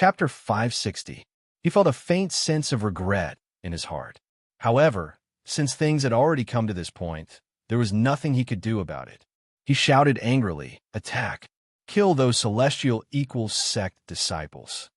Chapter 560. He felt a faint sense of regret in his heart. However, since things had already come to this point, there was nothing he could do about it. He shouted angrily, "Attack! Kill those celestial equal sect disciples."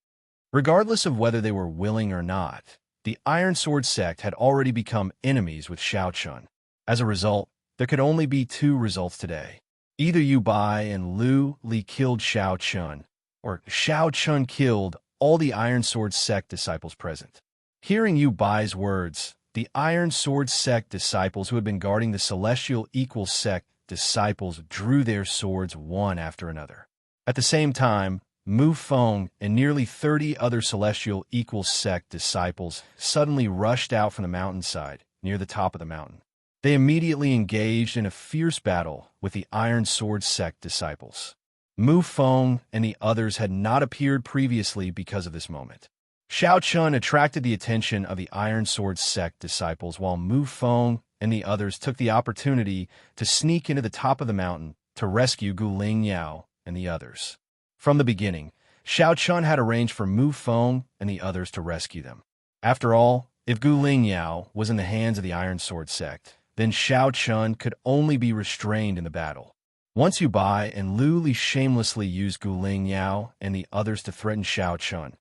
Regardless of whether they were willing or not, the Iron Sword sect had already become enemies with Shao Chun. As a result, there could only be two results today. Either Yu Bai and Lu Li killed Shao Chun, or Shao Chun killed all the Iron Sword sect disciples present. Hearing Yu Bai's words, the Iron Sword sect disciples who had been guarding the celestial equal sect disciples drew their swords one after another. At the same time, Mu Feng and nearly 30 other celestial equal sect disciples suddenly rushed out from the mountainside near the top of the mountain. They immediately engaged in a fierce battle with the Iron Sword sect disciples. Mu Feng and the others had not appeared previously because of this moment. Shao Chun attracted the attention of the Iron Sword sect disciples, while Mu Feng and the others took the opportunity to sneak into the top of the mountain to rescue Gu Ling Yao and the others. From the beginning, Shao Chun had arranged for Mu Feng and the others to rescue them. After all, if Gu Ling Yao was in the hands of the Iron Sword sect, then Shao Chun could only be restrained in the battle. Once Yu Bai and Lu Li shamelessly used Gu Ling Yao and the others to threaten Shao Chun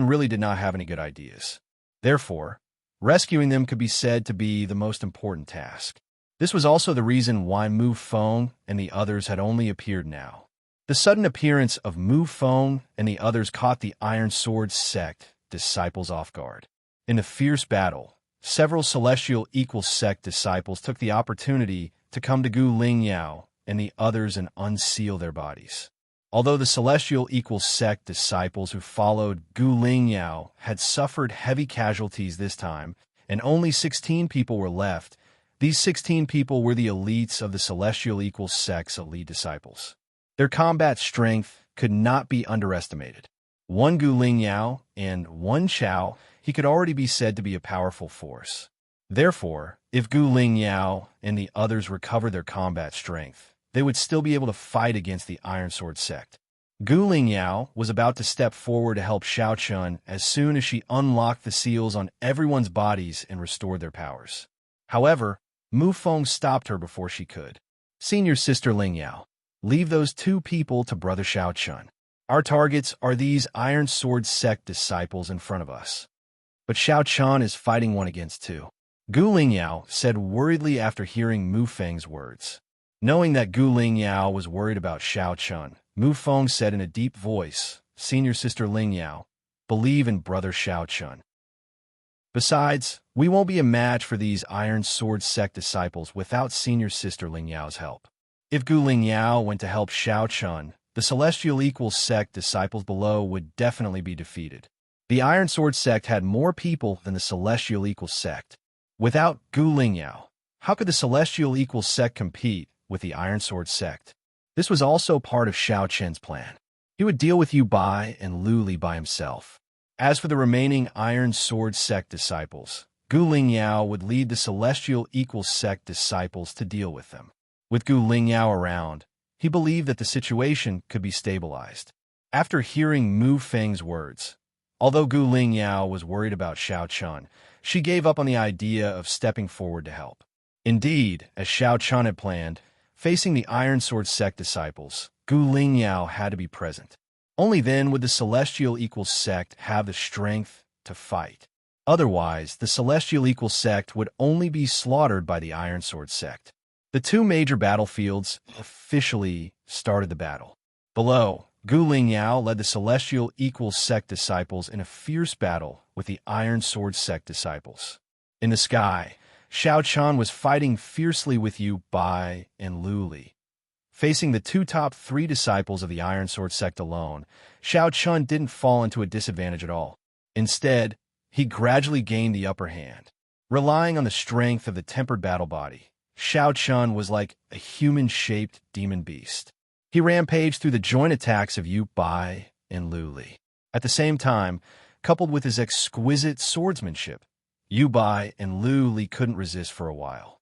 really did not have any good ideas. Therefore, rescuing them could be said to be the most important task. This was also the reason why Mu Feng and the others had only appeared now. The sudden appearance of Mu Feng and the others caught the Iron Sword sect disciples off guard. In the fierce battle, several celestial equal sect disciples took the opportunity to come to Gu Ling Yao and the others and unseal their bodies. Although the celestial equal sect disciples who followed Gu Ling Yao had suffered heavy casualties this time, and only 16 people were left, these 16 people were the elites of the celestial equal sect's elite disciples. Their combat strength could not be underestimated. One Gu Ling Yao and one Chao, he could already be said to be a powerful force. Therefore, if Gu Ling Yao and the others recovered their combat strength, they would still be able to fight against the Iron Sword sect. Gu Ling Yao was about to step forward to help Shao Chun as soon as she unlocked the seals on everyone's bodies and restored their powers. However, Mu Feng stopped her before she could. "Senior Sister Ling Yao, leave those two people to Brother Shao Chun. Our targets are these Iron Sword sect disciples in front of us." But Shao Chun is fighting one against two, Gu Ling Yao said worriedly after hearing Mu Feng's words. Knowing that Gu Ling Yao was worried about Shao Chun, Mu Feng said in a deep voice, "Senior Sister Ling Yao, believe in Brother Shao Chun. Besides, we won't be a match for these Iron Sword sect disciples without Senior Sister Ling Yao's help." If Gu Ling Yao went to help Shao Chun, the celestial equal sect disciples below would definitely be defeated. The Iron Sword sect had more people than the celestial equal sect. Without Gu Ling Yao, how could the celestial equal sect compete with the Iron Sword sect? This was also part of Shao Chen's plan. He would deal with Yu Bai and Lu Li by himself. As for the remaining Iron Sword sect disciples, Gu Ling Yao would lead the celestial equal sect disciples to deal with them. With Gu Ling Yao around, he believed that the situation could be stabilized. After hearing Mu Feng's words, although Gu Ling Yao was worried about Shao Chun, she gave up on the idea of stepping forward to help. Indeed, as Shao Chun had planned, facing the Iron Sword sect disciples, Gu Ling Yao had to be present. Only then would the celestial equal sect have the strength to fight. Otherwise, the celestial equal sect would only be slaughtered by the Iron Sword sect. The two major battlefields officially started the battle. Below, Gu Ling Yao led the celestial equal sect disciples in a fierce battle with the Iron Sword sect disciples. In the sky, Shao Chun was fighting fiercely with Yu Bai and Lu Li. Facing the top three disciples of the Iron Sword sect alone, Shao Chun didn't fall into a disadvantage at all. Instead, he gradually gained the upper hand. Relying on the strength of the tempered battle body, Shao Chun was like a human-shaped demon beast. He rampaged through the joint attacks of Yu Bai and Lu Li. At the same time, coupled with his exquisite swordsmanship, Yu Bai and Lu Li couldn't resist for a while.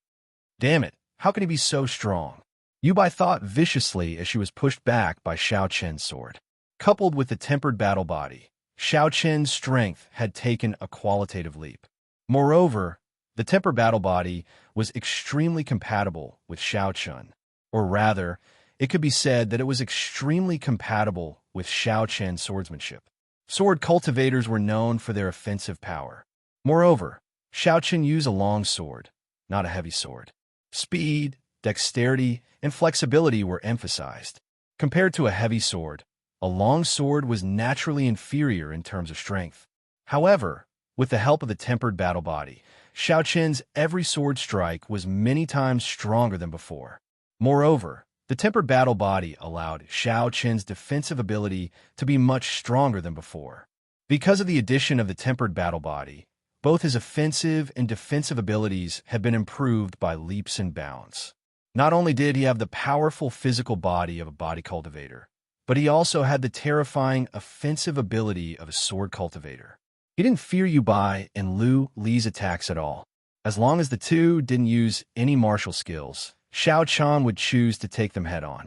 Damn it, how can he be so strong? Yu Bai thought viciously as she was pushed back by Shao Chen's sword. Coupled with the tempered battle body, Xiao Qian's strength had taken a qualitative leap. Moreover, the temper battle body was extremely compatible with Xiao Qian, or rather, it could be said that it was extremely compatible with Xiao Qian's swordsmanship. Sword cultivators were known for their offensive power. Moreover, Xiao Qian used a long sword, not a heavy sword. Speed, dexterity, and flexibility were emphasized. Compared to a heavy sword, a long sword was naturally inferior in terms of strength. However, with the help of the tempered battle body, Xiao Qian's every sword strike was many times stronger than before. Moreover, the tempered battle body allowed Xiao Qian's defensive ability to be much stronger than before. Because of the addition of the tempered battle body, both his offensive and defensive abilities had been improved by leaps and bounds. Not only did he have the powerful physical body of a body cultivator, but he also had the terrifying offensive ability of a sword cultivator. He didn't fear Yu Bai and Lu Li's attacks at all. As long as the two didn't use any martial skills, Xiao Qian would choose to take them head-on.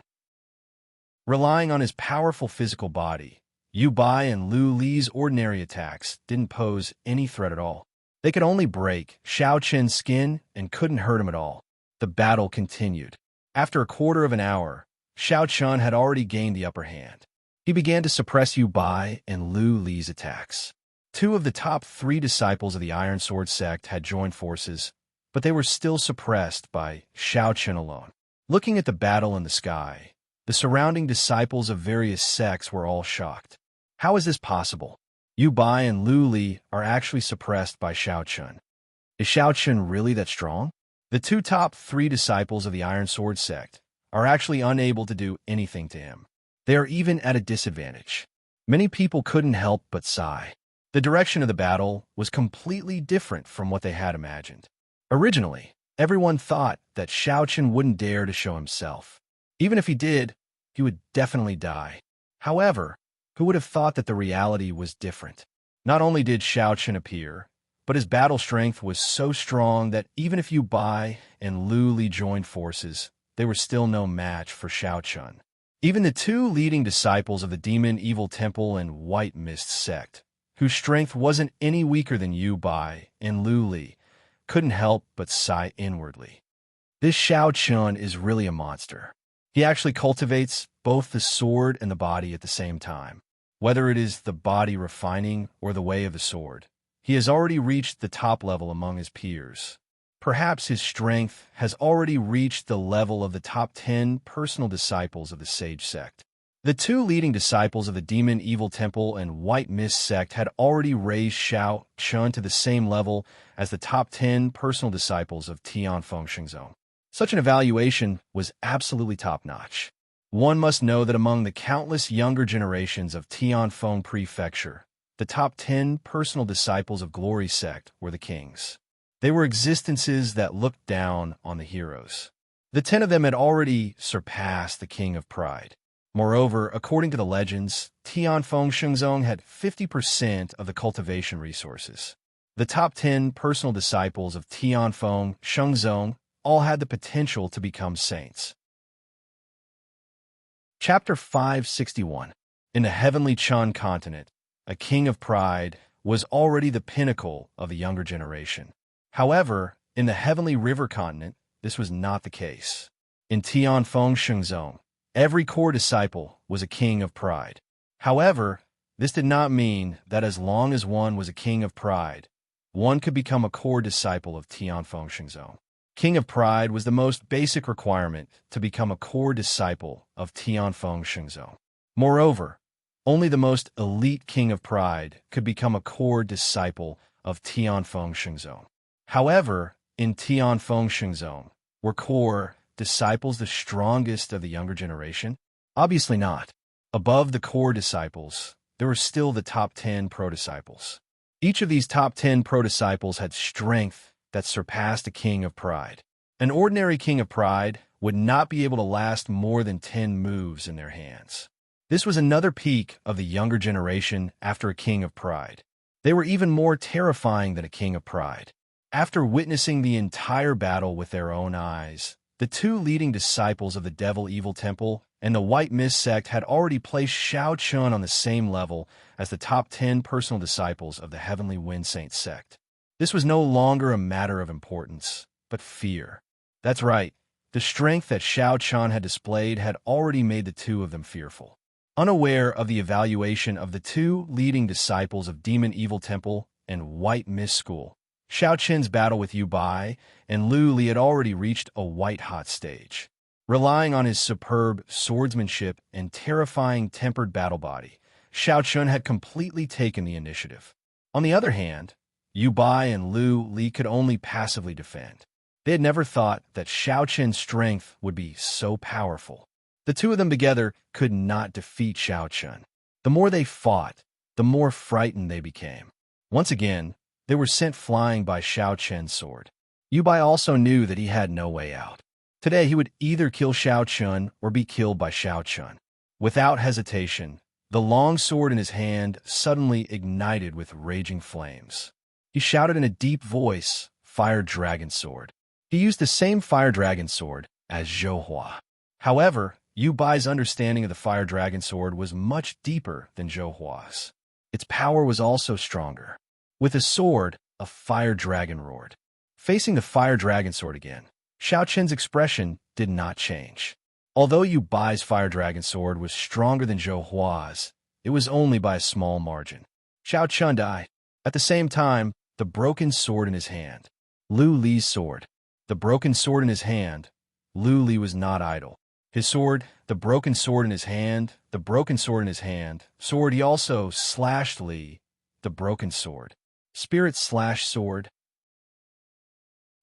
Relying on his powerful physical body, Yu Bai and Lu Li's ordinary attacks didn't pose any threat at all. They could only break Xiao Qian's skin and couldn't hurt him at all. The battle continued. After a quarter of an hour, Xiao Qian had already gained the upper hand. He began to suppress Yu Bai and Lu Li's attacks. Two of the top 3 disciples of the Iron Sword sect had joined forces, but they were still suppressed by Xiao Qian alone. Looking at the battle in the sky, the surrounding disciples of various sects were all shocked. How is this possible? Yu Bai and Lu Li are actually suppressed by Xiao Qian. Is Xiao Qian really that strong? The two top 3 disciples of the Iron Sword sect are actually unable to do anything to him. They are even at a disadvantage. Many people couldn't help but sigh. The direction of the battle was completely different from what they had imagined. Originally, everyone thought that Xiao Qian wouldn't dare to show himself. Even if he did, he would definitely die. However, who would have thought that the reality was different? Not only did Xiao Qian appear, but his battle strength was so strong that even if Yu Bai and Lu Li joined forces, they were still no match for Xiao Qian. Even the 2 leading disciples of the Demon Evil Temple and White Mist sect, whose strength wasn't any weaker than Yu Bai and Lu Li, couldn't help but sigh inwardly. This Xiao Qian is really a monster. He actually cultivates both the sword and the body at the same time. Whether it is the body refining or the way of the sword, he has already reached the top level among his peers. Perhaps his strength has already reached the level of the top 10 personal disciples of the Sage sect. The 2 leading disciples of the Demon Evil Temple and White Mist sect had already raised Xiao Qian to the same level as the top 10 personal disciples of Tianfeng Shengzong. Such an evaluation was absolutely top-notch. One must know that among the countless younger generations of Tianfeng Prefecture, the top 10 personal disciples of Glory sect were the kings. They were existences that looked down on the heroes. The 10 of them had already surpassed the King of Pride. Moreover, according to the legends, Tianfeng Shengzong had 50% of the cultivation resources. The top 10 personal disciples of Tianfeng Shengzong all had the potential to become saints. Chapter 561. In the heavenly Chun continent, a king of pride was already the pinnacle of the younger generation. However, in the heavenly river continent, this was not the case. In Tianfeng Shengzong, every core disciple was a king of pride. However, this did not mean that as long as one was a king of pride, one could become a core disciple of Tianfeng Shengzong. King of Pride was the most basic requirement to become a core disciple of Tianfeng Shengzong. Moreover, only the most elite King of Pride could become a core disciple of Tianfeng Shengzong. However, in Tianfeng Shengzong, were core disciples the strongest of the younger generation? Obviously not. Above the core disciples, there were still the top 10 pro-disciples. Each of these top 10 pro-disciples had strength that surpassed a King of Pride. An ordinary King of Pride would not be able to last more than 10 moves in their hands. This was another peak of the younger generation after a King of Pride. They were even more terrifying than a King of Pride. After witnessing the entire battle with their own eyes, the 2 leading disciples of the Devil Evil Temple and the White Mist sect had already placed Shao Chun on the same level as the top 10 personal disciples of the Heavenly Wind Saint sect. This was no longer a matter of importance, but fear. That's right, the strength that Shao Chun had displayed had already made the two of them fearful. Unaware of the evaluation of the two leading disciples of Demon Evil Temple and White Mist School, Shao Chen's battle with Yu Bai and Lu Li had already reached a white-hot stage. Relying on his superb swordsmanship and terrifying tempered battle body, Shao Chun had completely taken the initiative. On the other hand, Yu Bai and Lu Li could only passively defend. They had never thought that Shao Chen's strength would be so powerful. The two of them together could not defeat Shao Chun. The more they fought, the more frightened they became. Once again, they were sent flying by Shao Chen's sword. Yu Bai also knew that he had no way out. Today he would either kill Shao Chun or be killed by Shao Chun. Without hesitation, the long sword in his hand suddenly ignited with raging flames. He shouted in a deep voice, "Fire Dragon Sword." He used the same Fire Dragon Sword as Zhou Hua. However, Yu Bai's understanding of the Fire Dragon Sword was much deeper than Zhou Hua's. Its power was also stronger. With the sword, a fire dragon roared. Facing the Fire Dragon Sword again, Shao Chen's expression did not change. Although Yu Bai's Fire Dragon Sword was stronger than Zhou Hua's, it was only by a small margin. Shao Chun died. At the same time, the broken sword in his hand. Lu Li's sword. The broken sword in his hand. Lu Li was not idle. His sword, the broken sword in his hand, the broken sword in his hand. Sword, he also slashed Li, the broken sword. Spirit slash sword.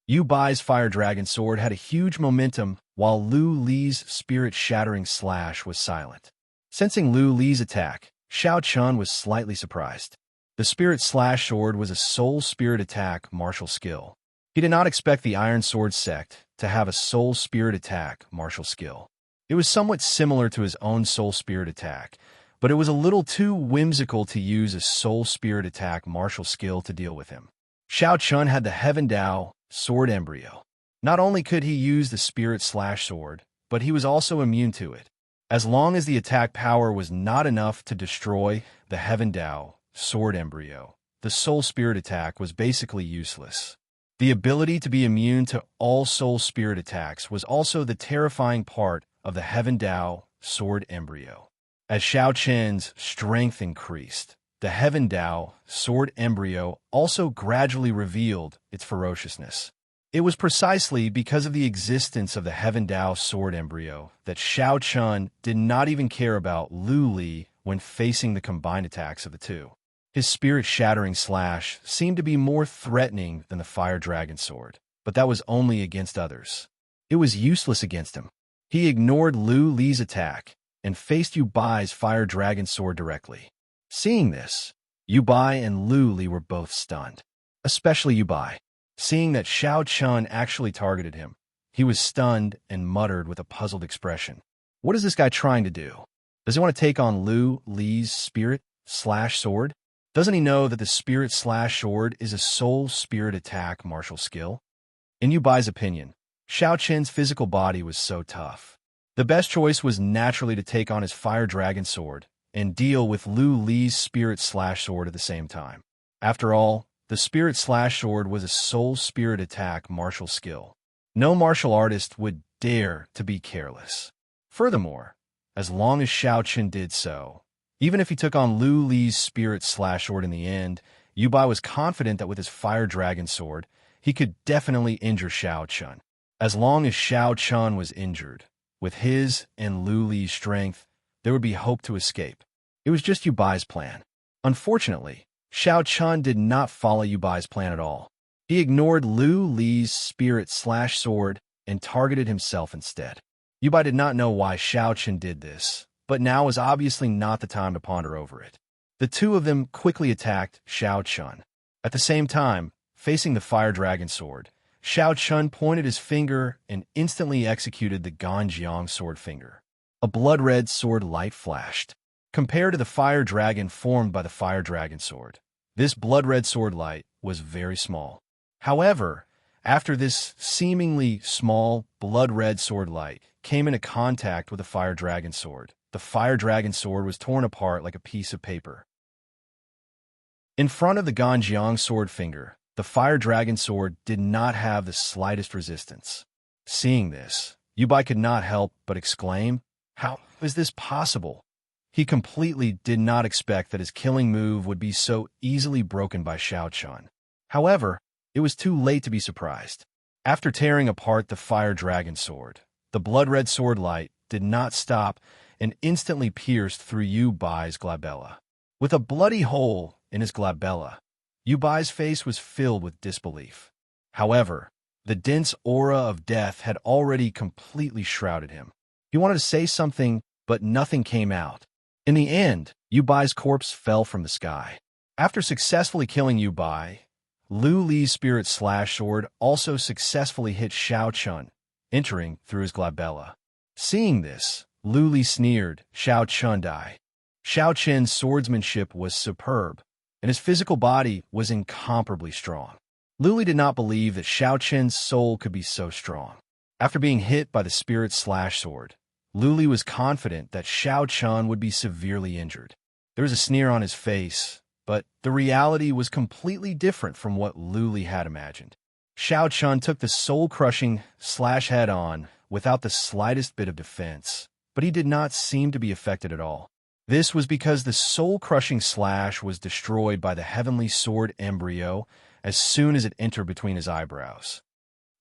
Yu Bai's Fire Dragon Sword had a huge momentum, while Lu Li's spirit-shattering slash was silent. Sensing Lu Li's attack, Shao Chun was slightly surprised. The Spirit Slash Sword was a Soul Spirit Attack martial skill. He did not expect the Iron Sword sect to have a Soul Spirit Attack martial skill. It was somewhat similar to his own Soul Spirit Attack, but it was a little too whimsical to use a Soul Spirit Attack martial skill to deal with him. Shao Chun had the Heaven Dao Sword Embryo. Not only could he use the Spirit Slash Sword, but he was also immune to it. As long as the attack power was not enough to destroy the Heaven Dao Sword Embryo, the Soul Spirit Attack was basically useless. The ability to be immune to all Soul Spirit attacks was also the terrifying part of the Heaven Dao Sword Embryo. As Shao Chen's strength increased, the Heaven Dao Sword Embryo also gradually revealed its ferociousness. It was precisely because of the existence of the Heaven Dao Sword Embryo that Shao Chun did not even care about Lu Li when facing the combined attacks of the two. His spirit-shattering slash seemed to be more threatening than the Fire Dragon Sword, but that was only against others. It was useless against him. He ignored Lu Li's attack and faced Yu Bai's Fire Dragon Sword directly. Seeing this, Yu Bai and Lu Li were both stunned, especially Yu Bai. Seeing that Shao Chun actually targeted him, he was stunned and muttered with a puzzled expression. What is this guy trying to do? Does he want to take on Lu Li's Spirit Slash Sword? Doesn't he know that the Spirit Slash Sword is a Soul Spirit Attack martial skill? In Yu Bai's opinion, Shao Chen's physical body was so tough. The best choice was naturally to take on his Fire Dragon Sword and deal with Lu Li's Spirit Slash Sword at the same time. After all, the Spirit Slash Sword was a Soul Spirit Attack martial skill. No martial artist would dare to be careless. Furthermore, as long as Shao Chun did so, even if he took on Lu Li's Spirit Slash Sword in the end, Yu Bai was confident that with his Fire Dragon Sword, he could definitely injure Shao Chun. As long as Shao Chun was injured, with his and Lu Li's strength, there would be hope to escape. It was just Yu Bai's plan. Unfortunately, Shao Chun did not follow Yu Bai's plan at all. He ignored Lu Li's Spirit Slash Sword and targeted himself instead. Yu Bai did not know why Shao Chun did this, but now was obviously not the time to ponder over it. The two of them quickly attacked Shao Chun. At the same time, facing the Fire Dragon Sword, Shao Chun pointed his finger and instantly executed the Ganjiang Sword Finger. A blood-red sword light flashed. Compared to the fire dragon formed by the Fire Dragon Sword, this blood-red sword light was very small. However, After this seemingly small, blood-red sword light came into contact with the fire dragon sword, the fire dragon sword was torn apart like a piece of paper. In front of the Ganjiang sword finger, the fire dragon sword did not have the slightest resistance. Seeing this, Yubai could not help but exclaim, "How is this possible?" He completely did not expect that his killing move would be so easily broken by Xiao Chun. However, it was too late to be surprised. After tearing apart the fire dragon sword, the blood-red sword light did not stop and instantly pierced through Yubai's glabella. With a bloody hole in his glabella, Yubai's face was filled with disbelief. However, the dense aura of death had already completely shrouded him. He wanted to say something, but nothing came out. In the end, Yubai's corpse fell from the sky. After successfully killing Yubai, Lu Li's spirit slash sword also successfully hit Xiao Chun, entering through his glabella. Seeing this, Lu Li sneered, "Xiao Chun die." Xiao Chun's swordsmanship was superb, and his physical body was incomparably strong. Lu Li did not believe that Xiao Chun's soul could be so strong. After being hit by the spirit slash sword, Lu Li was confident that Xiao Chun would be severely injured. There was a sneer on his face, but the reality was completely different from what Lu Li had imagined. Xiao Chun took the soul-crushing slash head-on without the slightest bit of defense, but he did not seem to be affected at all. This was because the soul-crushing slash was destroyed by the heavenly sword embryo as soon as it entered between his eyebrows.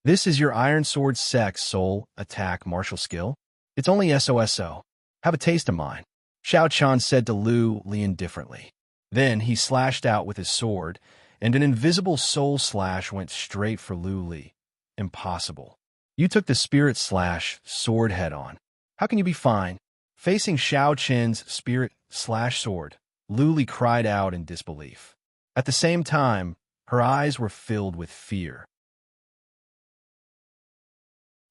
"This is your Iron Sword Sex Soul Attack martial skill? It's only SOSO. Have a taste of mine," Xiao Chun said to Lu Li indifferently. Then he slashed out with his sword, and an invisible soul slash went straight for Lu Li. "Impossible. You took the spirit slash sword head-on. How can you be fine?" Facing Xiao Chun's spirit slash sword, Lu Li cried out in disbelief. At the same time, her eyes were filled with fear.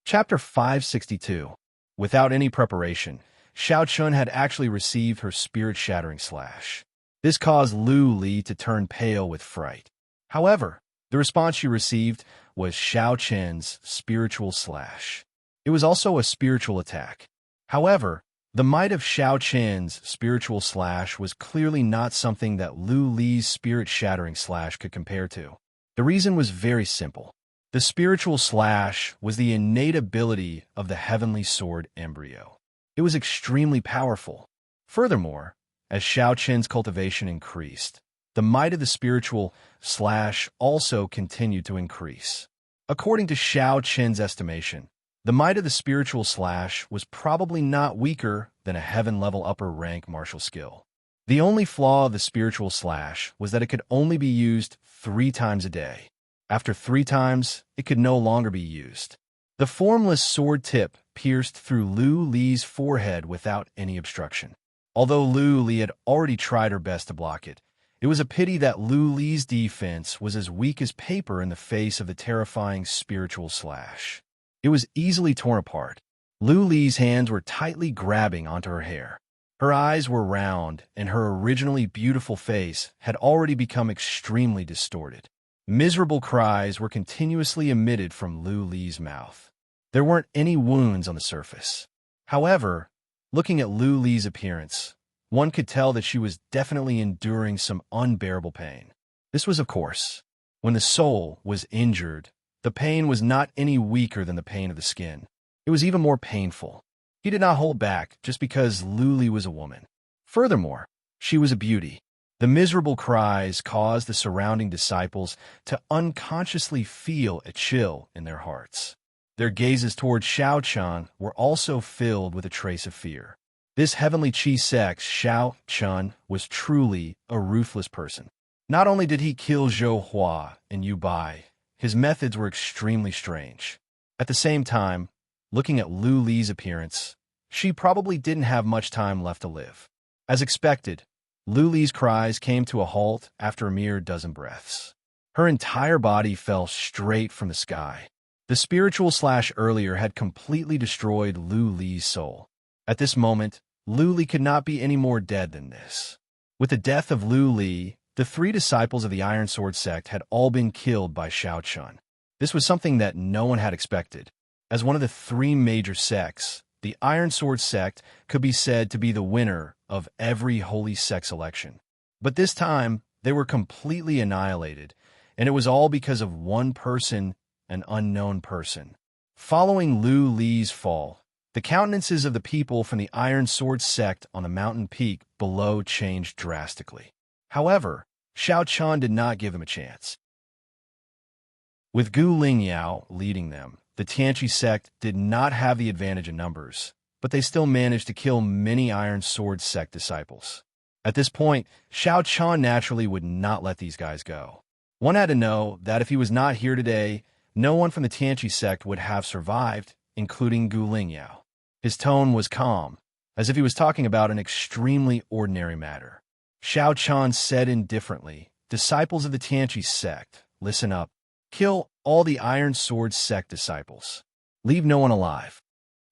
Chapter 562. Without any preparation, Xiao Chun had actually received her spirit-shattering slash. This caused Lu Li to turn pale with fright. However, the response she received was Xiao Chun's spiritual slash. It was also a spiritual attack. However, the might of Xiao Chun's spiritual slash was clearly not something that Lu Li's spirit-shattering slash could compare to. The reason was very simple. The spiritual slash was the innate ability of the heavenly sword embryo. It was extremely powerful. Furthermore, as Xiao Chun's cultivation increased, the might of the spiritual slash also continued to increase. According to Xiao Chun's estimation, the might of the spiritual slash was probably not weaker than a heaven-level upper-rank martial skill. The only flaw of the spiritual slash was that it could only be used 3 times a day. After 3 times, it could no longer be used. The formless sword tip pierced through Lu Li's forehead without any obstruction. Although Lu Li had already tried her best to block it, it was a pity that Lu Li's defense was as weak as paper in the face of the terrifying spiritual slash. It was easily torn apart. Lu Li's hands were tightly grabbing onto her hair. Her eyes were round, and her originally beautiful face had already become extremely distorted. Miserable cries were continuously emitted from Lu Li's mouth. There weren't any wounds on the surface. However, looking at Lu Li's appearance, one could tell that she was definitely enduring some unbearable pain. This was, of course, when the soul was injured. The pain was not any weaker than the pain of the skin. It was even more painful. He did not hold back just because Lu Li was a woman. Furthermore, she was a beauty. The miserable cries caused the surrounding disciples to unconsciously feel a chill in their hearts. Their gazes toward Xiao Chun were also filled with a trace of fear. This heavenly chi sex Xiao Chun was truly a ruthless person. Not only did he kill Zhou Hua and Yu Bai, his methods were extremely strange. At the same time, looking at Lu Li's appearance, she probably didn't have much time left to live. As expected, Lu Li's cries came to a halt after a mere dozen breaths. Her entire body fell straight from the sky. The spiritual slash earlier had completely destroyed Lu Li's soul. At this moment, Lu Li could not be any more dead than this. With the death of Lu Li, the 3 disciples of the Iron Sword sect had all been killed by Xiao Chun. This was something that no one had expected. As one of the three major sects, the Iron Sword sect could be said to be the winner of every holy sect election. But this time, they were completely annihilated, and it was all because of one person, an unknown person. Following Lu Li's fall, the countenances of the people from the Iron Sword sect on the mountain peak below changed drastically. However, Xiao Qian did not give them a chance. With Gu Lingyao leading them, the Tianqi sect did not have the advantage in numbers, but they still managed to kill many Iron Sword sect disciples. At this point, Xiao Qian naturally would not let these guys go. One had to know that if he was not here today, no one from the Tianqi sect would have survived, including Gu Lingyao. His tone was calm, as if he was talking about an extremely ordinary matter. Xiao Qian said indifferently, "Disciples of the Tianqi sect, listen up. Kill all the Iron Sword sect disciples. Leave no one alive.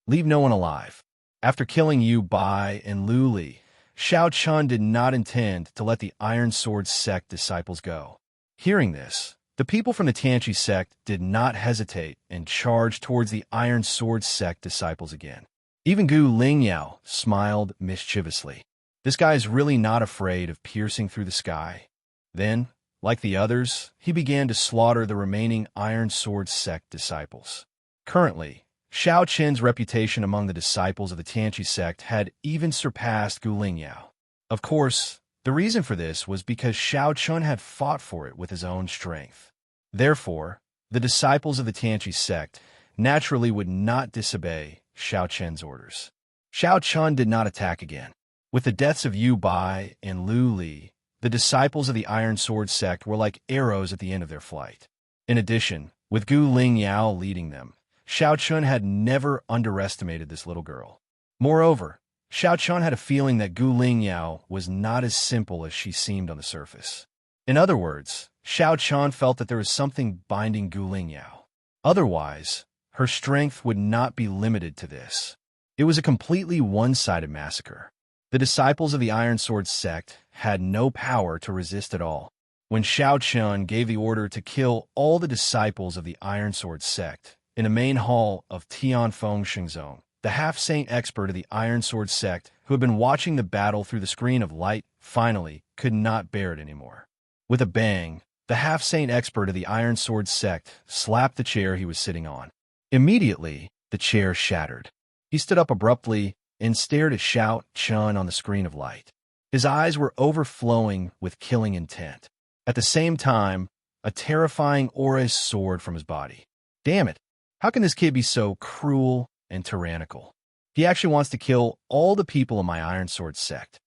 Leave no one alive." After killing Yu Bai and Lu Li, Xiao Qian did not intend to let the Iron Sword sect disciples go. Hearing this, the people from the Tianqi sect did not hesitate and charged towards the Iron Sword sect disciples again. Even Gu Lingyao smiled mischievously. This guy is really not afraid of piercing through the sky. Then, like the others, he began to slaughter the remaining Iron Sword sect disciples. Currently, Xiao Qian's reputation among the disciples of the Tianqi sect had even surpassed Gu Lingyao. Of course, the reason for this was because Xiao Qian had fought for it with his own strength. Therefore, the disciples of the Tianqi sect naturally would not disobey Xiao Qian's orders. Xiao Qian did not attack again. With the deaths of Yu Bai and Lu Li, the disciples of the Iron Sword sect were like arrows at the end of their flight. In addition, with Gu Lingyao leading them, Xiao Qian had never underestimated this little girl. Moreover, Xiao Qian had a feeling that Gu Lingyao was not as simple as she seemed on the surface. In other words, Xiao Qian felt that there was something binding Gu Lingyao. Otherwise, her strength would not be limited to this. It was a completely one-sided massacre. The disciples of the Iron Sword sect had no power to resist at all. When Xiao Qian gave the order to kill all the disciples of the Iron Sword sect, in the main hall of Tianfeng Xingzong, the half-saint expert of the Iron Sword sect, who had been watching the battle through the screen of light, finally could not bear it anymore. With a bang, the half-saint expert of the Iron Sword sect slapped the chair he was sitting on. Immediately, the chair shattered. He stood up abruptly and stared at Xiao Qian on the screen of light. His eyes were overflowing with killing intent. At the same time, a terrifying aura soared from his body. Damn it! How can this kid be so cruel and tyrannical? He actually wants to kill all the people in my Iron Sword sect.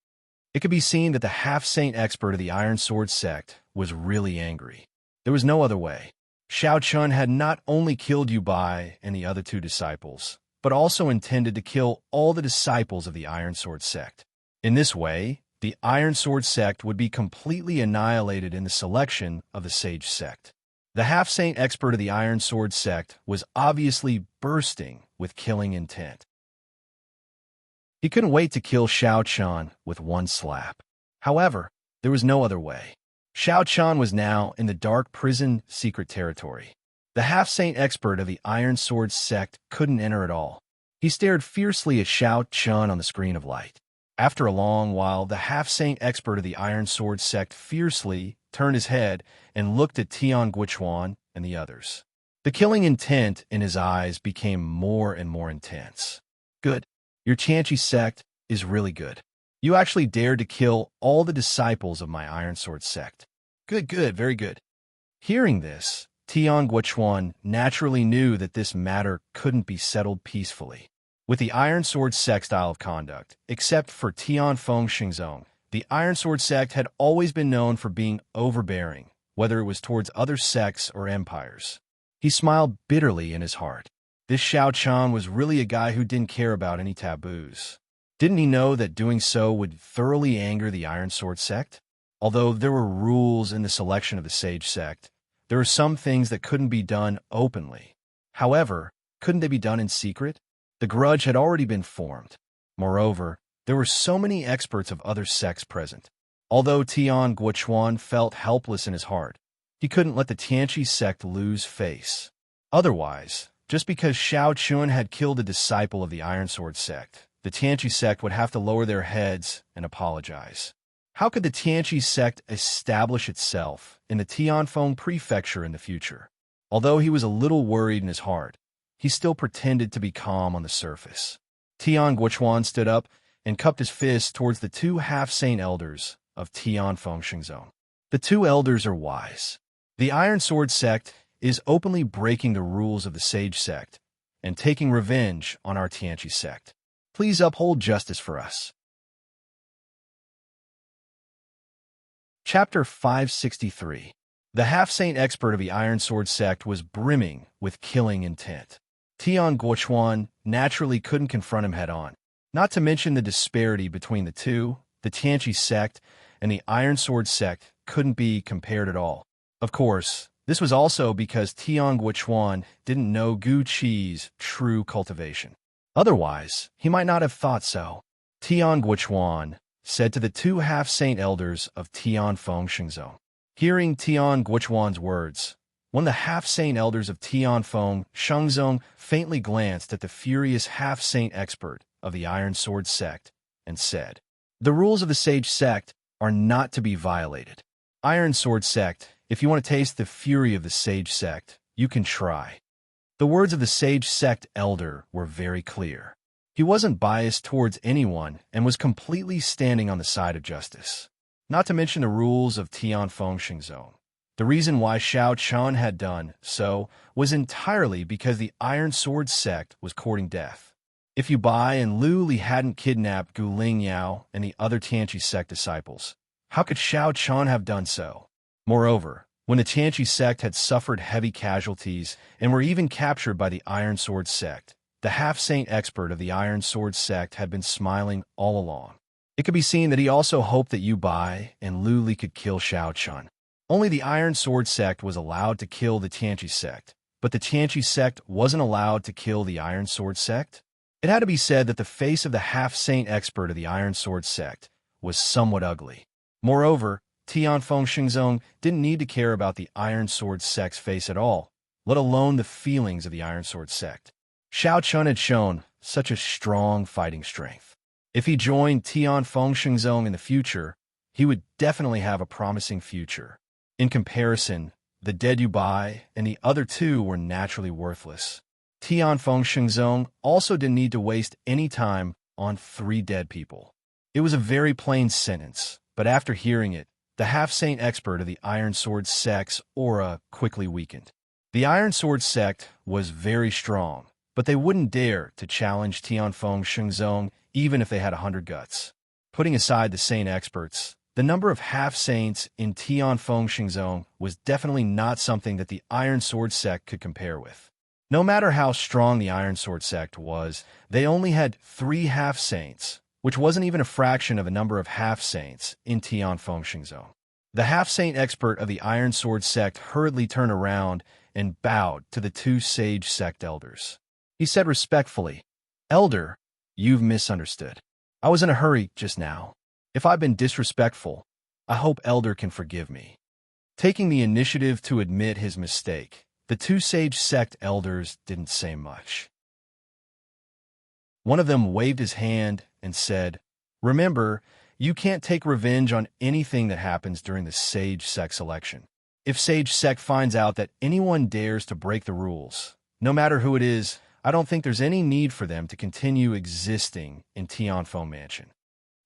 It could be seen that the half-saint expert of the Iron Sword sect was really angry. There was no other way. Xiao Qian had not only killed Yu Bai and the other two disciples, but also intended to kill all the disciples of the Iron Sword sect. In this way, the Iron Sword sect would be completely annihilated in the selection of the Sage sect. The half-saint expert of the Iron Sword sect was obviously bursting with killing intent. He couldn't wait to kill Xiao Qian with one slap. However, there was no other way. Xiao Qian was now in the dark prison secret territory. The half-saint expert of the Iron Sword sect couldn't enter at all. He stared fiercely at Xiao Qian on the screen of light. After a long while, the half-saint expert of the Iron Sword sect fiercely turned his head and looked at Tian Guichuan and the others. The killing intent in his eyes became more and more intense. Good. Your Tianqi sect is really good. You actually dared to kill all the disciples of my Iron Sword sect. Good, very good. Hearing this, Tian Guichuan naturally knew that this matter couldn't be settled peacefully. With the Iron Sword sect style of conduct, except for Tianfeng Xingzong, the Iron Sword sect had always been known for being overbearing, whether it was towards other sects or empires. He smiled bitterly in his heart. This Xiao Qian was really a guy who didn't care about any taboos. Didn't he know that doing so would thoroughly anger the Iron Sword sect? Although there were rules in the selection of the Sage sect, there were some things that couldn't be done openly. However, couldn't they be done in secret? The grudge had already been formed. Moreover, there were so many experts of other sects present. Although Tian Guichuan felt helpless in his heart, He couldn't let the Tianqi sect lose face. Otherwise, just because Shao Chun had killed a disciple of the Iron Sword sect, the Tianqi sect would have to lower their heads and apologize. How could the Tianqi sect establish itself in the Tianfeng prefecture in the future? Although he was a little worried in his heart, he still pretended to be calm on the surface. Tian Guochuan stood up and cupped his fist towards the two half-saint elders of Tianfeng Xingzong. The two elders are wise. The Iron Sword sect is openly breaking the rules of the Sage sect and taking revenge on our Tianqi sect. Please uphold justice for us. Chapter 563. The half-saint expert of the Iron Sword sect was brimming with killing intent. Tian Guochuan naturally couldn't confront him head-on. Not to mention the disparity between the two, the Tianqi sect and the Iron Sword sect couldn't be compared at all. Of course, this was also because Tian Guochuan didn't know Gu Qi's true cultivation. Otherwise, he might not have thought so. Tian Guochuan said to the two half-saint elders of Tianfeng Xingzong. Hearing Tian Guochuan's words, one of the half-saint elders of Tianfeng Xingzong faintly glanced at the furious half-saint expert of the Iron Sword sect and said, "The rules of the Sage sect are not to be violated. Iron Sword sect, if you want to taste the fury of the Sage sect, you can try." The words of the Sage sect elder were very clear. He wasn't biased towards anyone and was completely standing on the side of justice. Not to mention the rules of Tianfeng Xingzong. The reason why Shao Chun had done so was entirely because the Iron Sword sect was courting death. If Yu Bai and Lu Li hadn't kidnapped Gu Lingyao and the other Tianqi sect disciples, how could Shao Chun have done so? Moreover, when the Tianqi sect had suffered heavy casualties and were even captured by the Iron Sword sect, the half-saint expert of the Iron Sword sect had been smiling all along. It could be seen that he also hoped that Yu Bai and Lu Li could kill Shao Chun. Only the Iron Sword sect was allowed to kill the Tianqi sect, but the Tianqi sect wasn't allowed to kill the Iron Sword sect. It had to be said that the face of the half-saint expert of the Iron Sword sect was somewhat ugly. Moreover, Tianfeng Xingzong didn't need to care about the Iron Sword sect's face at all, let alone the feelings of the Iron Sword sect. Shao Chun had shown such a strong fighting strength. If he joined Tianfeng Xingzong in the future, he would definitely have a promising future. In comparison, the dead Yu Bai and the other two were naturally worthless. Tianfeng Xingzong also didn't need to waste any time on 3 dead people. It was a very plain sentence, but after hearing it, the half-saint expert of the Iron Sword sect's aura quickly weakened. The Iron Sword sect was very strong, but they wouldn't dare to challenge Tianfeng Xingzong even if they had 100 guts. Putting aside the saint experts, the number of half-saints in Tianfeng Xingzong was definitely not something that the Iron Sword sect could compare with. No matter how strong the Iron Sword sect was, they only had 3 half-saints, which wasn't even a fraction of the number of half-saints in Tianfeng Xingzong. The half-saint expert of the Iron Sword sect hurriedly turned around and bowed to the 2 Sage sect elders. He said respectfully, "Elder, you've misunderstood. I was in a hurry just now. If I've been disrespectful, I hope Elder can forgive me." Taking the initiative to admit his mistake, the 2 Sage sect elders didn't say much. One of them waved his hand and said, "Remember, you can't take revenge on anything that happens during the Sage sect's election. If Sage sect finds out that anyone dares to break the rules, no matter who it is, I don't think there's any need for them to continue existing in Tianfeng Mansion."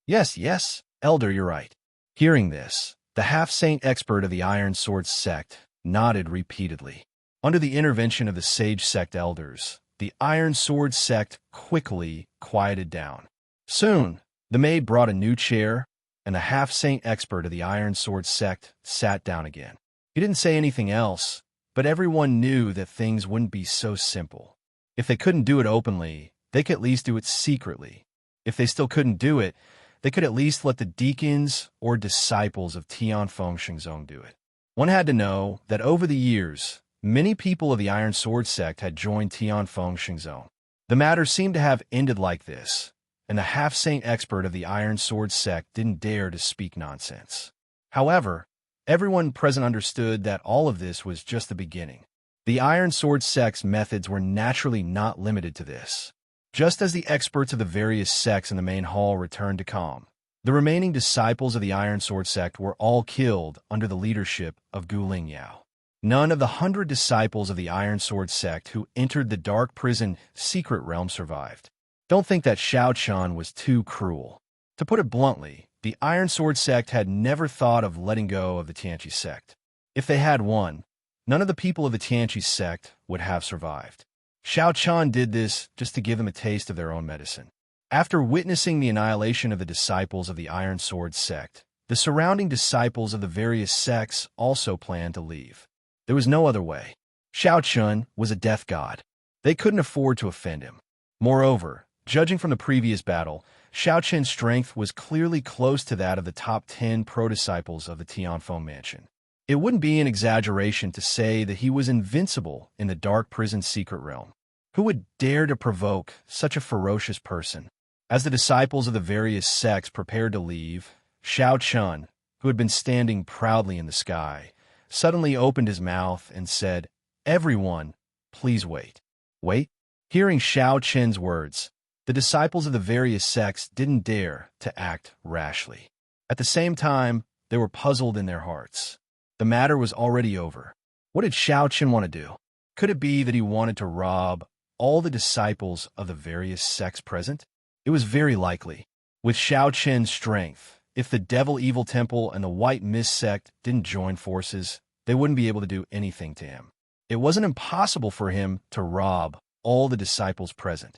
Yes, Elder, you're right." Hearing this, the half-saint expert of the Iron Sword sect nodded repeatedly. Under the intervention of the Sage sect elders, the Iron Sword sect quickly quieted down. Soon, the maid brought a new chair, and the half-saint expert of the Iron Sword sect sat down again. He didn't say anything else, but everyone knew that things wouldn't be so simple. If they couldn't do it openly, they could at least do it secretly. If they still couldn't do it, they could at least let the deacons or disciples of Tianfeng Xingzong do it. One had to know that over the years, many people of the Iron Sword sect had joined Tianfeng Xingzong. The matter seemed to have ended like this, and the half-saint expert of the Iron Sword sect didn't dare to speak nonsense. However, Everyone present understood that all of this was just the beginning. The Iron Sword sect's methods were naturally not limited to this. Just as the experts of the various sects in the main hall returned to calm, the remaining disciples of the Iron Sword sect were all killed under the leadership of Gu Lingyao. None of the 100 disciples of the Iron Sword sect who entered the dark prison secret realm survived. Don't think that Xiao Chun was too cruel. To put it bluntly, the Iron Sword sect had never thought of letting go of the Tianqi sect. If they had won, none of the people of the Tianqi sect would have survived. Xiao Chun did this just to give them a taste of their own medicine. After witnessing the annihilation of the disciples of the Iron Sword sect, the surrounding disciples of the various sects also planned to leave. There was no other way. Xiao Chun was a death god. They couldn't afford to offend him. Moreover, judging from the previous battle, Xiao Chun's strength was clearly close to that of the top 10 pro-disciples of the Tianfeng mansion. It wouldn't be an exaggeration to say that he was invincible in the dark prison secret realm. Who would dare to provoke such a ferocious person? As the disciples of the various sects prepared to leave, Xiao Chun, who had been standing proudly in the sky, suddenly opened his mouth and said, "Everyone, please wait." Wait? Hearing Xiao Chun's words, the disciples of the various sects didn't dare to act rashly. At the same time, they were puzzled in their hearts. The matter was already over. What did Xiao Chun want to do? Could it be that he wanted to rob all the disciples of the various sects present? It was very likely. With Xiao Chun's strength, if the Devil Evil Temple and the White Mist sect didn't join forces, they wouldn't be able to do anything to him. It wasn't impossible for him to rob all the disciples present.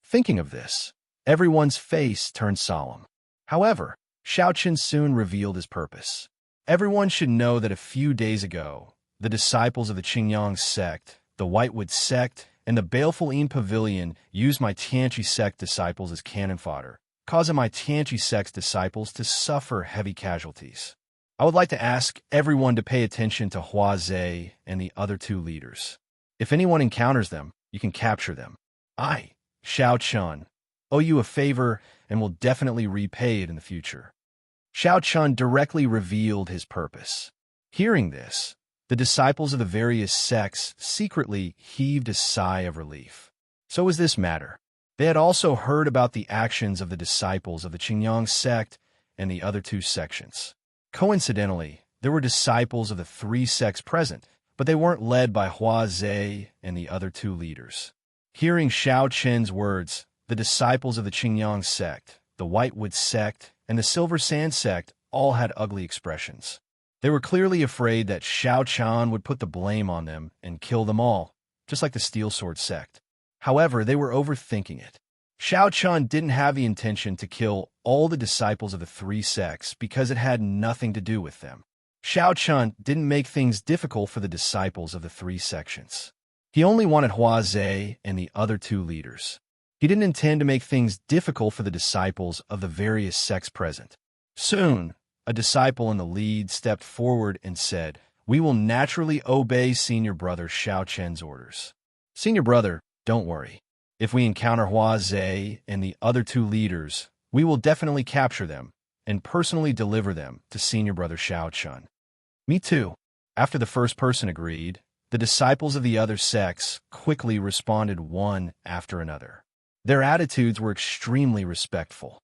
Thinking of this, everyone's face turned solemn. However, Xiao Chun soon revealed his purpose. Everyone should know that a few days ago, the disciples of the Qingyang sect, the Whitewood sect, and the Baleful Yin Pavilion used my Tianqi sect disciples as cannon fodder, causing my Tianqi sect's disciples to suffer heavy casualties. I would like to ask everyone to pay attention to Hua Zhe and the other 2 leaders. If anyone encounters them, you can capture them. I, Xiao Chun, owe you a favor and will definitely repay it in the future. Xiao Chun directly revealed his purpose. Hearing this, the disciples of the various sects secretly heaved a sigh of relief. So was this matter. They had also heard about the actions of the disciples of the Qingyang sect and the other 2 sections. Coincidentally, there were disciples of the 3 sects present, but they weren't led by Hua Zhe and the other 2 leaders. Hearing Xiao Chun's words, the disciples of the Qingyang sect, the Whitewood sect, and the Silver Sand sect all had ugly expressions. They were clearly afraid that Xiao Chun would put the blame on them and kill them all, just like the Steel Sword sect. However, they were overthinking it. Xiao Chun didn't have the intention to kill all the disciples of the 3 sects because it had nothing to do with them. Xiao Chun didn't make things difficult for the disciples of the 3 sections. He only wanted Hua Zhe and the other 2 leaders. He didn't intend to make things difficult for the disciples of the various sects present. Soon, a disciple in the lead stepped forward and said, "We will naturally obey Senior Brother Xiao Chun's orders." Senior Brother, don't worry. If we encounter Hua Zhe and the other 2 leaders, we will definitely capture them and personally deliver them to Senior Brother Xiao Chun. Me too. After the first person agreed, the disciples of the other sects quickly responded one after another. Their attitudes were extremely respectful.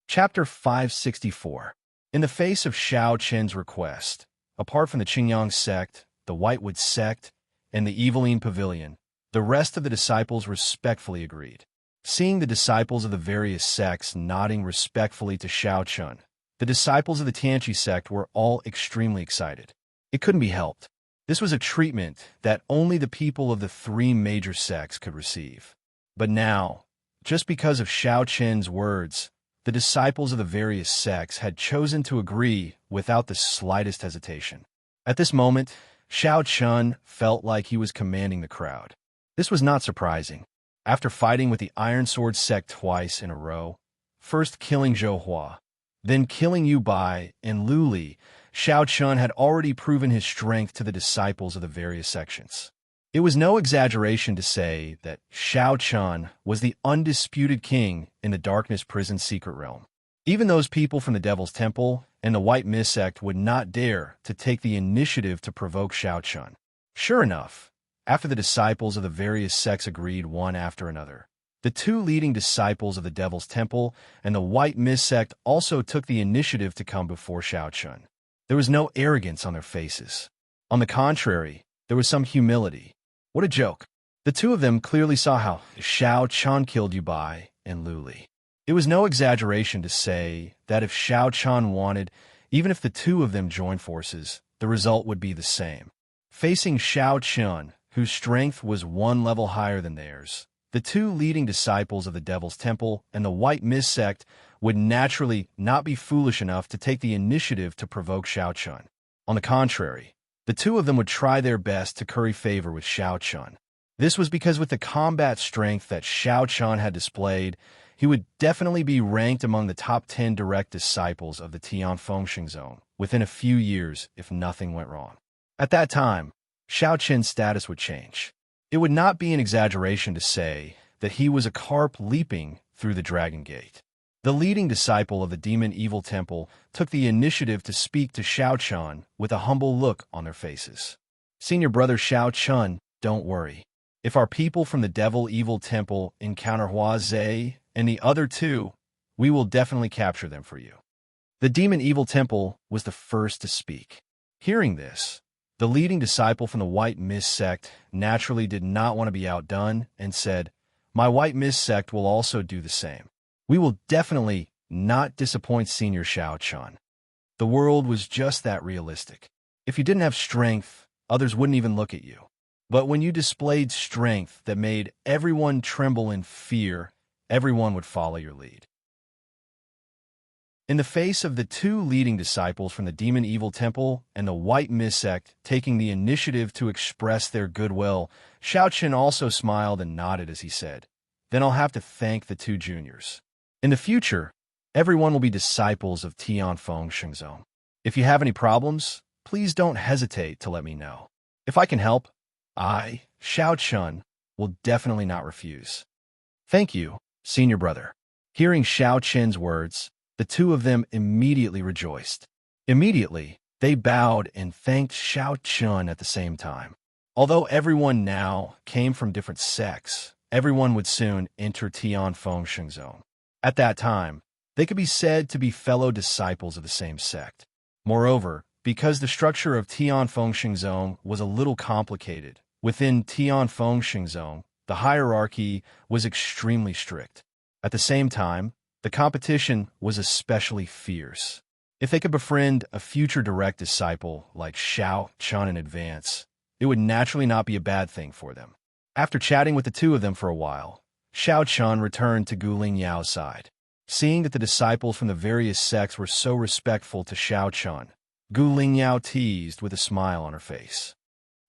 Chapter 564. In the face of Xiao Chun's request, apart from the Qingyang sect, the Whitewood sect, and the Evil Yin Pavilion, the rest of the disciples respectfully agreed. Seeing the disciples of the various sects nodding respectfully to Xiao Chun, the disciples of the Tianqi sect were all extremely excited. It couldn't be helped. This was a treatment that only the people of the 3 major sects could receive. But now, just because of Xiao Chun's words, the disciples of the various sects had chosen to agree without the slightest hesitation. At this moment, Xiao Chun felt like he was commanding the crowd. This was not surprising. After fighting with the Iron Sword sect twice in a row, first killing Zhou Hua, then killing Yu Bai and Lu Li, Xiao Chun had already proven his strength to the disciples of the various sections. It was no exaggeration to say that Xiao Chun was the undisputed king in the Darkness Prison secret realm. Even those people from the Devil's Temple and the White Mist sect would not dare to take the initiative to provoke Shao Chun. Sure enough, after the disciples of the various sects agreed one after another, the two leading disciples of the Devil's Temple and the White Mist sect also took the initiative to come before Shao Chun. There was no arrogance on their faces. On the contrary, there was some humility. What a joke. The two of them clearly saw how Shao Chun killed Yu Bai and Lu Li. It was no exaggeration to say that if Shao Chun wanted, even if the two of them joined forces, the result would be the same. Facing Shao Chun, whose strength was one level higher than theirs, the two leading disciples of the Devil's Temple and the White Mist sect would naturally not be foolish enough to take the initiative to provoke Shao Chun. On the contrary, the two of them would try their best to curry favor with Shao Chun. This was because with the combat strength that Shao Chun had displayed, he would definitely be ranked among the top 10 direct disciples of the Tianfeng Zone within a few years if nothing went wrong. At that time, Shao Chun's status would change. It would not be an exaggeration to say that he was a carp leaping through the Dragon Gate. The leading disciple of the Demon Evil Temple took the initiative to speak to Shao Chun with a humble look on their faces. Senior brother Shao Chun, don't worry. If our people from the Devil Evil Temple encounter Hua Zhe and the other two, we will definitely capture them for you. The Demon Evil Temple was the first to speak. Hearing this, the leading disciple from the White Mist sect naturally did not want to be outdone and said, "My White Mist sect will also do the same. We will definitely not disappoint Senior Shao Chun." The world was just that realistic. If you didn't have strength, others wouldn't even look at you. But when you displayed strength that made everyone tremble in fear, everyone would follow your lead. In the face of the two leading disciples from the Demon Evil Temple and the White Mist sect taking the initiative to express their goodwill, Shao Chun also smiled and nodded as he said, "Then I'll have to thank the two juniors. In the future, everyone will be disciples of Tianfeng Zone. If you have any problems, please don't hesitate to let me know. If I can help, I, Shao Chun, will definitely not refuse." "Thank you, senior brother." Hearing Shao Chun's words, the two of them immediately rejoiced. Immediately, they bowed and thanked Shao Chun at the same time. Although everyone now came from different sects, everyone would soon enter Tianfeng Zone. At that time, they could be said to be fellow disciples of the same sect. Moreover, because the structure of Tianfeng Zone was a little complicated, within Tianfeng Zone, the hierarchy was extremely strict. At the same time, the competition was especially fierce. If they could befriend a future direct disciple like Shao Chun in advance, it would naturally not be a bad thing for them. After chatting with the two of them for a while, Shao Chun returned to Gu Lingyao's side. Seeing that the disciples from the various sects were so respectful to Shao Chun, Gu Lingyao teased with a smile on her face.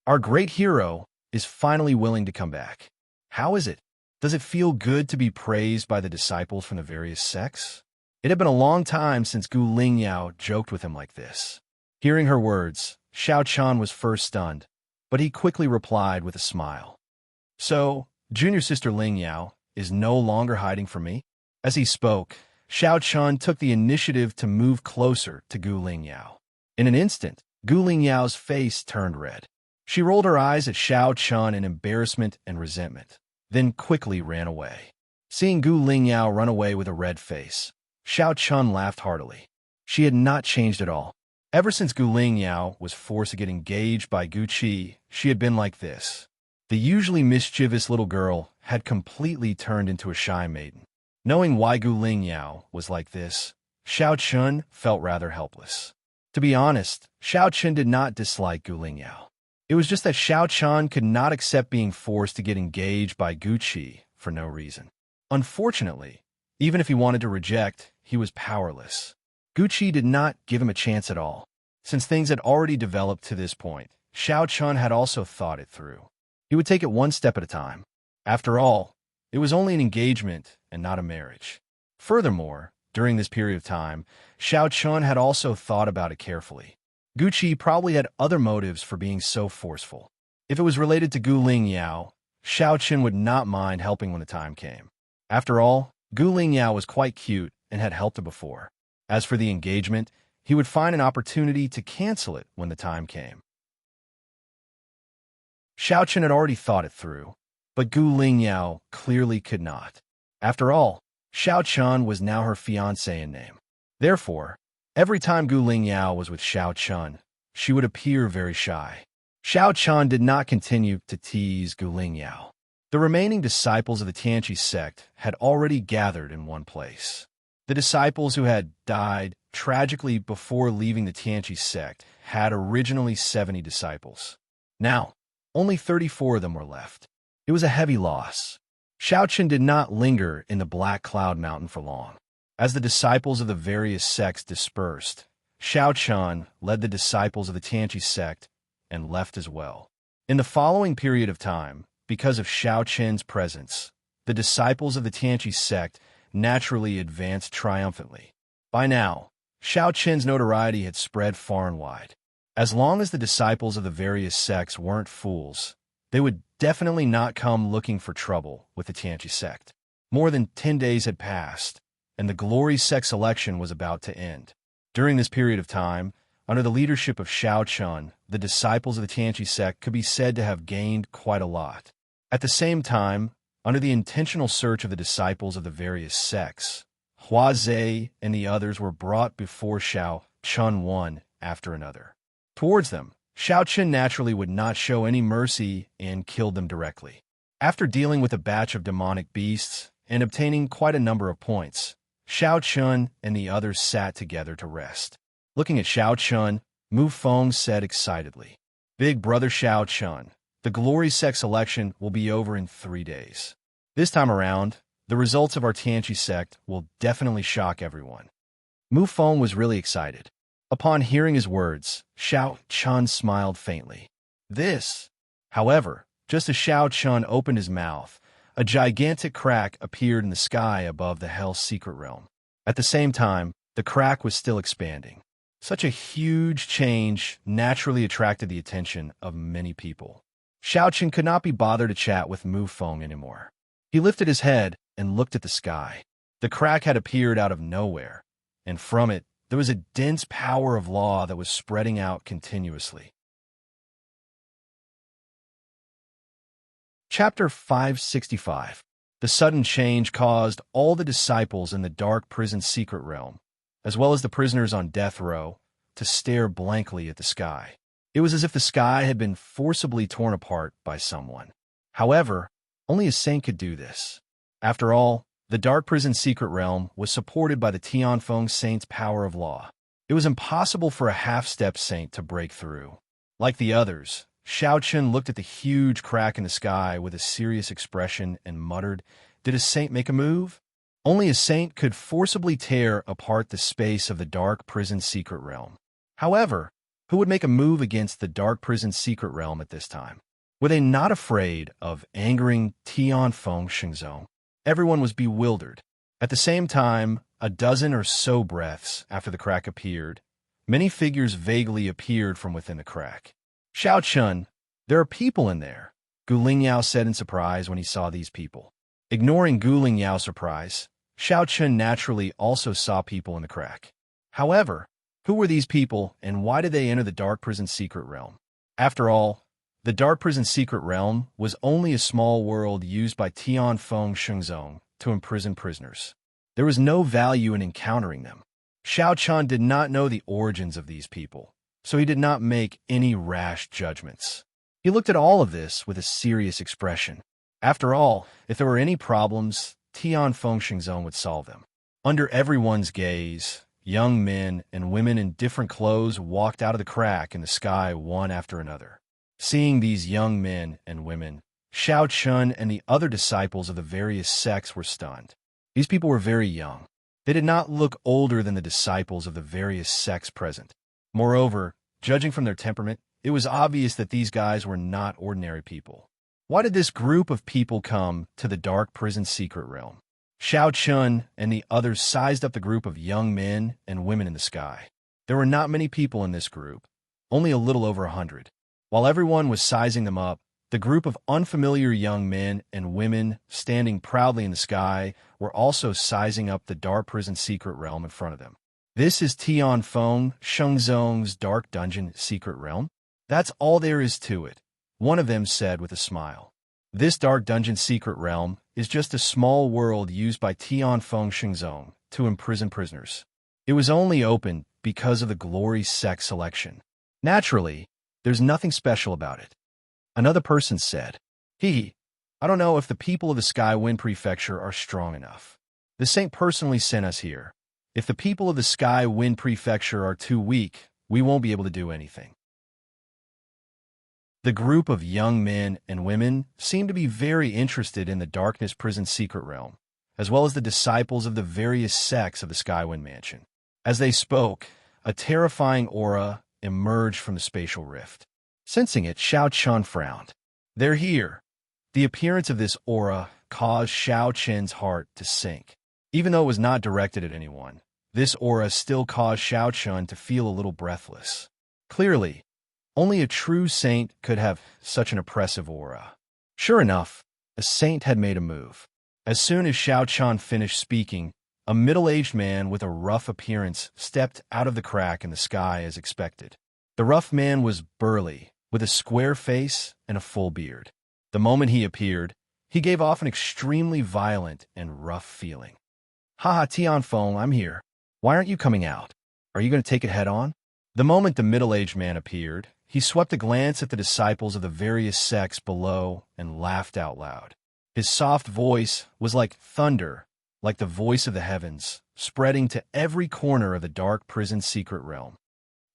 "Our great hero is finally willing to come back. How is it? Does it feel good to be praised by the disciples from the various sects?" It had been a long time since Gu Lingyao joked with him like this. Hearing her words, Shao Chun was first stunned, but he quickly replied with a smile. "So, junior sister Lingyao is no longer hiding from me?" As he spoke, Shao Chun took the initiative to move closer to Gu Lingyao. In an instant, Gu Lingyao's face turned red. She rolled her eyes at Shao Chun in embarrassment and resentment, then quickly ran away. Seeing Gu Lingyao run away with a red face, Shao Chun laughed heartily. She had not changed at all. Ever since Gu Lingyao was forced to get engaged by Gu Qi, she had been like this. The usually mischievous little girl had completely turned into a shy maiden. Knowing why Gu Lingyao was like this, Shao Chun felt rather helpless. To be honest, Shao Chun did not dislike Gu Lingyao. It was just that Shao Chun could not accept being forced to get engaged by Gu Qi for no reason. Unfortunately, even if he wanted to reject, he was powerless. Gu Qi did not give him a chance at all. Since things had already developed to this point, Shao Chun had also thought it through. He would take it one step at a time. After all, it was only an engagement and not a marriage. Furthermore, during this period of time, Shao Chun had also thought about it carefully. Gu Qi probably had other motives for being so forceful. If it was related to Gu Lingyao, Shao Chun would not mind helping when the time came. After all, Gu Lingyao was quite cute and had helped her before. As for the engagement, he would find an opportunity to cancel it when the time came. Xiao Chen had already thought it through, but Gu Lingyao clearly could not. After all, Xiao Chun was now her fiancé in name. Therefore, every time Gu Lingyao was with Xiao Chun, she would appear very shy. Xiao Chun did not continue to tease Gu Lingyao. The remaining disciples of the Tianqi sect had already gathered in one place. The disciples who had died tragically before leaving the Tianqi sect had originally 70 disciples. Now, only 34 of them were left. It was a heavy loss. Xiao Chen did not linger in the Black Cloud Mountain for long. As the disciples of the various sects dispersed, Xiao Chen led the disciples of the Tianqi sect and left as well. In the following period of time, because of Xiao Chen's presence, the disciples of the Tianqi sect naturally advanced triumphantly. By now, Xiao Chen's notoriety had spread far and wide. As long as the disciples of the various sects weren't fools, they would definitely not come looking for trouble with the Tianqi sect. More than 10 days had passed, and the glory sect selection was about to end. During this period of time, under the leadership of Xiao Chun, the disciples of the Tianqi sect could be said to have gained quite a lot. At the same time, under the intentional search of the disciples of the various sects, Hua Zhe and the others were brought before Xiao Chun one after another. Towards them, Xiao Chen naturally would not show any mercy and killed them directly. After dealing with a batch of demonic beasts and obtaining quite a number of points, Xiao Chun and the others sat together to rest. Looking at Xiao Chun, Mu Feng said excitedly, "Big brother Xiao Chun, the glory sect selection will be over in 3 days. This time around, the results of our Tianqi sect will definitely shock everyone." Mu Feng was really excited. Upon hearing his words, Xiao Chun smiled faintly. However, just as Xiao Chun opened his mouth, a gigantic crack appeared in the sky above the Hell's secret realm. At the same time, the crack was still expanding. Such a huge change naturally attracted the attention of many people. Xiao Chun could not be bothered to chat with Mu Feng anymore. He lifted his head and looked at the sky. The crack had appeared out of nowhere, and from it, there was a dense power of law that was spreading out continuously. Chapter 565. The sudden change caused all the disciples in the dark prison secret realm, as well as the prisoners on death row, to stare blankly at the sky. It was as if the sky had been forcibly torn apart by someone. However, only a saint could do this. After all, the dark prison secret realm was supported by the Tianfeng saint's power of law. It was impossible for a half-step saint to break through. Like the others, Xiao Chen looked at the huge crack in the sky with a serious expression and muttered, "Did a saint make a move?" Only a saint could forcibly tear apart the space of the dark prison secret realm. However, who would make a move against the dark prison secret realm at this time? Were they not afraid of angering Tianfeng Shengzong? Everyone was bewildered. At the same time, a dozen or so breaths after the crack appeared, many figures vaguely appeared from within the crack. "Xiao Chun, there are people in there," Gu Lingyao said in surprise when he saw these people. Ignoring Gu Lingyao's surprise, Xiao Chun naturally also saw people in the crack. However, who were these people and why did they enter the dark prison secret realm? After all, the dark prison secret realm was only a small world used by Tianfeng Shengzong to imprison prisoners. There was no value in encountering them. Xiao Chun did not know the origins of these people, so he did not make any rash judgments. He looked at all of this with a serious expression. After all, if there were any problems, Tianfeng Shengzong would solve them. Under everyone's gaze, young men and women in different clothes walked out of the crack in the sky one after another. Seeing these young men and women, Xiao Chun and the other disciples of the various sects were stunned. These people were very young. They did not look older than the disciples of the various sects present. Moreover, judging from their temperament, it was obvious that these guys were not ordinary people. Why did this group of people come to the dark prison secret realm? Xiao Chun and the others sized up the group of young men and women in the sky. There were not many people in this group, only a little over 100. While everyone was sizing them up, The group of unfamiliar young men and women standing proudly in the sky were also sizing up the dark prison secret realm in front of them. This is Tian Feng Shengzong's dark dungeon secret realm? That's all there is to it, one of them said with a smile. This dark dungeon secret realm is just a small world used by Tian Feng Shengzong to imprison prisoners. It was only opened because of the glory sect selection. Naturally, there's nothing special about it. Another person said, I don't know if the people of the Sky Wind Prefecture are strong enough. The saint personally sent us here. If the people of the Sky Wind Prefecture are too weak, we won't be able to do anything. The group of young men and women seemed to be very interested in the Darkness Prison secret realm, as well as the disciples of the various sects of the Skywind Mansion. As they spoke, a terrifying aura emerged from the spatial rift. Sensing it, Xiao Chun frowned. They're here. The appearance of this aura caused Xiao Chen's heart to sink. Even though it was not directed at anyone, this aura still caused Xiao Chun to feel a little breathless. Clearly, only a true saint could have such an oppressive aura. Sure enough, a saint had made a move. As soon as Xiao Chun finished speaking, a middle-aged man with a rough appearance stepped out of the crack in the sky as expected. The rough man was burly, with a square face and a full beard. The moment he appeared, he gave off an extremely violent and rough feeling. Haha, Tianfeng, I'm here. Why aren't you coming out? Are you going to take it head-on? The moment the middle-aged man appeared, he swept a glance at the disciples of the various sects below and laughed out loud. His soft voice was like thunder, like the voice of the heavens, spreading to every corner of the dark prison secret realm.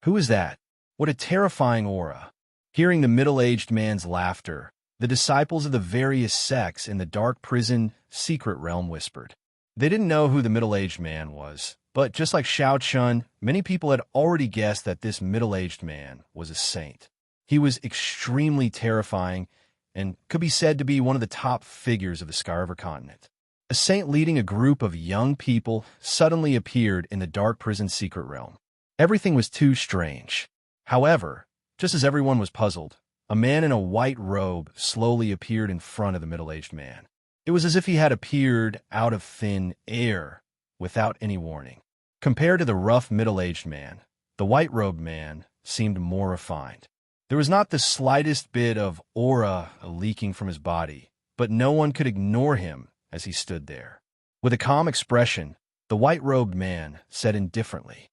Who is that? What a terrifying aura! Hearing the middle-aged man's laughter, the disciples of the various sects in the dark prison secret realm whispered. They didn't know who the middle-aged man was, but just like Xiao Chun, many people had already guessed that this middle-aged man was a saint. He was extremely terrifying and could be said to be one of the top figures of the Sky River continent. A saint leading a group of young people suddenly appeared in the dark prison secret realm. Everything was too strange. However, just as everyone was puzzled, a man in a white robe slowly appeared in front of the middle-aged man. It was as if he had appeared out of thin air, without any warning. Compared to the rough middle-aged man, the white-robed man seemed more refined. There was not the slightest bit of aura leaking from his body, but no one could ignore him as he stood there. With a calm expression, the white-robed man said indifferently,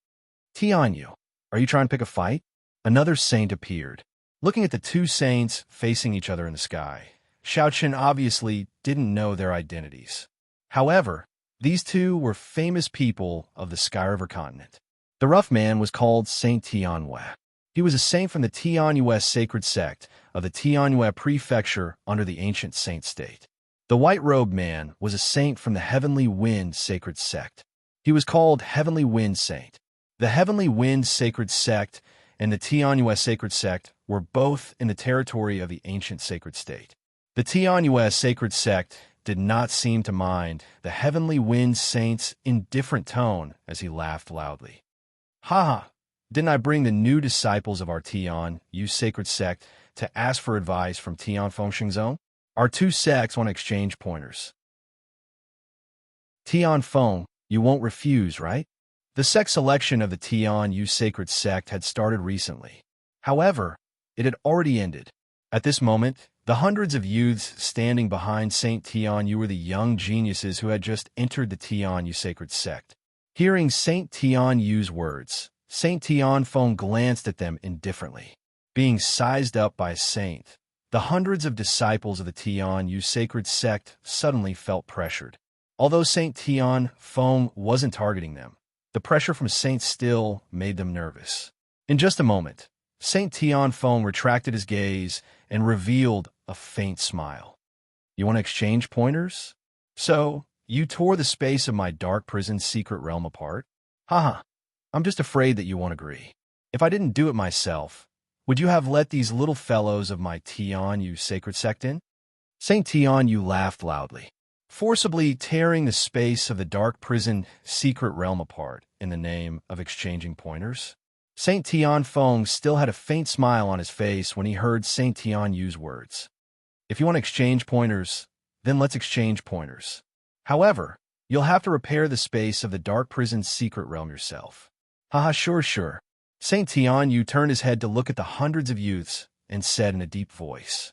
Tianyu, are you trying to pick a fight? Another saint appeared. Looking at the two saints facing each other in the sky, Xiaoqin obviously didn't know their identities. However, these two were famous people of the Sky River continent. The rough man was called Saint Tianyue. He was a saint from the Tianyue sacred sect of the Tianyue prefecture under the ancient saint state. The white-robed man was a saint from the Heavenly Wind sacred sect. He was called Heavenly Wind Saint. The Heavenly Wind sacred sect and the Tianyue sacred sect were both in the territory of the ancient sacred state. The Tianyue sacred sect did not seem to mind the Heavenly Wind Saint's indifferent tone as he laughed loudly. Ha! Didn't I bring the new disciples of our Tian, you sacred sect, to ask for advice from Tian Fengshengzong? Our two sects want to exchange pointers. Tian Feng, you won't refuse, right? The sect selection of the Tian Yu sacred sect had started recently. However, it had already ended. At this moment, the hundreds of youths standing behind Saint Tian Yu were the young geniuses who had just entered the Tian Yu sacred sect. Hearing Saint Tian Yu's words, Saint Tian Feng glanced at them indifferently. Being sized up by a saint, the hundreds of disciples of the Tian Yu sacred sect suddenly felt pressured. Although Saint Tian Feng wasn't targeting them, the pressure from Saint still made them nervous. In just a moment, Saint Tian Feng retracted his gaze and revealed a faint smile. You want to exchange pointers? So, you tore the space of my dark prison secret realm apart? Haha, I'm just afraid that you won't agree. If I didn't do it myself, would you have let these little fellows of my Tian Yu sacred sect in? Saint Tian Yu laughed loudly, forcibly tearing the space of the dark prison secret realm apart in the name of exchanging pointers. Saint Tian Feng still had a faint smile on his face when he heard Saint Tian Yu's words. If you want to exchange pointers, then let's exchange pointers. However, you'll have to repair the space of the dark prison's secret realm yourself. Haha, sure. Saint Tianyu turned his head to look at the hundreds of youths and said in a deep voice,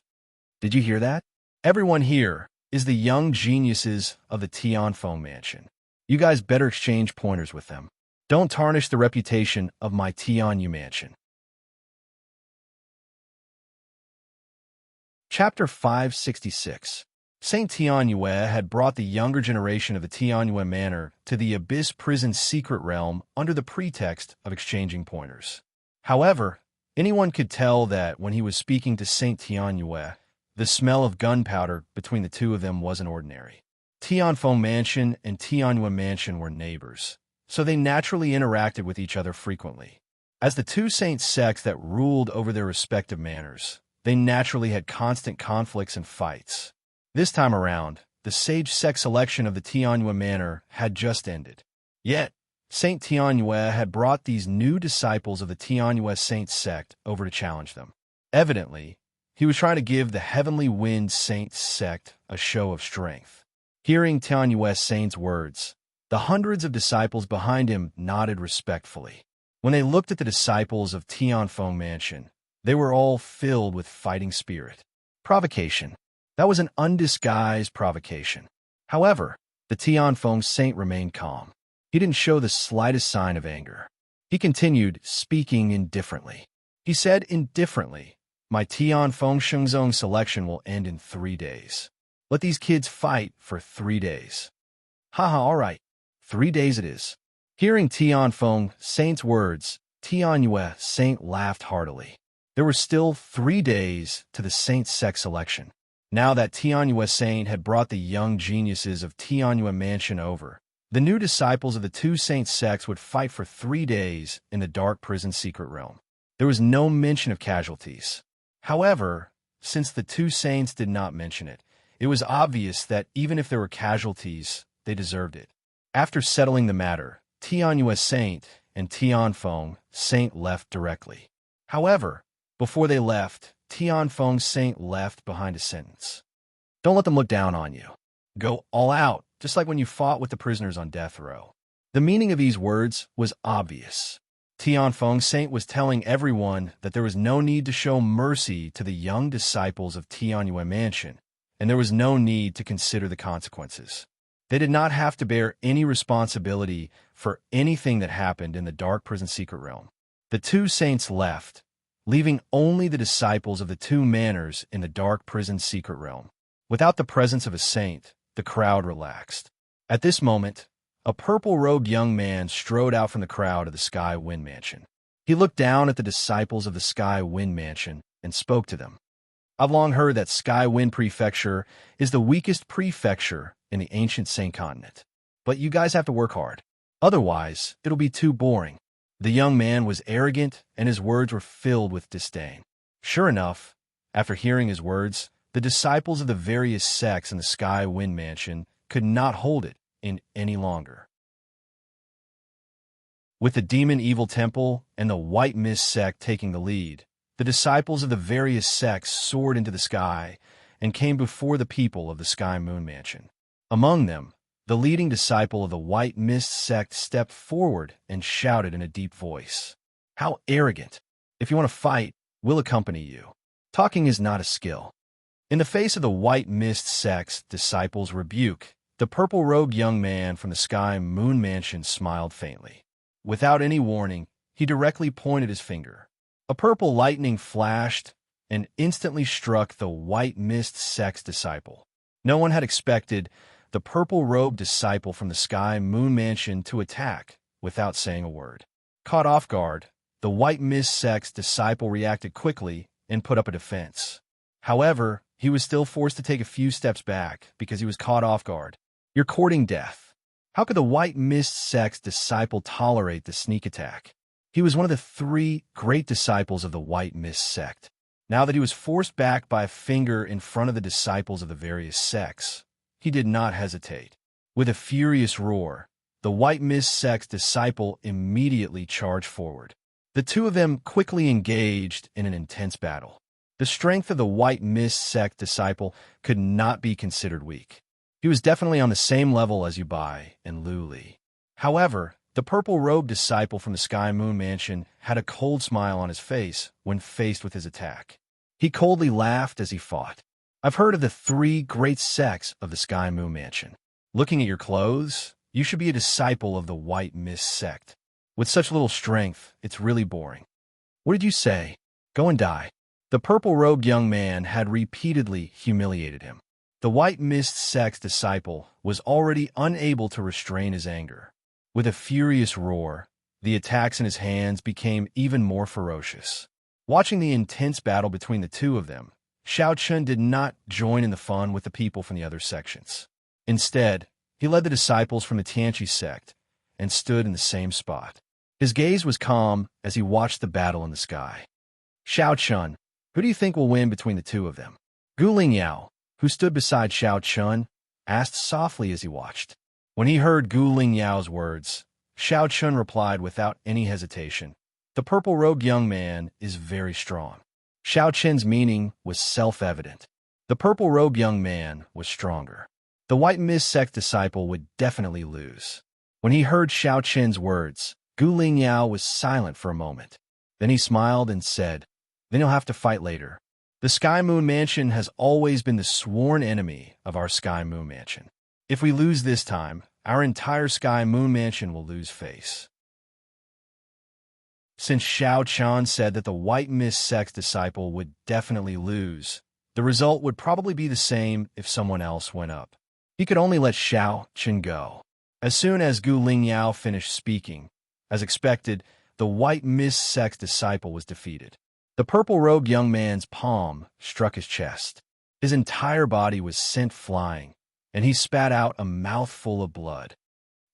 "Did you hear that? Everyone here is the young geniuses of the Tianfeng Mansion. You guys better exchange pointers with them. Don't tarnish the reputation of my Tianyu Mansion." Chapter 566. Saint Tianyue had brought the younger generation of the Tianyue Manor to the Abyss Prison's secret realm under the pretext of exchanging pointers. However, anyone could tell that when he was speaking to Saint Tianyue, the smell of gunpowder between the two of them wasn't ordinary. Tianfeng Mansion and Tianyue Mansion were neighbors, so they naturally interacted with each other frequently. As the two saint sects that ruled over their respective manors, they naturally had constant conflicts and fights. This time around, the sage sect selection of the Tianyue Manor had just ended. Yet, Saint Tianyue had brought these new disciples of the Tianyue Saint sect over to challenge them. Evidently, he was trying to give the Heavenly Wind Saint sect a show of strength. Hearing Tianyue Saint's words, the hundreds of disciples behind him nodded respectfully. When they looked at the disciples of Tianfeng Mansion, they were all filled with fighting spirit. Provocation. That was an undisguised provocation. However, the Tianfeng Saint remained calm. He didn't show the slightest sign of anger. He continued, speaking indifferently. He said indifferently, "My Tianfeng Shengzong selection will end in 3 days. Let these kids fight for 3 days." Haha, all right. 3 days it is. Hearing Tianfeng Saint's words, Tianyue Saint laughed heartily. There were still 3 days to the Saint sect selection. Now that Tianyue Saint had brought the young geniuses of Tianyue Mansion over, the new disciples of the two saint sects would fight for 3 days in the dark prison secret realm. There was no mention of casualties. However, since the two saints did not mention it, it was obvious that even if there were casualties, they deserved it. After settling the matter, Tianyue Saint and Tianfeng Saint left directly. However, before they left, Tianfeng Saint left behind a sentence. "Don't let them look down on you. Go all out, just like when you fought with the prisoners on death row." The meaning of these words was obvious. Tianfeng Saint was telling everyone that there was no need to show mercy to the young disciples of Tianyue Mansion, and there was no need to consider the consequences. They did not have to bear any responsibility for anything that happened in the dark prison secret realm. The two saints left, leaving only the disciples of the two manors in the dark prison secret realm. Without the presence of a saint, the crowd relaxed. At this moment, a purple-robed young man strode out from the crowd of the Sky Wind Mansion. He looked down at the disciples of the Sky Wind Mansion and spoke to them. "I've long heard that Sky Wind Prefecture is the weakest prefecture in the ancient Saint Continent. But you guys have to work hard. Otherwise, it'll be too boring." The young man was arrogant, and his words were filled with disdain. Sure enough, after hearing his words, the disciples of the various sects in the Sky Wind Mansion could not hold it in any longer. With the Demon Evil Temple and the White Mist sect taking the lead, the disciples of the various sects soared into the sky and came before the people of the Sky Moon Mansion. Among them, the leading disciple of the White Mist sect stepped forward and shouted in a deep voice, "How arrogant! If you want to fight, we'll accompany you. Talking is not a skill." In the face of the White Mist sect's disciples' rebuke, the purple-robed young man from the Sky Moon Mansion smiled faintly. Without any warning, he directly pointed his finger. A purple lightning flashed and instantly struck the White Mist sect's disciple. No one had expected the purple-robed disciple from the Sky Moon Mansion to attack without saying a word. Caught off guard, the White Mist sect's disciple reacted quickly and put up a defense. However, he was still forced to take a few steps back because he was caught off guard. "You're courting death." How could the White Mist sect's disciple tolerate the sneak attack? He was one of the 3 great disciples of the White Mist sect. Now that he was forced back by a finger in front of the disciples of the various sects, he did not hesitate. With a furious roar, the White Mist sect's disciple immediately charged forward. The two of them quickly engaged in an intense battle. The strength of the White Mist sect disciple could not be considered weak. He was definitely on the same level as Yubai and Lu Li. However, the purple-robed disciple from the Sky Moon Mansion had a cold smile on his face when faced with his attack. He coldly laughed as he fought. I've heard of the 3 great sects of the Sky Moon Mansion. Looking at your clothes, you should be a disciple of the White Mist sect. With such little strength, it's really boring. What did you say? Go and die. The purple-robed young man had repeatedly humiliated him. The White Mist sect's disciple was already unable to restrain his anger. With a furious roar, the attacks in his hands became even more ferocious. Watching the intense battle between the two of them, Xiao Chun did not join in the fun with the people from the other sections. Instead, he led the disciples from the Tianqi sect and stood in the same spot. His gaze was calm as he watched the battle in the sky. Xiao Chun, who do you think will win between the two of them? Gu Lingyao, who stood beside Xiao Chun, asked softly as he watched. When he heard Gu Lingyao's words, Xiao Chun replied without any hesitation. The purple-robed young man is very strong. Xiao Chun's meaning was self-evident. The purple-robed young man was stronger. The White Mist sect disciple would definitely lose. When he heard Xiao Chun's words, Gu Lingyao was silent for a moment. Then he smiled and said, "Then you'll have to fight later. The Sky Moon Mansion has always been the sworn enemy of our Sky Moon Mansion. If we lose this time, our entire Sky Moon Mansion will lose face." Since Xiao Chun said that the White Mist sect disciple would definitely lose, the result would probably be the same if someone else went up. He could only let Xiao Chun go. As soon as Gu Lingyao finished speaking, as expected, the White Mist sect disciple was defeated. The purple-robed young man's palm struck his chest. His entire body was sent flying, and he spat out a mouthful of blood.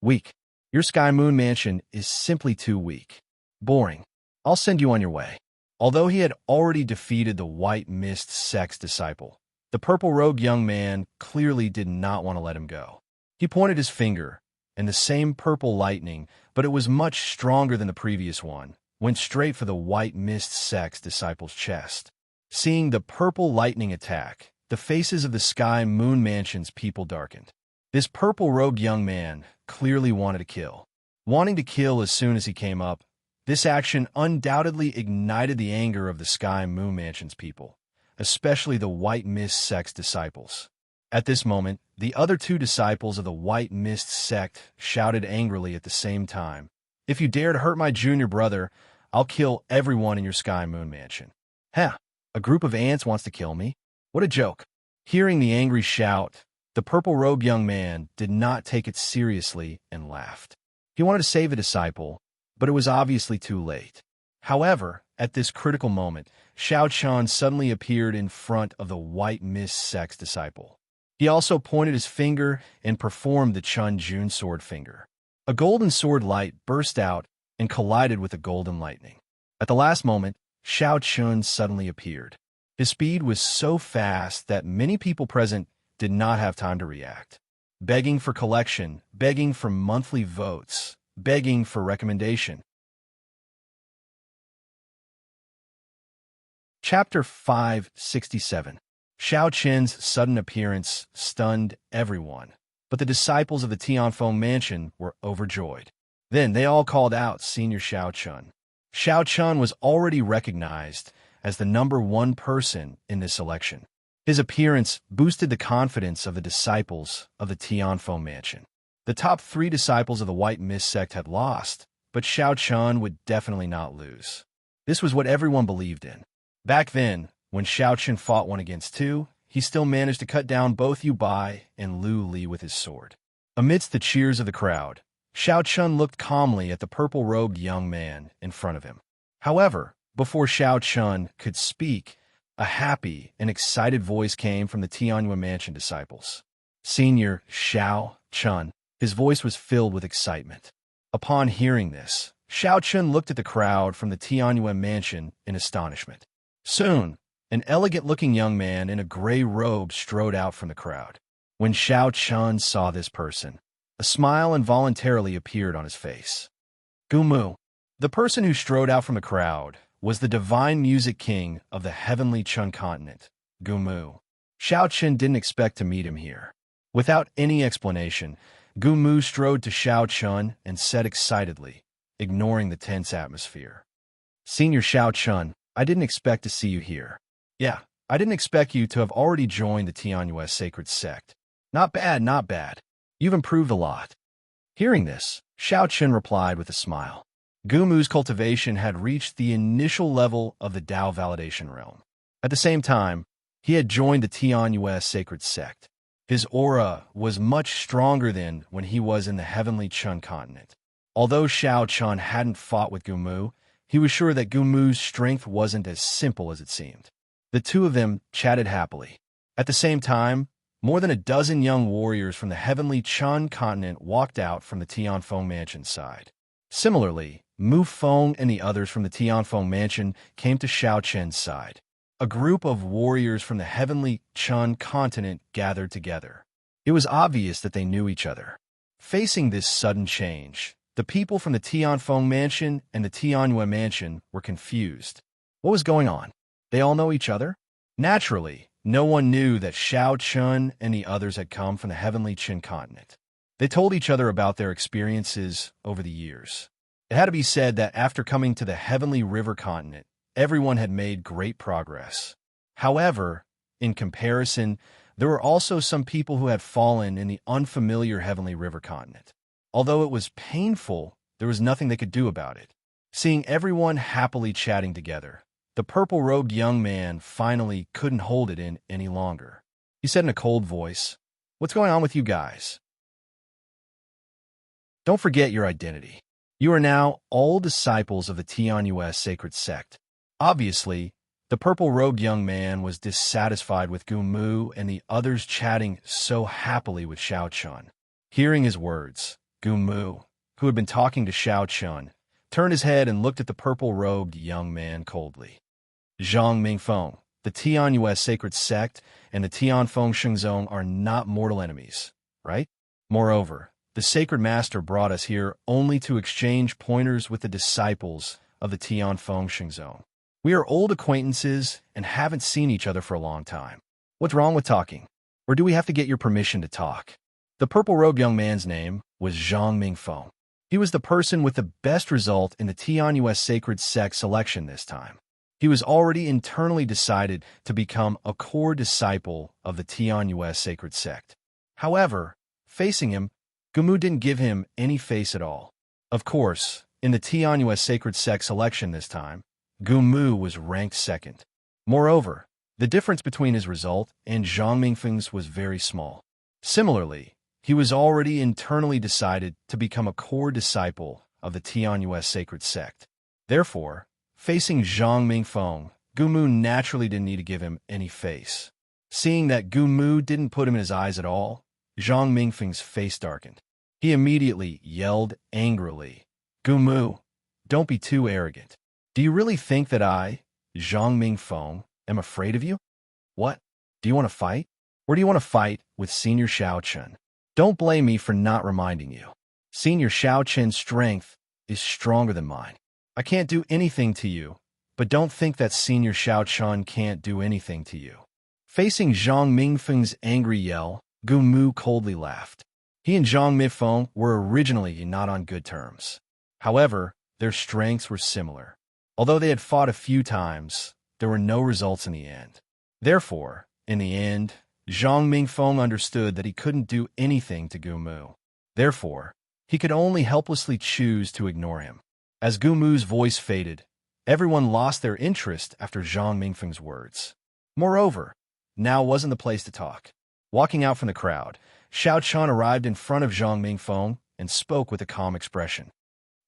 Weak. Your Sky Moon Mansion is simply too weak. Boring. I'll send you on your way. Although he had already defeated the White Mist sect's disciple, the purple-robed young man clearly did not want to let him go. He pointed his finger, and the same purple lightning, but it was much stronger than the previous one, went straight for the White Mist sect's disciple's chest. Seeing the purple lightning attack, the faces of the Sky Moon Mansion's people darkened. This purple-robed young man clearly wanted to kill. Wanting to kill as soon as he came up, this action undoubtedly ignited the anger of the Sky Moon Mansion's people, especially the White Mist sect's disciples. At this moment, the other 2 disciples of the White Mist sect shouted angrily at the same time, "If you dare to hurt my junior brother, I'll kill everyone in your Sky Moon Mansion." "Heh, a group of ants wants to kill me? What a joke." Hearing the angry shout, the purple-robed young man did not take it seriously and laughed. He wanted to save a disciple, but it was obviously too late. However, at this critical moment, Xiao Chun suddenly appeared in front of the White Mist sect's disciple. He also pointed his finger and performed the Chun Jun sword finger. A golden sword light burst out and collided with the golden lightning. At the last moment, Xiao Chun suddenly appeared. His speed was so fast that many people present did not have time to react. Begging for collection, begging for monthly votes, begging for recommendation. Chapter 567. Xiao Chen's sudden appearance stunned everyone, but the disciples of the Tianfeng Mansion were overjoyed. Then they all called out Senior Xiao Chun. Xiao Chun was already recognized as the #1 person in this election. His appearance boosted the confidence of the disciples of the Tianfeng Mansion. The top 3 disciples of the White Mist sect had lost, but Xiao Chun would definitely not lose. This was what everyone believed in. Back then, when Xiao Chun fought 1 against 2, he still managed to cut down both Yubai and Lu Li with his sword. Amidst the cheers of the crowd, Xiao Chun looked calmly at the purple-robed young man in front of him. However, before Xiao Chun could speak, a happy and excited voice came from the Tianyuan Mansion disciples. Senior Xiao Chun. His voice was filled with excitement. Upon hearing this, Xiao Chun looked at the crowd from the Tianyuan Mansion in astonishment. Soon, an elegant-looking young man in a gray robe strode out from the crowd. When Xiao Chun saw this person, a smile involuntarily appeared on his face. Gumu. The person who strode out from the crowd was the divine music king of the heavenly Chun continent, Gumu. Xiao Chen didn't expect to meet him here. Without any explanation, Gumu strode to Xiao Chun and said excitedly, ignoring the tense atmosphere. "Senior Xiao Chun, I didn't expect to see you here. Yeah, I didn't expect you to have already joined the Tianyuan sacred sect. Not bad, not bad. You've improved a lot." Hearing this, Xiao Chun replied with a smile. Gumu's cultivation had reached the initial level of the Tao validation realm. At the same time, he had joined the Tianyuan sacred sect. His aura was much stronger than when he was in the heavenly Chun continent. Although Xiao Chun hadn't fought with Gumu, he was sure that Gumu's strength wasn't as simple as it seemed. The two of them chatted happily. At the same time, more than a dozen young warriors from the heavenly Chun continent walked out from the Tianfeng mansion side. Similarly, Mu Feng and the others from the Tianfeng mansion came to Xiao Chen's side. A group of warriors from the heavenly Chun continent gathered together. It was obvious that they knew each other. Facing this sudden change, the people from the Tianfeng mansion and the Tianyuan mansion were confused. What was going on? They all know each other? Naturally, no one knew that Xiao Chun and the others had come from the heavenly Qin continent. They told each other about their experiences over the years. It had to be said that after coming to the heavenly river continent, everyone had made great progress. However, in comparison, there were also some people who had fallen in the unfamiliar heavenly river continent. Although it was painful, there was nothing they could do about it. Seeing everyone happily chatting together, the purple-robed young man finally couldn't hold it in any longer. He said in a cold voice, "What's going on with you guys? Don't forget your identity. You are now all disciples of the Tianyuan sacred sect." Obviously, the purple-robed young man was dissatisfied with Gumu and the others chatting so happily with Xiao Chun. Hearing his words, Gumu, who had been talking to Xiao Chun, turned his head and looked at the purple-robed young man coldly. "Zhang Mingfeng, the Tianyuan sacred sect and the Tianfeng Shengzong are not mortal enemies, right? Moreover, the sacred master brought us here only to exchange pointers with the disciples of the Tianfeng Shengzong. We are old acquaintances and haven't seen each other for a long time. What's wrong with talking? Or do we have to get your permission to talk?" The purple-robed young man's name was Zhang Mingfeng. He was the person with the best result in the Tianyuan sacred sect selection this time. He was already internally decided to become a core disciple of the Tianyuan sacred sect. However, facing him, Gumu didn't give him any face at all. Of course, in the Tianyuan sacred sect selection this time, Gumu was ranked second. Moreover, the difference between his result and Zhang Mingfeng's was very small. Similarly, he was already internally decided to become a core disciple of the Tianyuan sacred sect. Therefore, facing Zhang Mingfeng, Gumu naturally didn't need to give him any face. Seeing that Gumu didn't put him in his eyes at all, Zhang Mingfeng's face darkened. He immediately yelled angrily, "Gumu, don't be too arrogant. Do you really think that I, Zhang Mingfeng, am afraid of you? What? Do you want to fight? Or do you want to fight with Senior Xiao Chen? Don't blame me for not reminding you. Senior Xiao Chen's strength is stronger than mine. I can't do anything to you, but don't think that Senior Xiao Chen can't do anything to you." Facing Zhang Mingfeng's angry yell, Gumu coldly laughed. He and Zhang Mingfeng were originally not on good terms. However, their strengths were similar. Although they had fought a few times, there were no results in the end. Therefore, in the end, Zhang Mingfeng understood that he couldn't do anything to Gumu. Therefore, he could only helplessly choose to ignore him. As Gumu's voice faded, everyone lost their interest after Zhang Mingfeng's words. Moreover, now wasn't the place to talk. Walking out from the crowd, Xiao Chun arrived in front of Zhang Mingfeng and spoke with a calm expression.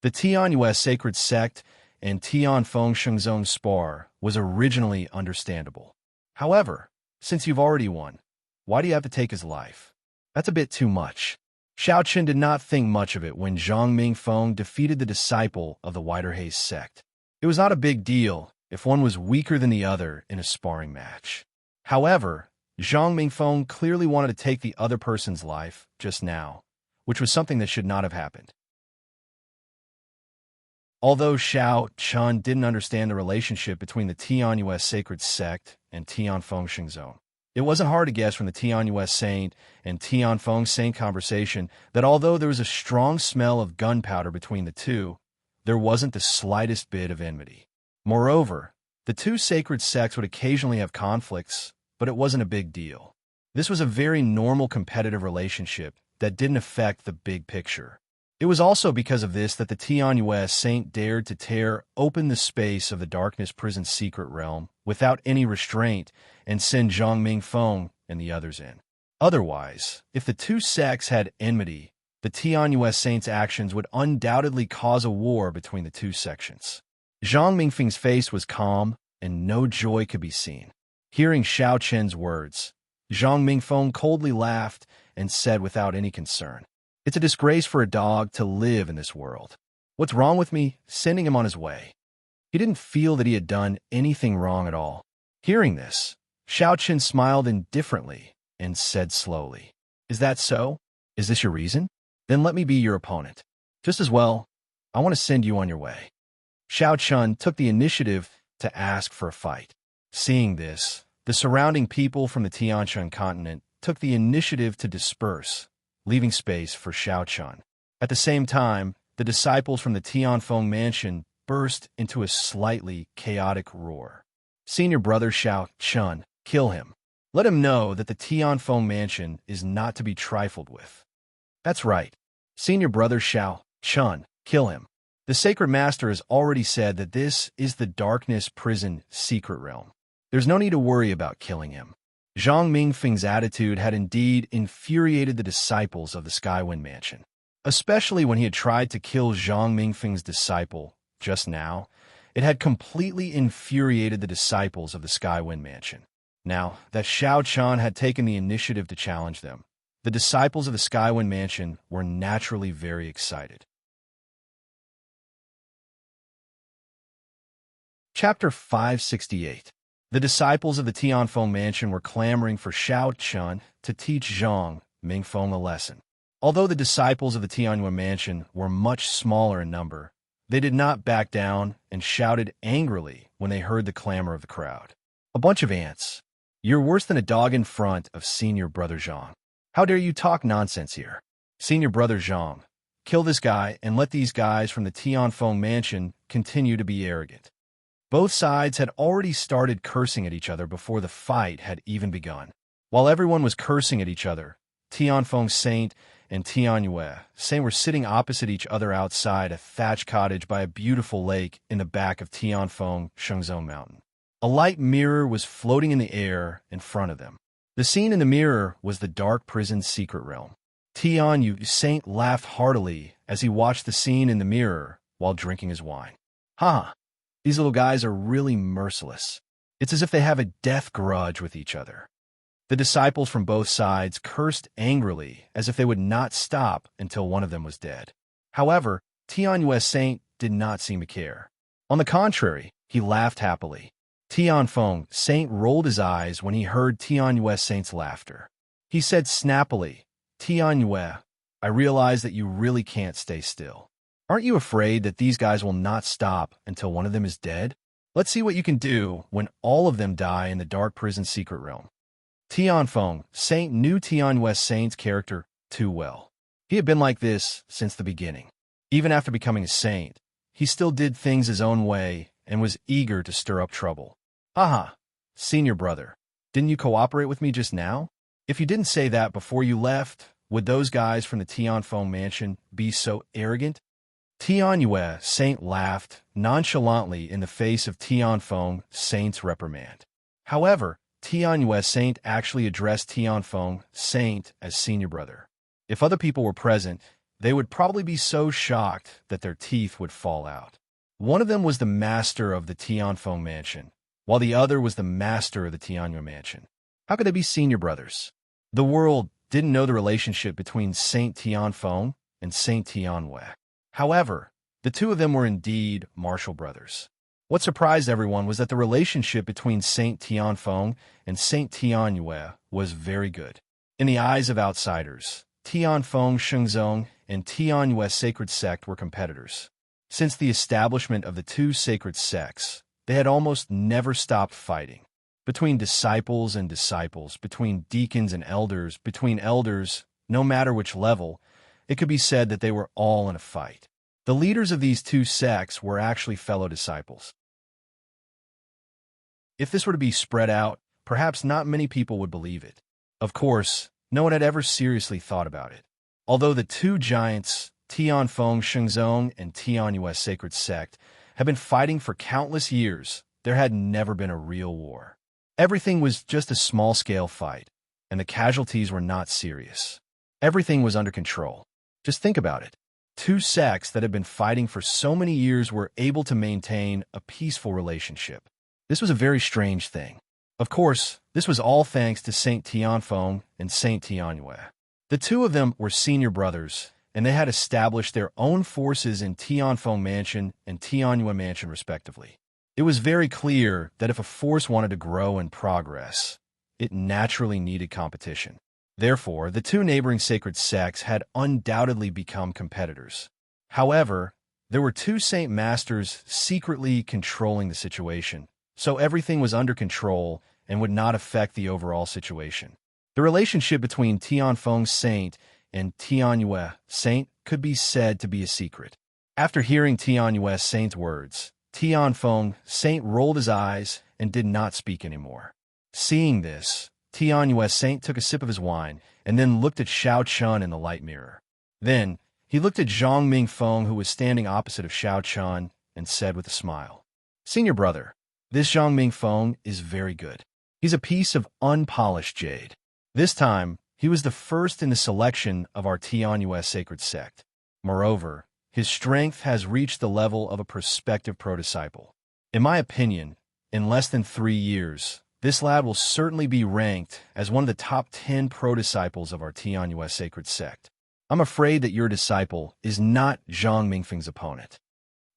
The Tianyuan sacred sect and Tianfeng Shengzong spar was originally understandable. However, since you've already won, why do you have to take his life? That's a bit too much. Xiao Chen did not think much of it when Zhang Mingfeng defeated the disciple of the Whiter Haze sect. It was not a big deal if one was weaker than the other in a sparring match. However, Zhang Mingfeng clearly wanted to take the other person's life just now, which was something that should not have happened. Although Xiao Chun didn't understand the relationship between the Tianyue sacred sect and Tianfeng Shengzong, it wasn't hard to guess from the Tianyue saint and Tianfeng saint conversation that although there was a strong smell of gunpowder between the two, there wasn't the slightest bit of enmity. Moreover, the two sacred sects would occasionally have conflicts, but it wasn't a big deal. This was a very normal competitive relationship that didn't affect the big picture. It was also because of this that the Tianyue saint dared to tear open the space of the darkness prison secret realm without any restraint and send Zhang Mingfeng and the others in. Otherwise, if the two sects had enmity, the Tianyue saint's actions would undoubtedly cause a war between the two sections. Zhang Mingfeng's face was calm, and no joy could be seen. Hearing Xiao Chen's words, Zhang Mingfeng coldly laughed and said without any concern, "It's a disgrace for a dog to live in this world. What's wrong with me sending him on his way?" He didn't feel that he had done anything wrong at all. Hearing this, Xiao Chen smiled indifferently and said slowly, "Is that so? Is this your reason? Then let me be your opponent. Just as well, I want to send you on your way." Xiao Chun took the initiative to ask for a fight. Seeing this, the surrounding people from the Tianshan continent took the initiative to disperse, leaving space for Xiao Chun. At the same time, the disciples from the Tianfeng mansion burst into a slightly chaotic roar. "Senior brother Xiao Chun, kill him. Let him know that the Tianfeng mansion is not to be trifled with." "That's right. Senior brother Xiao Chun, kill him. The sacred master has already said that this is the darkness prison secret realm. There's no need to worry about killing him." Zhang Mingfeng's attitude had indeed infuriated the disciples of the Skywind Mansion. Especially when he had tried to kill Zhang Mingfeng's disciple just now, it had completely infuriated the disciples of the Skywind Mansion. Now that Xiao Chan had taken the initiative to challenge them, the disciples of the Skywind Mansion were naturally very excited. Chapter 568. The disciples of the Tianfeng Mansion were clamoring for Xiao Chun to teach Zhang Mingfeng a lesson. Although the disciples of the Tianyue Mansion were much smaller in number, they did not back down and shouted angrily when they heard the clamor of the crowd. "A bunch of ants. You're worse than a dog in front of Senior Brother Zhang. How dare you talk nonsense here? Senior Brother Zhang, kill this guy and let these guys from the Tianfeng Mansion continue to be arrogant." Both sides had already started cursing at each other before the fight had even begun. While everyone was cursing at each other, Tianfeng Saint and Tianyue Saint were sitting opposite each other outside a thatched cottage by a beautiful lake in the back of Tianfeng Shengzong Mountain. A light mirror was floating in the air in front of them. The scene in the mirror was the dark prison's secret realm. Tianyue Saint laughed heartily as he watched the scene in the mirror while drinking his wine. "Ha! These little guys are really merciless. It's as if they have a death grudge with each other." The disciples from both sides cursed angrily as if they would not stop until one of them was dead. However, Tianyue Saint did not seem to care. On the contrary, he laughed happily. Tianfeng Saint rolled his eyes when he heard Tianyue Saint's laughter. He said snappily, "Tianyue, I realize that you really can't stay still. Aren't you afraid that these guys will not stop until one of them is dead? Let's see what you can do when all of them die in the dark prison secret realm." Tianfeng Saint knew Tianyue Saint's character too well. He had been like this since the beginning. Even after becoming a saint, he still did things his own way and was eager to stir up trouble. "Haha, senior brother, didn't you cooperate with me just now? If you didn't say that before you left, would those guys from the Tianfeng Mansion be so arrogant?" Tianyue Saint laughed nonchalantly in the face of Tianfeng Saint's reprimand. However, Tianyue Saint actually addressed Tianfeng Saint as senior brother. If other people were present, they would probably be so shocked that their teeth would fall out. One of them was the master of the Tianfeng Mansion, while the other was the master of the Tianyue Mansion. How could they be senior brothers? The world didn't know the relationship between Saint Tianfeng and Saint Tianyue. However, the two of them were indeed martial brothers. What surprised everyone was that the relationship between Saint Tianfeng and Saint Tianyue was very good. In the eyes of outsiders, Tianfeng Shengzong and Tianyue Sacred Sect were competitors. Since the establishment of the two sacred sects, they had almost never stopped fighting. Between disciples and disciples, between deacons and elders, between elders, no matter which level, it could be said that they were all in a fight. The leaders of these two sects were actually fellow disciples. If this were to be spread out, perhaps not many people would believe it. Of course, no one had ever seriously thought about it. Although the two giants, Tianfeng Shengzong and Tianyuan Sacred Sect, had been fighting for countless years, there had never been a real war. Everything was just a small-scale fight, and the casualties were not serious. Everything was under control. Just think about it. Two sects that had been fighting for so many years were able to maintain a peaceful relationship. This was a very strange thing. Of course, this was all thanks to Saint Tianfeng and Saint Tianyuan. The two of them were senior brothers, and they had established their own forces in Tianfeng Mansion and Tianyuan Mansion respectively. It was very clear that if a force wanted to grow and progress, it naturally needed competition. Therefore, the two neighboring sacred sects had undoubtedly become competitors. However, there were two saint masters secretly controlling the situation, so everything was under control and would not affect the overall situation. The relationship between Tianfeng Saint and Tianyuan Saint could be said to be a secret. After hearing Tianyuan Saint's words, Tianfeng Saint rolled his eyes and did not speak anymore. Seeing this, Tianyuan Saint took a sip of his wine and then looked at Xiao Chun in the light mirror. Then, he looked at Zhang Mingfeng, who was standing opposite of Xiao Chun, and said with a smile, "Senior brother, this Zhang Mingfeng is very good. He's a piece of unpolished jade. This time, he was the first in the selection of our Tianyuan sacred sect. Moreover, his strength has reached the level of a prospective pro-disciple. In my opinion, in less than 3 years, this lad will certainly be ranked as one of the top 10 pro-disciples of our Tianyuan sacred sect. I'm afraid that your disciple is not Zhang Mingfeng's opponent."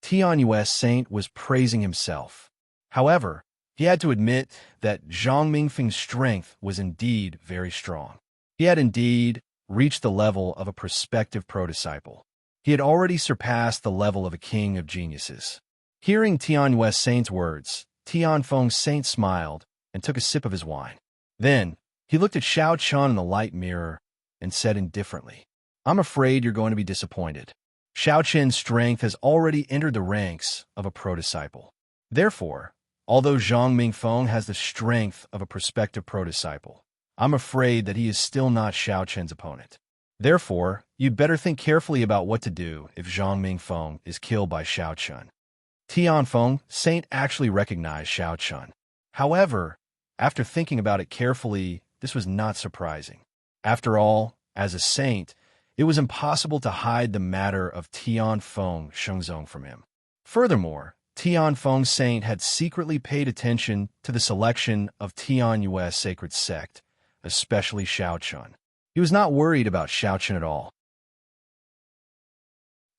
Tianyuan Saint was praising himself. However, he had to admit that Zhang Mingfeng's strength was indeed very strong. He had indeed reached the level of a prospective pro-disciple. He had already surpassed the level of a king of geniuses. Hearing Tianyuan Saint's words, Tianfeng Saint smiled and took a sip of his wine. Then, he looked at Xiao Chun in the light mirror and said indifferently, "I'm afraid you're going to be disappointed. Xiao Chun's strength has already entered the ranks of a pro-disciple. Therefore, although Zhang Mingfeng has the strength of a prospective pro-disciple, I'm afraid that he is still not Xiao Chun's opponent. Therefore, you'd better think carefully about what to do if Zhang Mingfeng is killed by Xiao Chun." Tianfeng Saint actually recognized Xiao Chun. However, after thinking about it carefully, this was not surprising. After all, as a saint, it was impossible to hide the matter of Tianfeng Shengzong from him. Furthermore, Tianfeng Saint had secretly paid attention to the selection of Tianyuan sacred sect, especially Xiao Chun. He was not worried about Xiao Chun at all.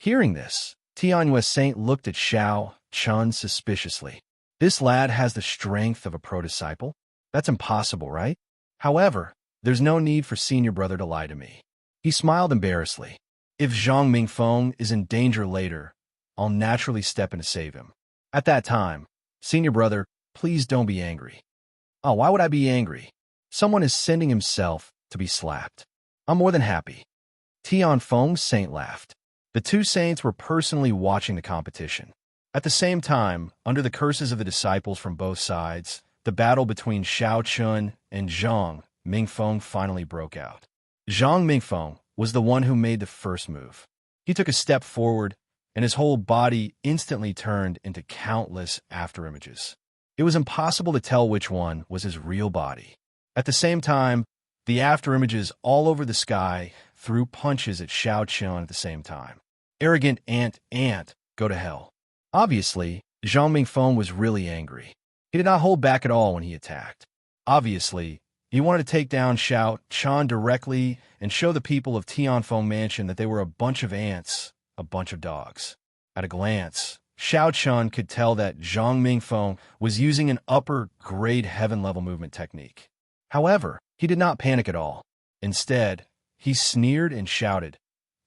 Hearing this, Tianyuan Saint looked at Xiao Chun suspiciously. This lad has the strength of a pro-disciple? That's impossible, right? However, there's no need for senior brother to lie to me. He smiled embarrassedly. If Zhang Mingfeng is in danger later, I'll naturally step in to save him. At that time, senior brother, please don't be angry. Oh, why would I be angry? Someone is sending himself to be slapped. I'm more than happy. Tianfeng Saint laughed. The two saints were personally watching the competition. At the same time, under the curses of the disciples from both sides, the battle between Xiao Chun and Zhang Mingfeng finally broke out. Zhang Mingfeng was the one who made the first move. He took a step forward, and his whole body instantly turned into countless afterimages. It was impossible to tell which one was his real body. At the same time, the afterimages all over the sky threw punches at Xiao Chun at the same time. Arrogant ant, go to hell. Obviously, Zhang Mingfeng was really angry. He did not hold back at all when he attacked. Obviously, he wanted to take down Xiao Chun directly and show the people of Tianfeng Mansion that they were a bunch of ants, a bunch of dogs. At a glance, Xiao Chun could tell that Zhang Mingfeng was using an upper-grade heaven-level movement technique. However, he did not panic at all. Instead, he sneered and shouted,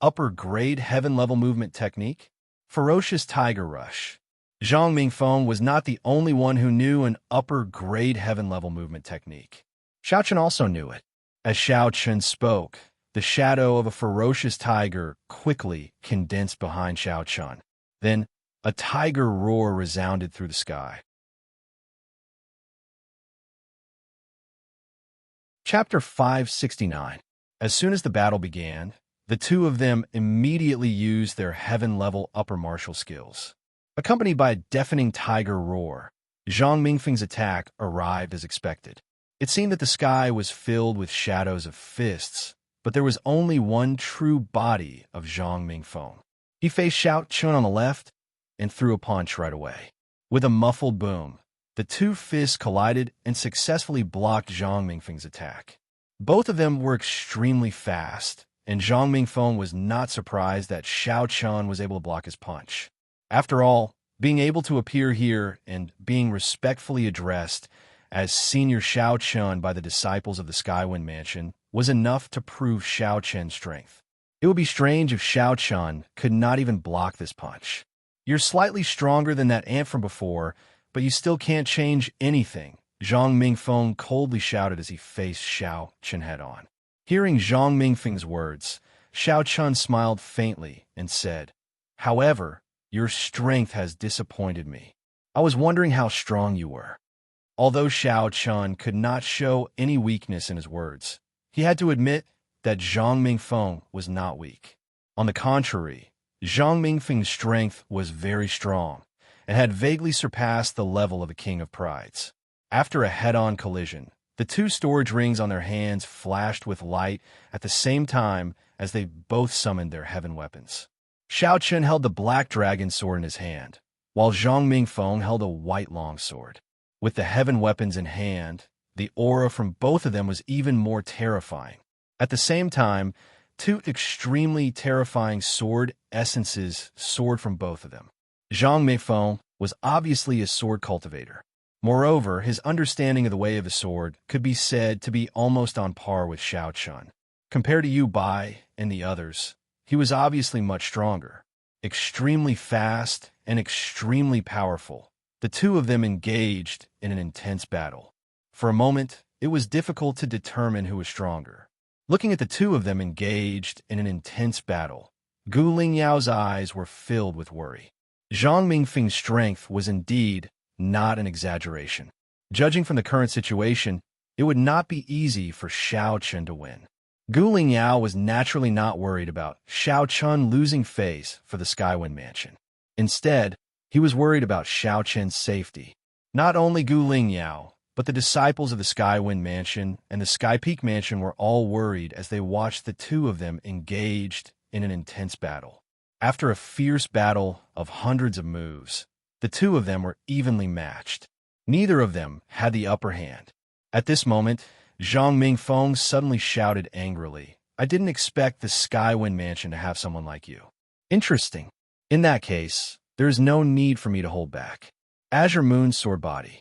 "Upper-grade heaven-level movement technique? Ferocious Tiger Rush. Zhang Mingfeng was not the only one who knew an upper-grade heaven-level movement technique. Xiao Chen also knew it. As Xiao Chen spoke, the shadow of a ferocious tiger quickly condensed behind Xiao Chen. Then, a tiger roar resounded through the sky. Chapter 569. As soon as the battle began, the two of them immediately used their heaven-level upper martial skills. Accompanied by a deafening tiger roar, Zhang Mingfeng's attack arrived as expected. It seemed that the sky was filled with shadows of fists, but there was only one true body of Zhang Mingfeng. He faced Xiao Chen on the left and threw a punch right away. With a muffled boom, the two fists collided and successfully blocked Zhang Mingfeng's attack. Both of them were extremely fast, and Zhang Mingfeng was not surprised that Xiao Chen was able to block his punch. After all, being able to appear here and being respectfully addressed as Senior Xiao Chen by the disciples of the Skywind Mansion was enough to prove Xiao Chen's strength. It would be strange if Xiao Chen could not even block this punch. You're slightly stronger than that ant from before, but you still can't change anything, Zhang Mingfeng coldly shouted as he faced Xiao Chen head-on. Hearing Zhang Mingfeng's words, Xiao Chen smiled faintly and said, "However, your strength has disappointed me. I was wondering how strong you were." Although Xiao Chen could not show any weakness in his words, he had to admit that Zhang Mingfeng was not weak. On the contrary, Zhang Mingfeng's strength was very strong and had vaguely surpassed the level of a king of prides. After a head-on collision, the two storage rings on their hands flashed with light at the same time as they both summoned their heaven weapons. Xiao Chen held the black dragon sword in his hand, while Zhang Mingfeng held a white longsword. With the heaven weapons in hand, the aura from both of them was even more terrifying. At the same time, two extremely terrifying sword essences soared from both of them. Zhang Mingfeng was obviously a sword cultivator. Moreover, his understanding of the way of the sword could be said to be almost on par with Xiao Chen. Compared to Yu Bai and the others, he was obviously much stronger. Extremely fast and extremely powerful, the two of them engaged in an intense battle. For a moment, it was difficult to determine who was stronger. Looking at the two of them engaged in an intense battle, Gu Lingyao's eyes were filled with worry. Zhang Mingfeng's strength was indeed not an exaggeration. Judging from the current situation, it would not be easy for Xiao Chen to win. Gu Lingyao was naturally not worried about Xiao Chen losing face for the Skywind Mansion. Instead, he was worried about Xiao Chen's safety. Not only Gu Lingyao, but the disciples of the Skywind Mansion and the Sky Peak Mansion were all worried as they watched the two of them engaged in an intense battle. After a fierce battle of hundreds of moves, the two of them were evenly matched. Neither of them had the upper hand. At this moment, Zhang Mingfeng suddenly shouted angrily, "I didn't expect the Skywind Mansion to have someone like you." Interesting. In that case, there is no need for me to hold back. Azure Moon Sword Body.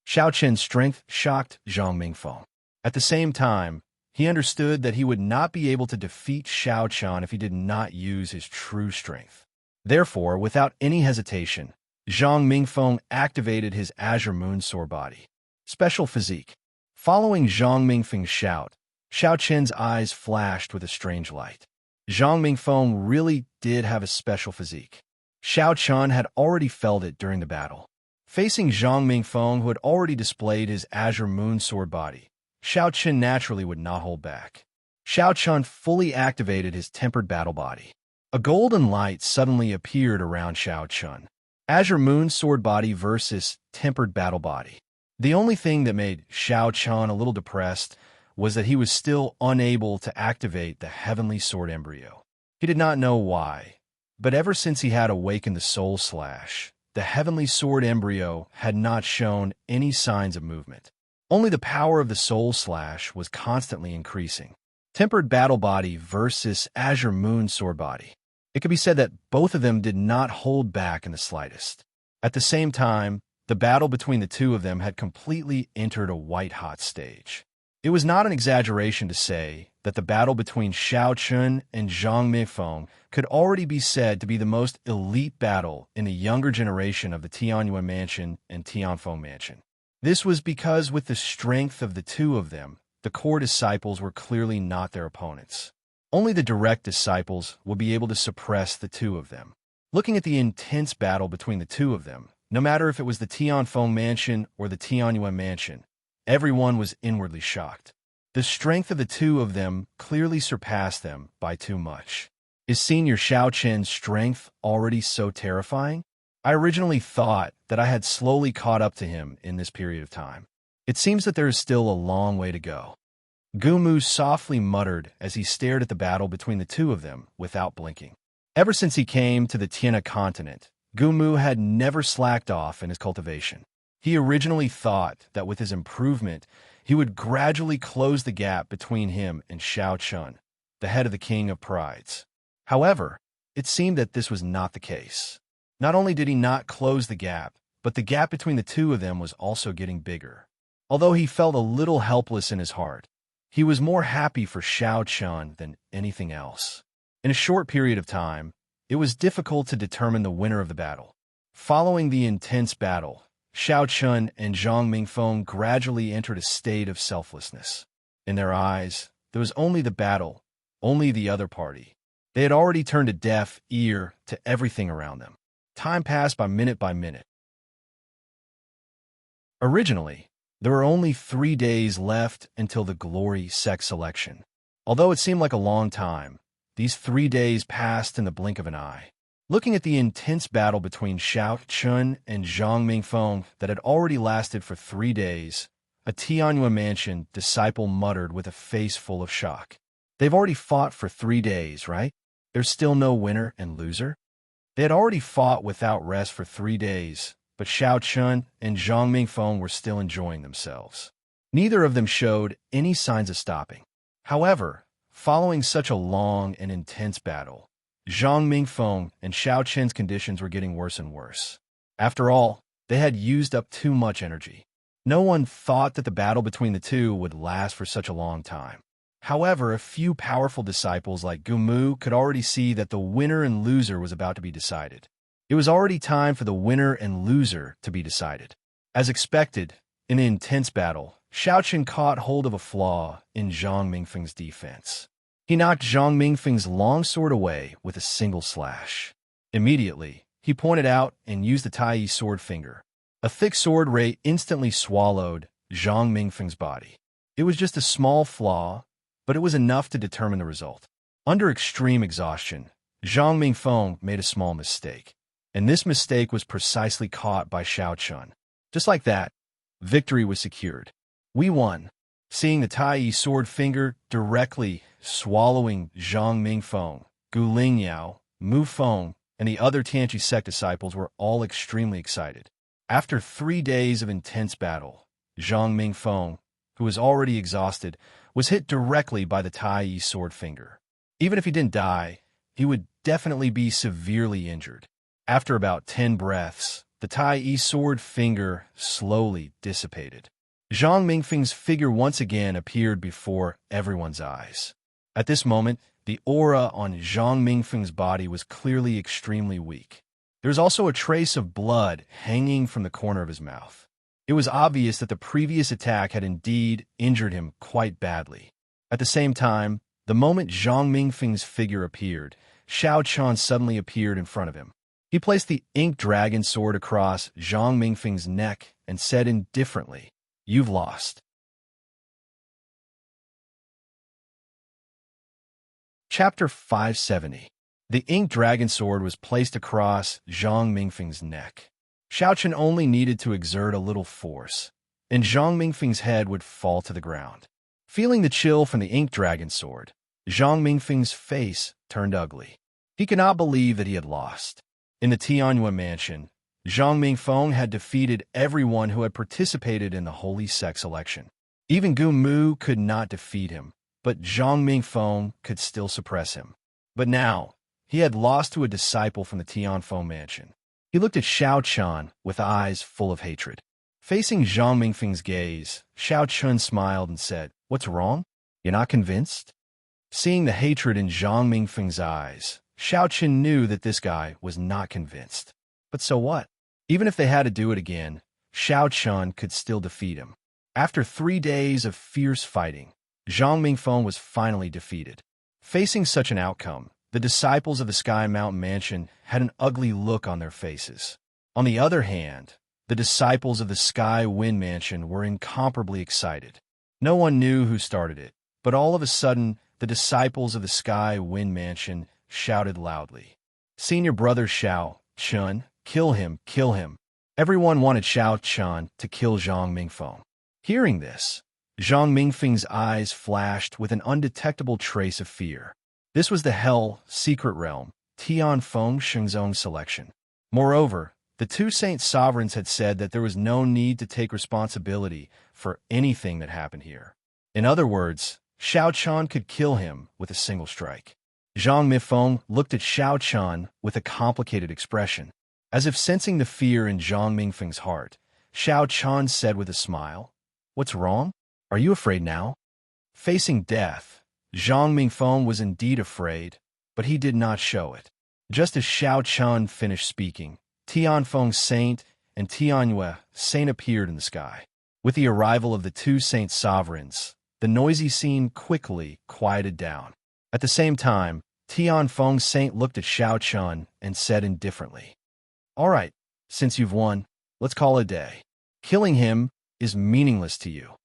Xiao Chen's strength shocked Zhang Mingfeng. At the same time, he understood that he would not be able to defeat Xiao Chen if he did not use his true strength. Therefore, without any hesitation, Zhang Mingfeng activated his Azure Moon Sword Body. Special Physique. Following Zhang Mingfeng's shout, Xiao Chen's eyes flashed with a strange light. Zhang Mingfeng really did have a special physique. Xiao Chen had already felt it during the battle. Facing Zhang Mingfeng, who had already displayed his Azure Moon Sword Body, Xiao Chen naturally would not hold back. Xiao Chen fully activated his Tempered Battle Body. A golden light suddenly appeared around Xiao Chen. Azure Moon Sword Body versus Tempered Battle Body. The only thing that made Xiao Chen a little depressed was that he was still unable to activate the Heavenly Sword Embryo. He did not know why, but ever since he had awakened the Soul Slash, the Heavenly Sword Embryo had not shown any signs of movement. Only the power of the Soul Slash was constantly increasing. Tempered Battle Body versus Azure Moon Sword Body. It could be said that both of them did not hold back in the slightest. At the same time, the battle between the two of them had completely entered a white-hot stage. It was not an exaggeration to say that the battle between Xiao Chun and Zhang Mingfeng could already be said to be the most elite battle in the younger generation of the Tianyuan Mansion and Tianfeng Mansion. This was because with the strength of the two of them, the core disciples were clearly not their opponents. Only the direct disciples would be able to suppress the two of them. Looking at the intense battle between the two of them, no matter if it was the Tianfeng Mansion or the Tianyuan Mansion, everyone was inwardly shocked. The strength of the two of them clearly surpassed them by too much. Is Senior Xiao Chen's strength already so terrifying? I originally thought that I had slowly caught up to him in this period of time. It seems that there is still a long way to go. Gumu softly muttered as he stared at the battle between the two of them without blinking. Ever since he came to the Tiana continent, Gumu had never slacked off in his cultivation. He originally thought that with his improvement, he would gradually close the gap between him and Xiao Chun, the head of the King of Prides. However, it seemed that this was not the case. Not only did he not close the gap, but the gap between the two of them was also getting bigger. Although he felt a little helpless in his heart, he was more happy for Xiao Chun than anything else. In a short period of time, it was difficult to determine the winner of the battle. Following the intense battle, Xiao Chun and Zhang Mingfeng gradually entered a state of selflessness. In their eyes, there was only the battle, only the other party. They had already turned a deaf ear to everything around them. Time passed by minute by minute. Originally, there were only 3 days left until the Glory Sex Selection. Although it seemed like a long time, these 3 days passed in the blink of an eye. Looking at the intense battle between Xiao Chun and Zhang Mingfeng that had already lasted for 3 days, a Tianyuan Mansion disciple muttered with a face full of shock. They've already fought for 3 days, right? There's still no winner and loser? They had already fought without rest for 3 days, but Xiao Chun and Zhang Mingfeng were still enjoying themselves. Neither of them showed any signs of stopping. However, following such a long and intense battle, Zhang Mingfeng and Xiao Chen's conditions were getting worse and worse. After all, they had used up too much energy. No one thought that the battle between the two would last for such a long time. However, a few powerful disciples like Gumu could already see that the winner and loser was about to be decided. It was already time for the winner and loser to be decided. As expected, in an intense battle, Xiao Chen caught hold of a flaw in Zhang Mingfeng's defense. He knocked Zhang Mingfeng's long sword away with a single slash. Immediately, he pointed out and used the Tai sword finger. A thick sword ray instantly swallowed Zhang Mingfeng's body. It was just a small flaw, but it was enough to determine the result. Under extreme exhaustion, Zhang Mingfeng made a small mistake, and this mistake was precisely caught by Xiao Chun. Just like that, victory was secured. We won. Seeing the Tai sword finger directly swallowing Zhang Mingfeng, Gu Lingyao, Mu Feng, and the other Tianqi sect disciples were all extremely excited. After 3 days of intense battle, Zhang Mingfeng, who was already exhausted, was hit directly by the Tai sword finger. Even if he didn't die, he would definitely be severely injured. After about 10 breaths, the Tai sword finger slowly dissipated. Zhang Mingfeng's figure once again appeared before everyone's eyes. At this moment, the aura on Zhang Mingfeng's body was clearly extremely weak. There was also a trace of blood hanging from the corner of his mouth. It was obvious that the previous attack had indeed injured him quite badly. At the same time, the moment Zhang Mingfeng's figure appeared, Xiao Chun suddenly appeared in front of him. He placed the ink dragon sword across Zhang Mingfeng's neck and said indifferently, "You've lost." Chapter 570. The ink dragon sword was placed across Zhang Mingfeng's neck. Xiao Chun only needed to exert a little force, and Zhang Mingfeng's head would fall to the ground. Feeling the chill from the ink dragon sword, Zhang Mingfeng's face turned ugly. He could not believe that he had lost. In the Tianyuan Mansion, Zhang Mingfeng had defeated everyone who had participated in the Holy Sex election. Even Gu Mu could not defeat him, but Zhang Mingfeng could still suppress him. But now, he had lost to a disciple from the Tianfeng Mansion. He looked at Xiao Chun with eyes full of hatred. Facing Zhang Mingfeng's gaze, Xiao Chun smiled and said, "What's wrong? You're not convinced?" Seeing the hatred in Zhang Mingfeng's eyes, Xiao Chun knew that this guy was not convinced. But so what? Even if they had to do it again, Xiao Chun could still defeat him. After 3 days of fierce fighting, Zhang Mingfeng was finally defeated. Facing such an outcome, the disciples of the Sky Mountain Mansion had an ugly look on their faces. On the other hand, the disciples of the Sky Wind Mansion were incomparably excited. No one knew who started it, but all of a sudden, the disciples of the Sky Wind Mansion shouted loudly, "Senior brother Xiao Chun, kill him, kill him." Everyone wanted Xiao Chun to kill Zhang Mingfeng. Hearing this, Zhang Mingfeng's eyes flashed with an undetectable trace of fear. This was the Hell Secret Realm, Tianfeng Shenzong selection. Moreover, the two saint sovereigns had said that there was no need to take responsibility for anything that happened here. In other words, Xiao Chun could kill him with a single strike. Zhang Mingfeng looked at Xiao Chun with a complicated expression. As if sensing the fear in Zhang Mingfeng's heart, Xiao Chun said with a smile, "What's wrong? Are you afraid now?" Facing death, Zhang Mingfeng was indeed afraid, but he did not show it. Just as Xiao Chun finished speaking, Tianfeng Saint and Tianyue Saint appeared in the sky. With the arrival of the two saint sovereigns, the noisy scene quickly quieted down. At the same time, Tianfeng Saint looked at Xiao Chun and said indifferently, "All right, since you've won, let's call it a day. Killing him is meaningless to you."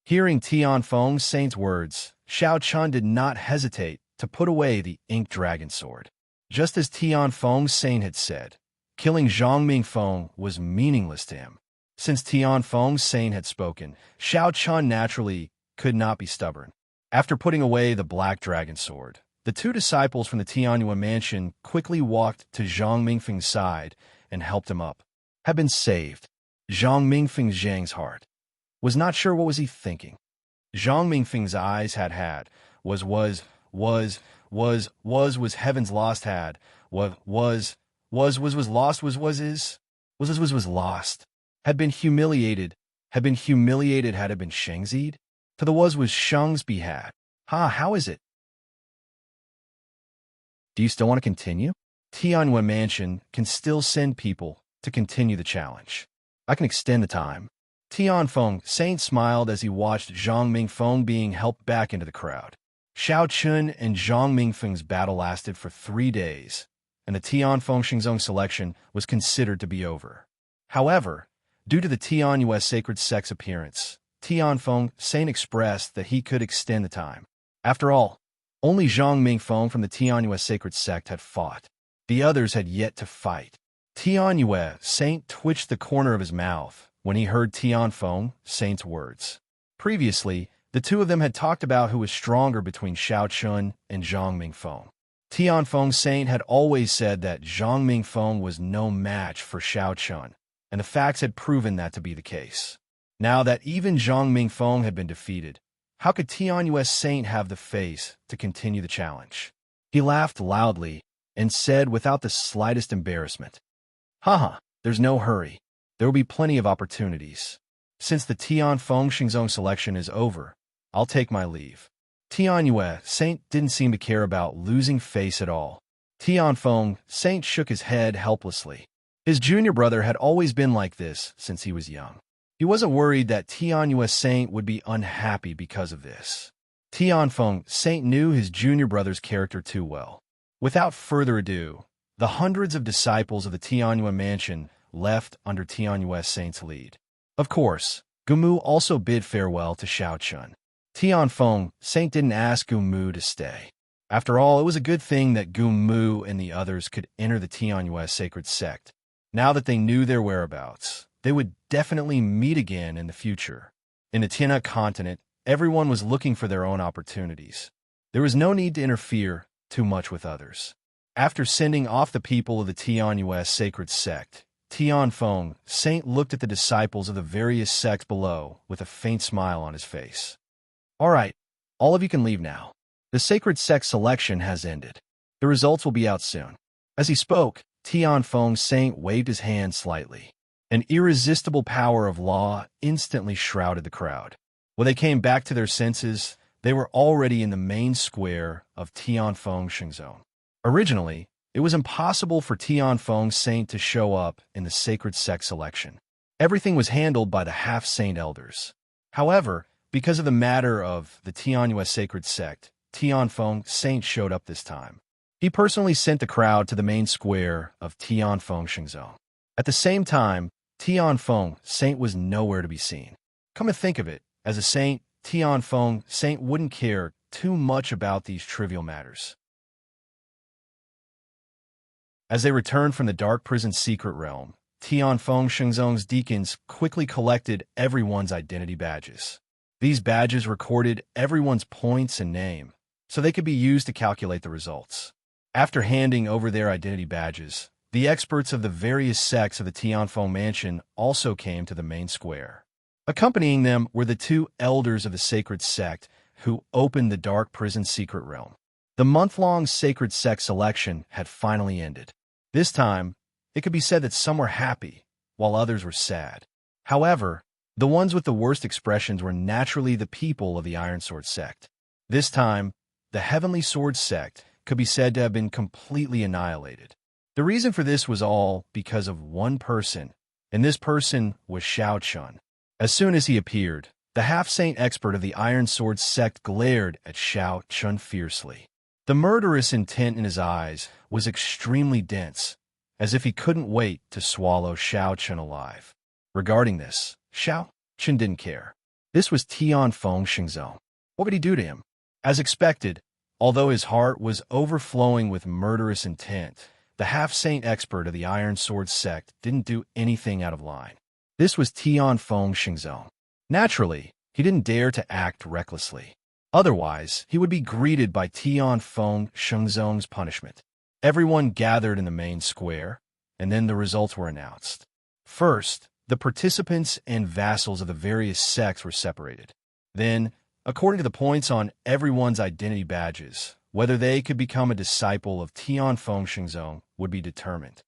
Hearing Tianfeng Saint's words, Xiao Chun did not hesitate to put away the ink dragon sword. Just as Tianfeng Saint had said, killing Zhang Mingfeng was meaningless to him. Since Tianfeng Saint had spoken, Xiao Chun naturally could not be stubborn. After putting away the black dragon sword, the two disciples from the Tianyue mansion quickly walked to Zhang Mingfeng's side and helped him up. Had been saved. Zhang Mingfeng Zhang's heart was not sure what was he thinking. Zhang Mingfeng's eyes had was heaven's lost had was lost was lost had been humiliated had it been Shangzied to the was Shang's be had. How is it? Do you still want to continue? Tianyue Mansion can still send people to continue the challenge. I can extend the time. Tianfeng Saint smiled as he watched Zhang Mingfeng being helped back into the crowd. Xiao Chun and Zhang Mingfeng's battle lasted for 3 days, and the Tianfeng Shenzong selection was considered to be over. However, due to the Tianyue sacred sect's appearance, Tianfeng Saint expressed that he could extend the time. After all, only Zhang Mingfeng from the Tianyue sacred sect had fought. The others had yet to fight. Tianyue Saint twitched the corner of his mouth when he heard Tianfeng Saint's words. Previously, the two of them had talked about who was stronger between Xiao Chun and Zhang Mingfeng. Tianfeng Saint had always said that Zhang Mingfeng was no match for Xiao Chun, and the facts had proven that to be the case. Now that even Zhang Mingfeng had been defeated, how could Tianyue Saint have the face to continue the challenge? He laughed loudly and said without the slightest embarrassment, "Haha, there's no hurry. There will be plenty of opportunities. Since the Tianfeng Shenzong selection is over, I'll take my leave." Tianyue Saint didn't seem to care about losing face at all. Tianfeng Saint shook his head helplessly. His junior brother had always been like this since he was young. He wasn't worried that Tianyue Saint would be unhappy because of this. Tianfeng Saint knew his junior brother's character too well. Without further ado, the hundreds of disciples of the Tianyue Mansion left under Tianyue Saint's lead. Of course, Gumu also bid farewell to Xiao Chun. Tianfeng Saint didn't ask Gumu to stay. After all, it was a good thing that Gumu and the others could enter the Tianyue sacred sect. Now that they knew their whereabouts, they would definitely meet again in the future. In the Tiana continent, everyone was looking for their own opportunities. There was no need to interfere too much with others. After sending off the people of the Tianyue sacred sect, Tianfeng Saint looked at the disciples of the various sects below with a faint smile on his face. "All right, all of you can leave now. The sacred sect selection has ended. The results will be out soon." As he spoke, Tianfeng Saint waved his hand slightly, An irresistible power of law instantly shrouded the crowd. When they came back to their senses, they were already in the main square of Tianfeng Shengzong. Originally, it was impossible for Tianfeng Saint to show up in the sacred sect selection. Everything was handled by the half-saint elders. However, because of the matter of the Tianyue sacred sect, Tianfeng Saint showed up this time. He personally sent the crowd to the main square of Tianfeng Shengzong. At the same time, Tianfeng Saint was nowhere to be seen. Come to think of it, as a saint, Tianfeng Saint wouldn't care too much about these trivial matters. As they returned from the dark prison's secret realm, Tianfeng Shengzong's deacons quickly collected everyone's identity badges. These badges recorded everyone's points and name, so they could be used to calculate the results. After handing over their identity badges, the experts of the various sects of the Tianfeng mansion also came to the main square. Accompanying them were the two elders of the sacred sect who opened the dark prison's secret realm. The month-long sacred sect selection had finally ended. This time, it could be said that some were happy, while others were sad. However, the ones with the worst expressions were naturally the people of the Iron Sword sect. This time, the Heavenly Sword sect could be said to have been completely annihilated. The reason for this was all because of one person, and this person was Shao Chun. As soon as he appeared, the half-saint expert of the Iron Sword sect glared at Shao Chun fiercely. The murderous intent in his eyes was extremely dense, as if he couldn't wait to swallow Shao Chun alive. Regarding this, Shao Chun didn't care. This was Tianfeng Shengzong. What would he do to him? As expected, although his heart was overflowing with murderous intent, the half-saint expert of the Iron Sword sect didn't do anything out of line. This was Tianfeng Shengzong. Naturally, he didn't dare to act recklessly. Otherwise, he would be greeted by Tianfeng Shengzong's punishment. Everyone gathered in the main square, and then the results were announced. First, the participants and vassals of the various sects were separated. Then, according to the points on everyone's identity badges, whether they could become a disciple of Tianfeng Shengzong would be determined.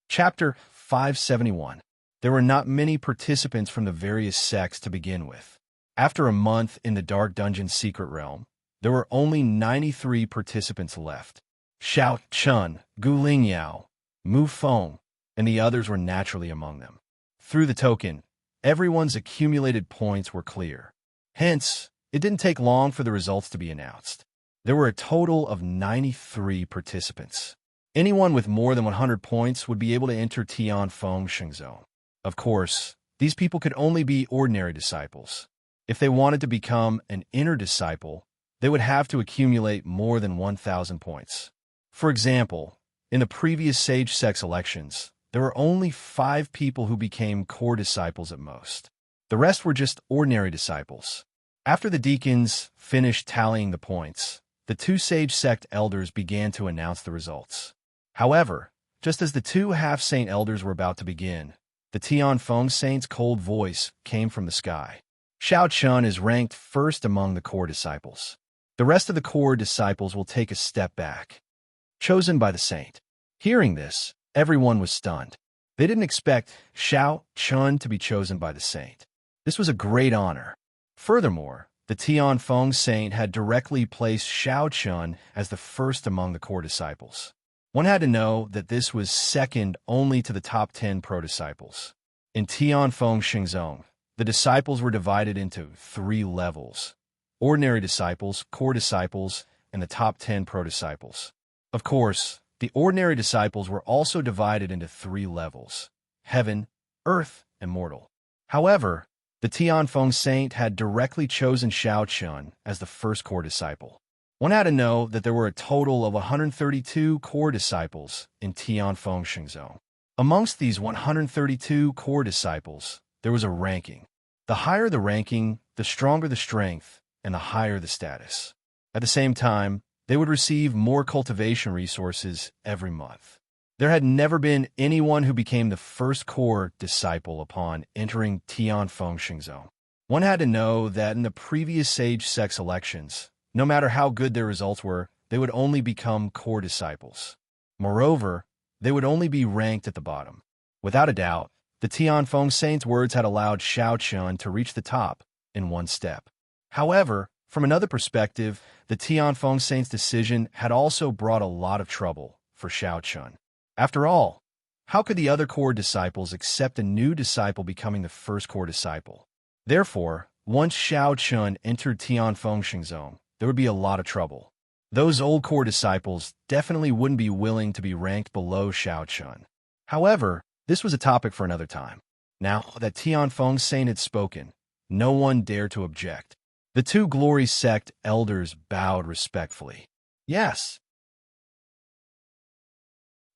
Chapter 571. There were not many participants from the various sects to begin with. After a month in the Dark Dungeon's secret realm, there were only 93 participants left. Shao Chun, Gu Lingyao, Mu Feng, and the others were naturally among them. Through the token, everyone's accumulated points were clear. Hence, it didn't take long for the results to be announced. There were a total of 93 participants. Anyone with more than 100 points would be able to enter Tianfeng Shengzong. Of course, these people could only be ordinary disciples. If they wanted to become an inner disciple, they would have to accumulate more than 1,000 points. For example, in the previous Sage Sect elections, there were only 5 people who became core disciples at most. The rest were just ordinary disciples. After the deacons finished tallying the points, the 2 Sage Sect elders began to announce the results. However, just as the 2 half-saint elders were about to begin, the Tianfeng Saint's cold voice came from the sky. Shao Chun is ranked first among the core disciples. The rest of the core disciples will take a step back. Chosen by the saint. Hearing this, everyone was stunned. They didn't expect Shao Chun to be chosen by the saint. This was a great honor. Furthermore, the Tianfeng Saint had directly placed Shao Chun as the first among the core disciples. One had to know that this was second only to the top 10 pro-disciples. In Tianfeng Shengzong, the disciples were divided into 3 levels: ordinary disciples, core disciples, and the top 10 pro-disciples. Of course, the ordinary disciples were also divided into 3 levels: heaven, earth, and mortal. However, the Tianfeng Saint had directly chosen Shao Chun as the first core disciple. One had to know that there were a total of 132 core disciples in Tianfeng Shengzong. Amongst these 132 core disciples, there was a ranking. The higher the ranking, the stronger the strength, and the higher the status. At the same time, they would receive more cultivation resources every month. There had never been anyone who became the first core disciple upon entering Tianfeng Shengzong. One had to know that in the previous Sage Sect elections, no matter how good their results were, they would only become core disciples. Moreover, they would only be ranked at the bottom. Without a doubt, the Tianfeng Saint's words had allowed Xiao Chun to reach the top in one step. However, from another perspective, the Tianfeng Saint's decision had also brought a lot of trouble for Xiao Chun. After all, how could the other core disciples accept a new disciple becoming the first core disciple? Therefore, once Xiao Chun entered Tianfeng Shengzong, there would be a lot of trouble. Those old core disciples definitely wouldn't be willing to be ranked below Xiao Chun. However, this was a topic for another time. Now that Tianfeng Saint had spoken, no one dared to object. The two Glory Sect elders bowed respectfully. Yes.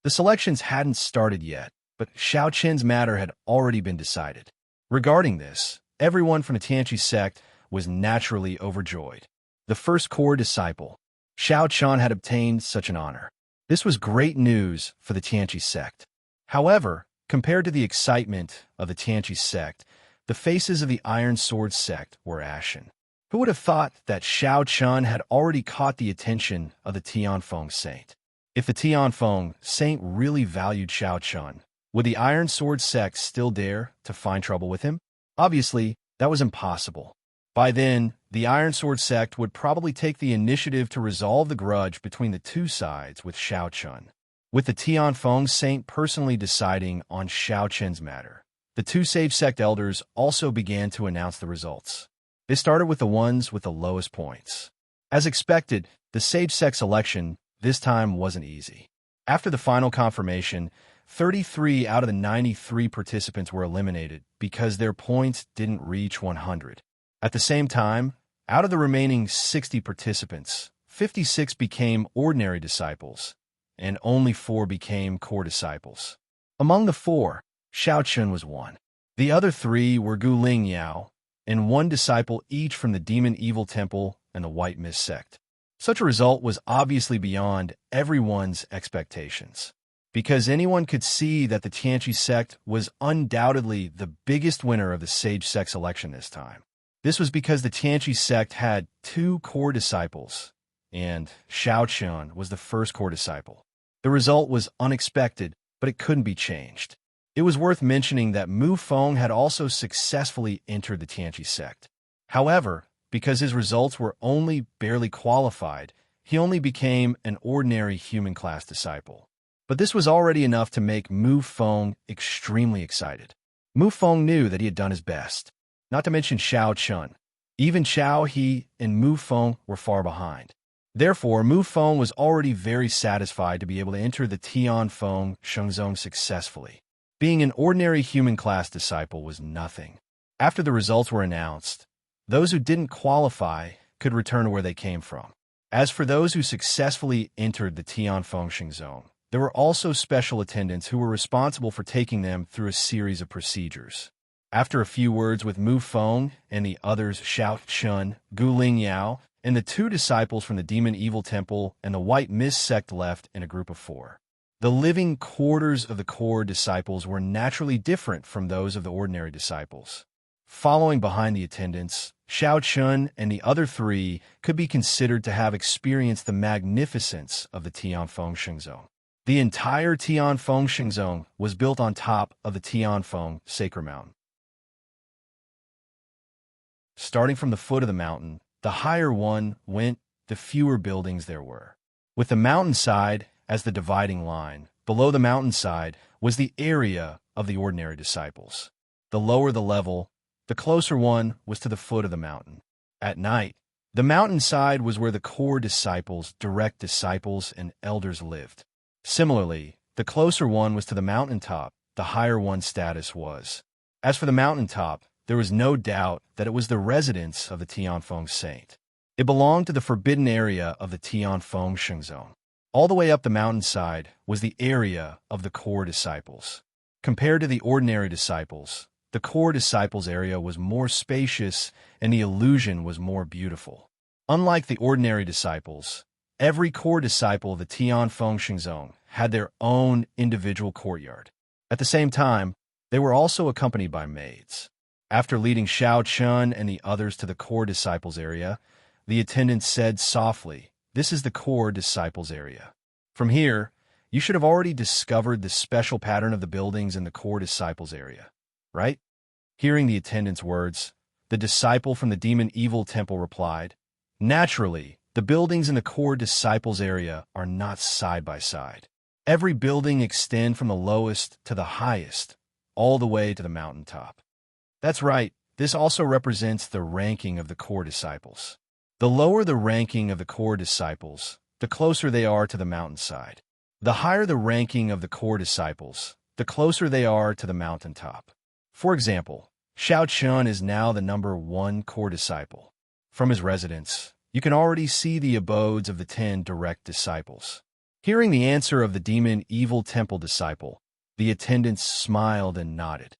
The selections hadn't started yet, but Xiao Chen's matter had already been decided. Regarding this, everyone from the Tianqi sect was naturally overjoyed. The first core disciple, Xiao Chun, had obtained such an honor. This was great news for the Tianqi sect. However, compared to the excitement of the Tianqi sect, the faces of the Iron Sword sect were ashen. Who would have thought that Xiao Chun had already caught the attention of the Tianfeng Saint? If the Tianfeng Saint really valued Xiao Chun, would the Iron Sword sect still dare to find trouble with him? Obviously, that was impossible. By then, the Iron Sword sect would probably take the initiative to resolve the grudge between the two sides with Xiao Chun. With the Tianfeng Saint personally deciding on Xiao Chen's matter, the two Sage Sect elders also began to announce the results. They started with the ones with the lowest points. As expected, the Sage Sect's election this time wasn't easy. After the final confirmation, 33 out of the 93 participants were eliminated because their points didn't reach 100. At the same time, out of the remaining 60 participants, 56 became ordinary disciples, and only 4 became core disciples. Among the 4, Xiao Chun was one. The other 3 were Gu Ling Yao, and 1 disciple each from the Demon Evil Temple and the White Mist sect. Such a result was obviously beyond everyone's expectations, because anyone could see that the Tianqi sect was undoubtedly the biggest winner of the Sage Sect's election this time. This was because the Tianqi sect had 2 core disciples, and Xiao Chun was the first core disciple. The result was unexpected, but it couldn't be changed. It was worth mentioning that Mu Feng had also successfully entered the Tianqi sect. However, because his results were only barely qualified, he only became an ordinary human class disciple. But this was already enough to make Mu Feng extremely excited. Mu Feng knew that he had done his best, not to mention Xiao Chun. Even Xiao He and Mu Feng were far behind. Therefore, Mu Feng was already very satisfied to be able to enter the Tianfeng Shengzong successfully. Being an ordinary human class disciple was nothing. After the results were announced, those who didn't qualify could return to where they came from. As for those who successfully entered the Tianfeng Shengzong, there were also special attendants who were responsible for taking them through a series of procedures. After a few words with Mu Feng and the others, Xiao Chun, Gu Ling Yao, and the 2 disciples from the Demon Evil Temple and the White Mist sect left in a group of 4. The living quarters of the core disciples were naturally different from those of the ordinary disciples. Following behind the attendants, Xiao Chun and the other 3 could be considered to have experienced the magnificence of the Tianfeng Shengzong. The entire Tianfeng Shengzong was built on top of the Tianfeng Sacred Mountain. Starting from the foot of the mountain, the higher one went, the fewer buildings there were. With the mountainside as the dividing line, below the mountainside was the area of the ordinary disciples. The lower the level, the closer one was to the foot of the mountain. At night, the mountainside was where the core disciples, direct disciples, and elders lived. Similarly, the closer one was to the mountaintop, the higher one's status was. As for the mountaintop, there was no doubt that it was the residence of the Tianfeng Saint. It belonged to the forbidden area of the Tianfeng Shengzong. All the way up the mountainside was the area of the core disciples. Compared to the ordinary disciples, the core disciples area was more spacious and the illusion was more beautiful. Unlike the ordinary disciples, every core disciple of the Tianfeng Shengzong had their own individual courtyard. At the same time, they were also accompanied by maids. After leading Xiao Chun and the others to the core disciples area, the attendant said softly, this is the core disciples area. From here, you should have already discovered the special pattern of the buildings in the core disciples area, right? Hearing the attendant's words, the disciple from the demon evil temple replied, "Naturally, the buildings in the core disciples area are not side by side. Every building extends from the lowest to the highest, all the way to the mountaintop." That's right, this also represents the ranking of the core disciples. The lower the ranking of the core disciples, the closer they are to the mountainside. The higher the ranking of the core disciples, the closer they are to the mountaintop. For example, Xiao Chun is now the #1 core disciple. From his residence, you can already see the abodes of the 10 direct disciples. Hearing the answer of the demon evil temple disciple, the attendants smiled and nodded.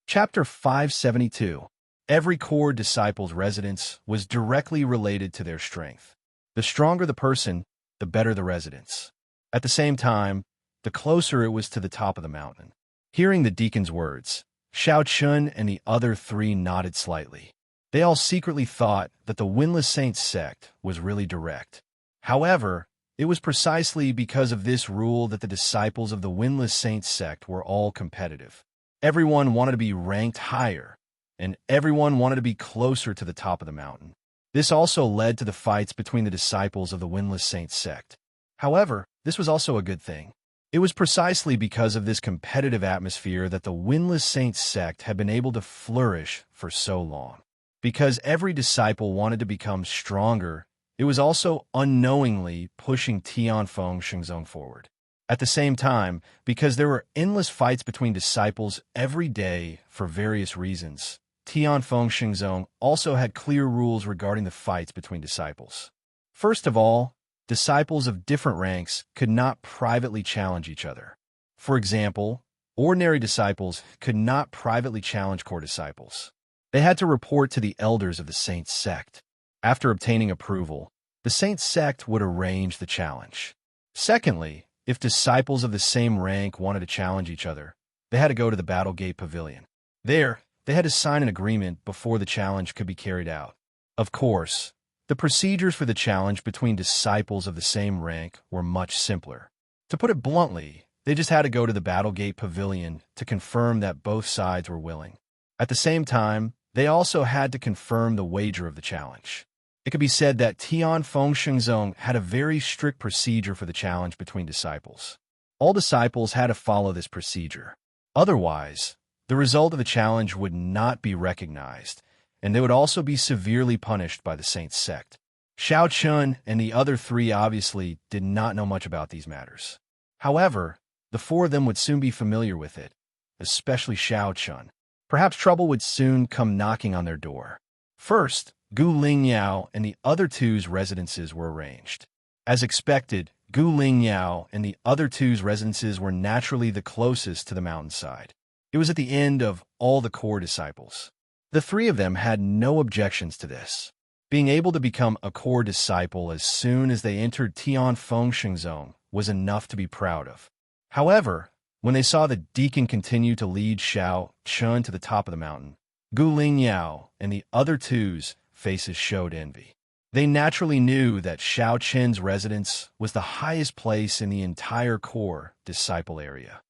Chapter 572. Every core disciple's residence was directly related to their strength. The stronger the person, the better the residence. At the same time, the closer it was to the top of the mountain. Hearing the deacon's words, Xiao Chun and the other 3 nodded slightly. They all secretly thought that the Windless Saints sect was really direct. However, it was precisely because of this rule that the disciples of the Windless Saints sect were all competitive. Everyone wanted to be ranked higher, and everyone wanted to be closer to the top of the mountain. This also led to the fights between the disciples of the Windless Saints sect. However, this was also a good thing. It was precisely because of this competitive atmosphere that the Windless Saints sect had been able to flourish for so long. Because every disciple wanted to become stronger, it was also unknowingly pushing Tianfeng Shengzong forward. At the same time, because there were endless fights between disciples every day for various reasons, Tianfeng Shengzong also had clear rules regarding the fights between disciples. First of all, disciples of different ranks could not privately challenge each other. For example, ordinary disciples could not privately challenge core disciples. They had to report to the elders of the Saints sect. After obtaining approval, the Saints sect would arrange the challenge. Secondly, if disciples of the same rank wanted to challenge each other, they had to go to the Battle Gate Pavilion. There, they had to sign an agreement before the challenge could be carried out. Of course, the procedures for the challenge between disciples of the same rank were much simpler. To put it bluntly, they just had to go to the Battle Gate Pavilion to confirm that both sides were willing. At the same time, they also had to confirm the wager of the challenge. It could be said that Tianfeng Shengzong had a very strict procedure for the challenge between disciples. All disciples had to follow this procedure. Otherwise, the result of the challenge would not be recognized, and they would also be severely punished by the Saints sect. Xiao Chun and the other 3 obviously did not know much about these matters. However, the 4 of them would soon be familiar with it, especially Xiao Chun. Perhaps trouble would soon come knocking on their door. First, Gu Lingyao and the other 2's residences were arranged. As expected, Gu Lingyao and the other 2's residences were naturally the closest to the mountainside. It was at the end of all the core disciples. The 3 of them had no objections to this. Being able to become a core disciple as soon as they entered Tianfeng Shengzong was enough to be proud of. However, when they saw the deacon continue to lead Xiao Chun to the top of the mountain, Gu Lingyao and the other 2's faces showed envy. They naturally knew that Xiao Chen's residence was the highest place in the entire core disciple area.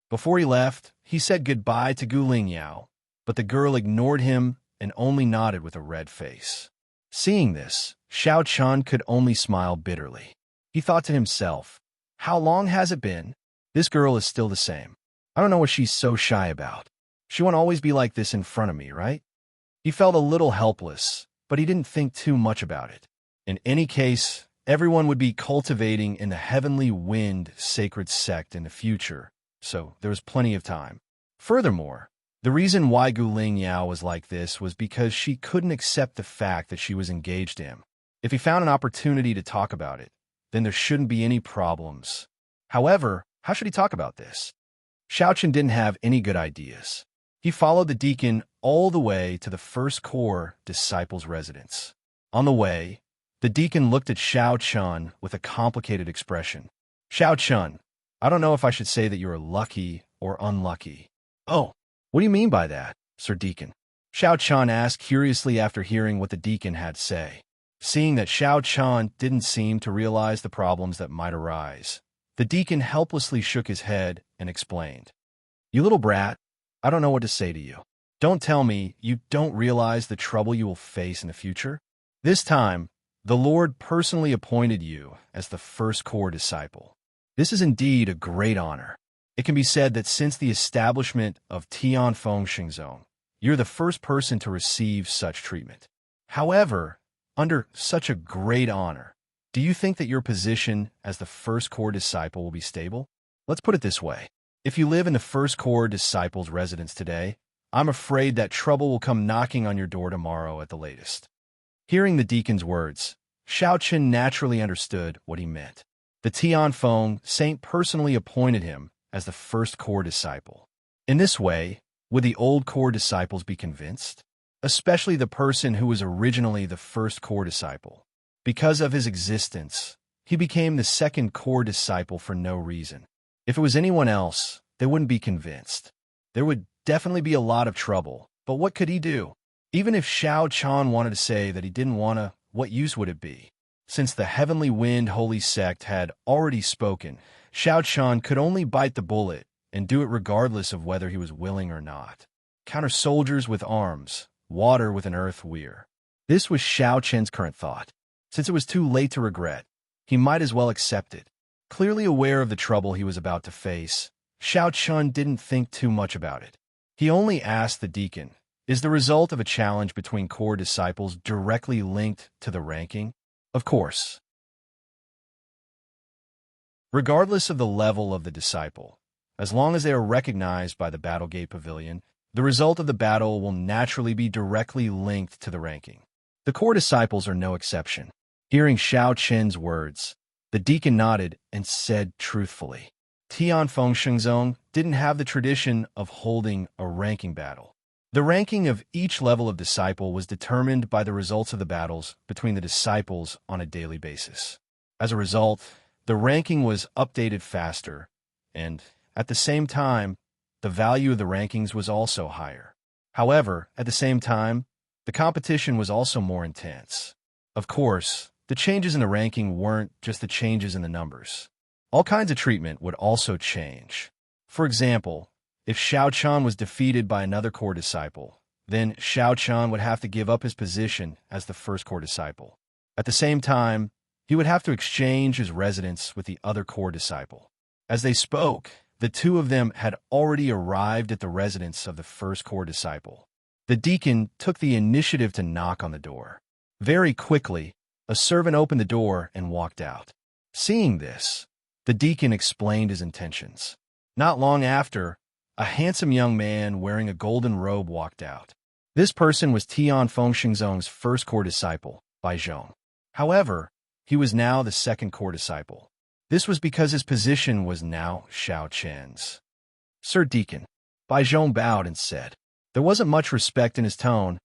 Before he left, he said goodbye to Gu Lingyao, but the girl ignored him and only nodded with a red face. Seeing this, Xiao Chun could only smile bitterly. He thought to himself, "How long has it been? This girl is still the same. I don't know what she's so shy about. She won't always be like this in front of me, right?" He felt a little helpless, but he didn't think too much about it. In any case, everyone would be cultivating in the Heavenly Wind sacred sect in the future, so there was plenty of time. Furthermore, the reason why Gu Lingyao was like this was because she couldn't accept the fact that she was engaged to him. If he found an opportunity to talk about it, then there shouldn't be any problems. However, how should he talk about this? Xiao Chen didn't have any good ideas. He followed the deacon all the way to the first core disciple's residence. On the way, the deacon looked at Xiao Chun with a complicated expression. "Xiao Chun, I don't know if I should say that you are lucky or unlucky." "Oh, what do you mean by that?" Sir Deacon? Xiao Chan asked curiously after hearing what the deacon had to say. Seeing that Xiao Chan didn't seem to realize the problems that might arise, the deacon helplessly shook his head and explained. You little brat, I don't know what to say to you. Don't tell me you don't realize the trouble you will face in the future? This time, the Lord personally appointed you as the first core disciple. This is indeed a great honor. It can be said that since the establishment of Tianfeng Xingzong, you're the first person to receive such treatment. However, under such a great honor, do you think that your position as the first core disciple will be stable? Let's put it this way. If you live in the first core disciple's residence today, I'm afraid that trouble will come knocking on your door tomorrow at the latest. Hearing the deacon's words, Xiao Chen naturally understood what he meant. The Tianfeng saint personally appointed him as the first core disciple. In this way, would the old core disciples be convinced? Especially the person who was originally the first core disciple. Because of his existence, he became the second core disciple for no reason. If it was anyone else, they wouldn't be convinced. There would definitely be a lot of trouble, but what could he do? Even if Xiao Chan wanted to say that he didn't want to, what use would it be? Since the Heavenly Wind Holy Sect had already spoken, Xiao Chan could only bite the bullet and do it regardless of whether he was willing or not. Counter soldiers with arms, water with an earth weir. This was Xiao Chen's current thought. Since it was too late to regret, he might as well accept it. Clearly aware of the trouble he was about to face, Xiao Chen didn't think too much about it. He only asked the deacon, is the result of a challenge between core disciples directly linked to the ranking? Of course. Regardless of the level of the disciple, as long as they are recognized by the Battlegate Pavilion, the result of the battle will naturally be directly linked to the ranking. The core disciples are no exception. Hearing Xiao Chen's words, the deacon nodded and said truthfully, Tianfeng Xingzong didn't have the tradition of holding a ranking battle. The ranking of each level of disciple was determined by the results of the battles between the disciples on a daily basis. As a result, the ranking was updated faster, and, at the same time, the value of the rankings was also higher. However, at the same time, the competition was also more intense. Of course, the changes in the ranking weren't just the changes in the numbers. All kinds of treatment would also change. For example, if Xiao Chan was defeated by another core disciple, then Xiao Chan would have to give up his position as the first core disciple. At the same time, he would have to exchange his residence with the other core disciple. As they spoke, the two of them had already arrived at the residence of the first core disciple. The deacon took the initiative to knock on the door. Very quickly, a servant opened the door and walked out. Seeing this, the deacon explained his intentions. Not long after, a handsome young man wearing a golden robe walked out. This person was Tianfeng Xingzong's first core disciple, Bai Zhong. However, he was now the second core disciple. This was because his position was now Xiao Chen's. Sir Deacon, Bai Zhong bowed and said. There wasn't much respect in his tone,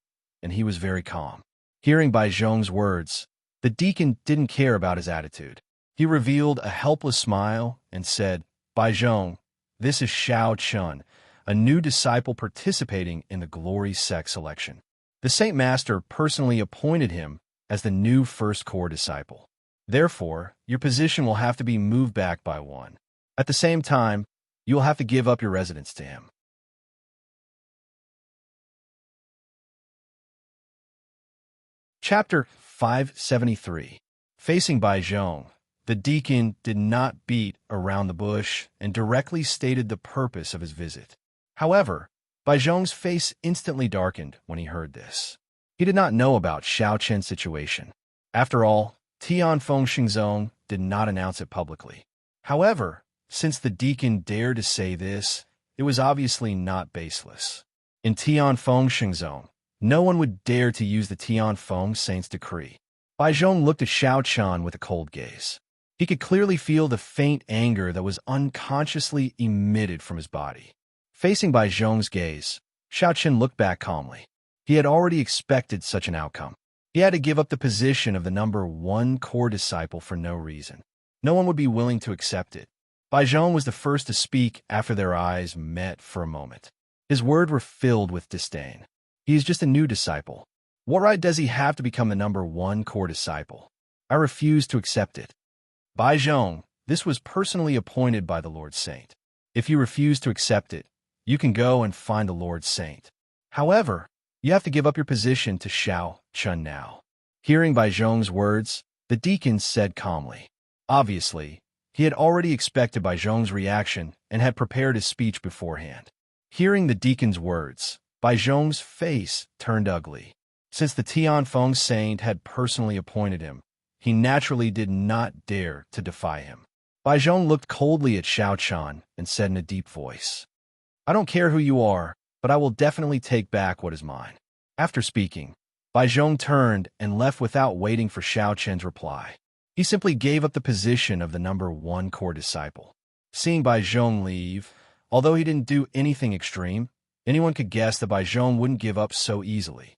and he was very calm. Hearing Bai Zhong's words, the deacon didn't care about his attitude. He revealed a helpless smile and said, Bai Zhong, this is Xiao Chen, a new disciple participating in the Glory Sect selection. The Saint Master personally appointed him as the new first core disciple. Therefore, your position will have to be moved back by one. At the same time, you will have to give up your residence to him. Chapter 573. Facing Bai Zhong, the deacon did not beat around the bush and directly stated the purpose of his visit. However, Bai Zhong's face instantly darkened when he heard this. He did not know about Xiao Chen's situation. After all, Tianfeng Xingzong did not announce it publicly. However, since the deacon dared to say this, it was obviously not baseless. In Tianfeng Xingzong, no one would dare to use the Tianfeng Saint's decree. Bai Zhong looked at Xiao Chan with a cold gaze. He could clearly feel the faint anger that was unconsciously emitted from his body. Facing Bai Zhong's gaze, Xiao Chen looked back calmly. He had already expected such an outcome. He had to give up the position of the number one core disciple for no reason. No one would be willing to accept it. Bai Zhong was the first to speak after their eyes met for a moment. His words were filled with disdain. He is just a new disciple. What right does he have to become the number one core disciple? I refuse to accept it. Bai Zhong, this was personally appointed by the Lord Saint. If you refuse to accept it, you can go and find the Lord Saint. However, you have to give up your position to Xiao Chun now. Hearing Bai Zhong's words, the deacon said calmly. Obviously, he had already expected Bai Zhong's reaction and had prepared his speech beforehand. Hearing the deacon's words, Bai Zhong's face turned ugly. Since the Tianfeng Saint had personally appointed him, he naturally did not dare to defy him. Bai Zhong looked coldly at Xiao Chan and said in a deep voice, "I don't care who you are, but I will definitely take back what is mine." After speaking, Bai Zhong turned and left without waiting for Xiao Chen's reply. He simply gave up the position of the number one core disciple. Seeing Bai Zhong leave, although he didn't do anything extreme, anyone could guess that Bai Zhong wouldn't give up so easily.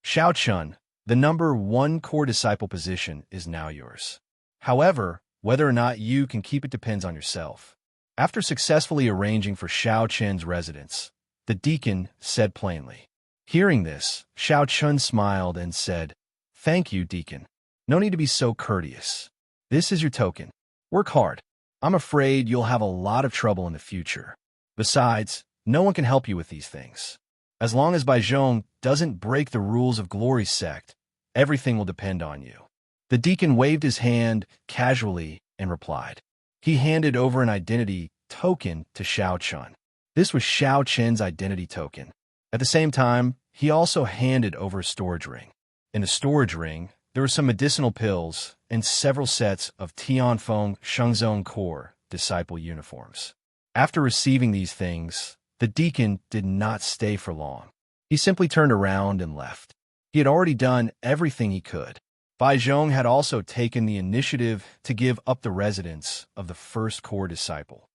Xiao Chun, the number one core disciple position is now yours. However, whether or not you can keep it depends on yourself. After successfully arranging for Xiao Chen's residence, the deacon said plainly. Hearing this, Xiao Chun smiled and said, "Thank you, deacon. No need to be so courteous. This is your token. Work hard. I'm afraid you'll have a lot of trouble in the future. Besides, no one can help you with these things. As long as Bai Zhong doesn't break the rules of Glory Sect, everything will depend on you." The deacon waved his hand casually and replied. He handed over an identity token to Xiao Chun. This was Xiao Chen's identity token. At the same time, he also handed over a storage ring. In the storage ring, there were some medicinal pills and several sets of Tianfeng Shengzong Core disciple uniforms. After receiving these things, the deacon did not stay for long. He simply turned around and left. He had already done everything he could. Bai Zhong had also taken the initiative to give up the residence of the first core disciple.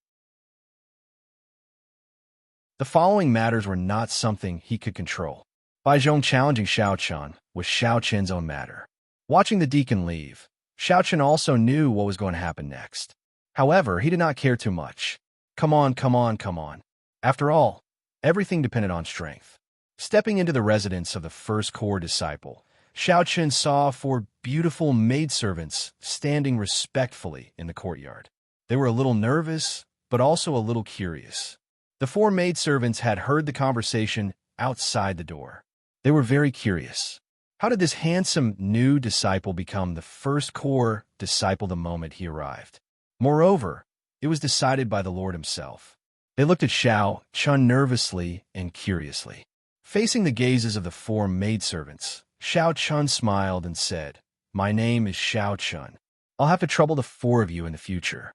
The following matters were not something he could control. Bai Zhong challenging Xiao Chun was Xiao Chen's own matter. Watching the deacon leave, Xiao Chun also knew what was going to happen next. However, he did not care too much. Come on, come on, come on. After all, everything depended on strength. Stepping into the residence of the first core disciple, Xiao Chun saw 4 beautiful maidservants standing respectfully in the courtyard. They were a little nervous, but also a little curious. The 4 maidservants had heard the conversation outside the door. They were very curious. How did this handsome new disciple become the first core disciple the moment he arrived? Moreover, it was decided by the Lord himself. They looked at Xiao Chun nervously and curiously. Facing the gazes of the 4 maidservants, Xiao Chun smiled and said, "My name is Xiao Chun. I'll have to trouble the 4 of you in the future."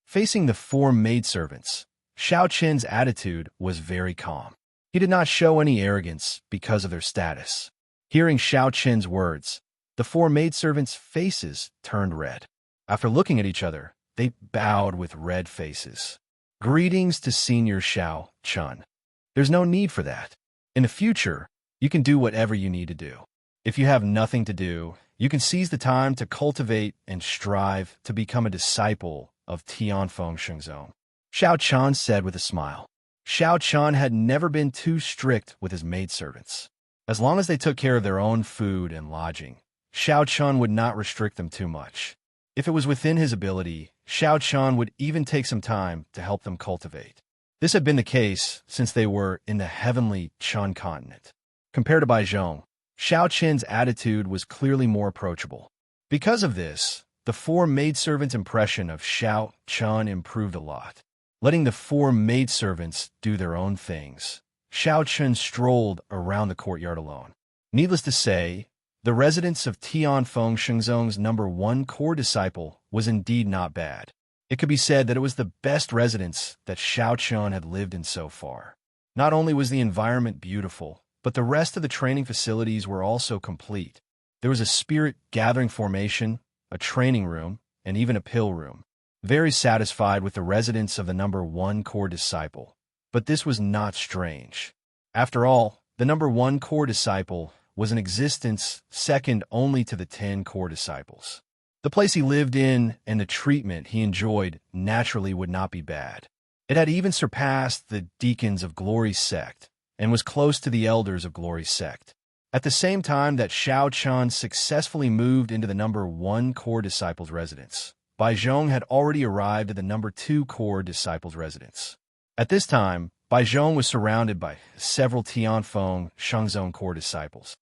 Facing the 4 maidservants, Xiao Chun's attitude was very calm. He did not show any arrogance because of their status. Hearing Xiao Chun's words, the 4 maidservants' faces turned red. After looking at each other, they bowed with red faces. "Greetings to Senior Xiao Chun. There's no need for that. In the future, you can do whatever you need to do. If you have nothing to do, you can seize the time to cultivate and strive to become a disciple of Tianfeng Shengzong," Xiao Chun said with a smile. Xiao Chun had never been too strict with his maidservants. As long as they took care of their own food and lodging, Xiao Chun would not restrict them too much. If it was within his ability, Xiao Chun would even take some time to help them cultivate. This had been the case since they were in the heavenly Chun continent. Compared to Bai Zhong, Xiao Chen's attitude was clearly more approachable. Because of this, the 4 maidservants' impression of Xiao Chun improved a lot. Letting the 4 maidservants do their own things, Xiao Chun strolled around the courtyard alone. Needless to say, the residence of Tianfeng Shengzong's number 1 core disciple was indeed not bad. It could be said that it was the best residence that Xiao Chun had lived in so far. Not only was the environment beautiful, but the rest of the training facilities were also complete. There was a spirit gathering formation, a training room, and even a pill room. Very satisfied with the residence of the number 1 core disciple. But this was not strange. After all, the number 1 core disciple was in existence second only to the 10 core disciples. The place he lived in and the treatment he enjoyed naturally would not be bad. It had even surpassed the deacons of Glory's sect and was close to the elders of Glory's sect. At the same time that Xiao Chun successfully moved into the number 1 core disciple's residence, Bai Zhong had already arrived at the number 2 core disciple's residence. At this time, Bai Zhong was surrounded by several Tianfeng Shengzong core disciples.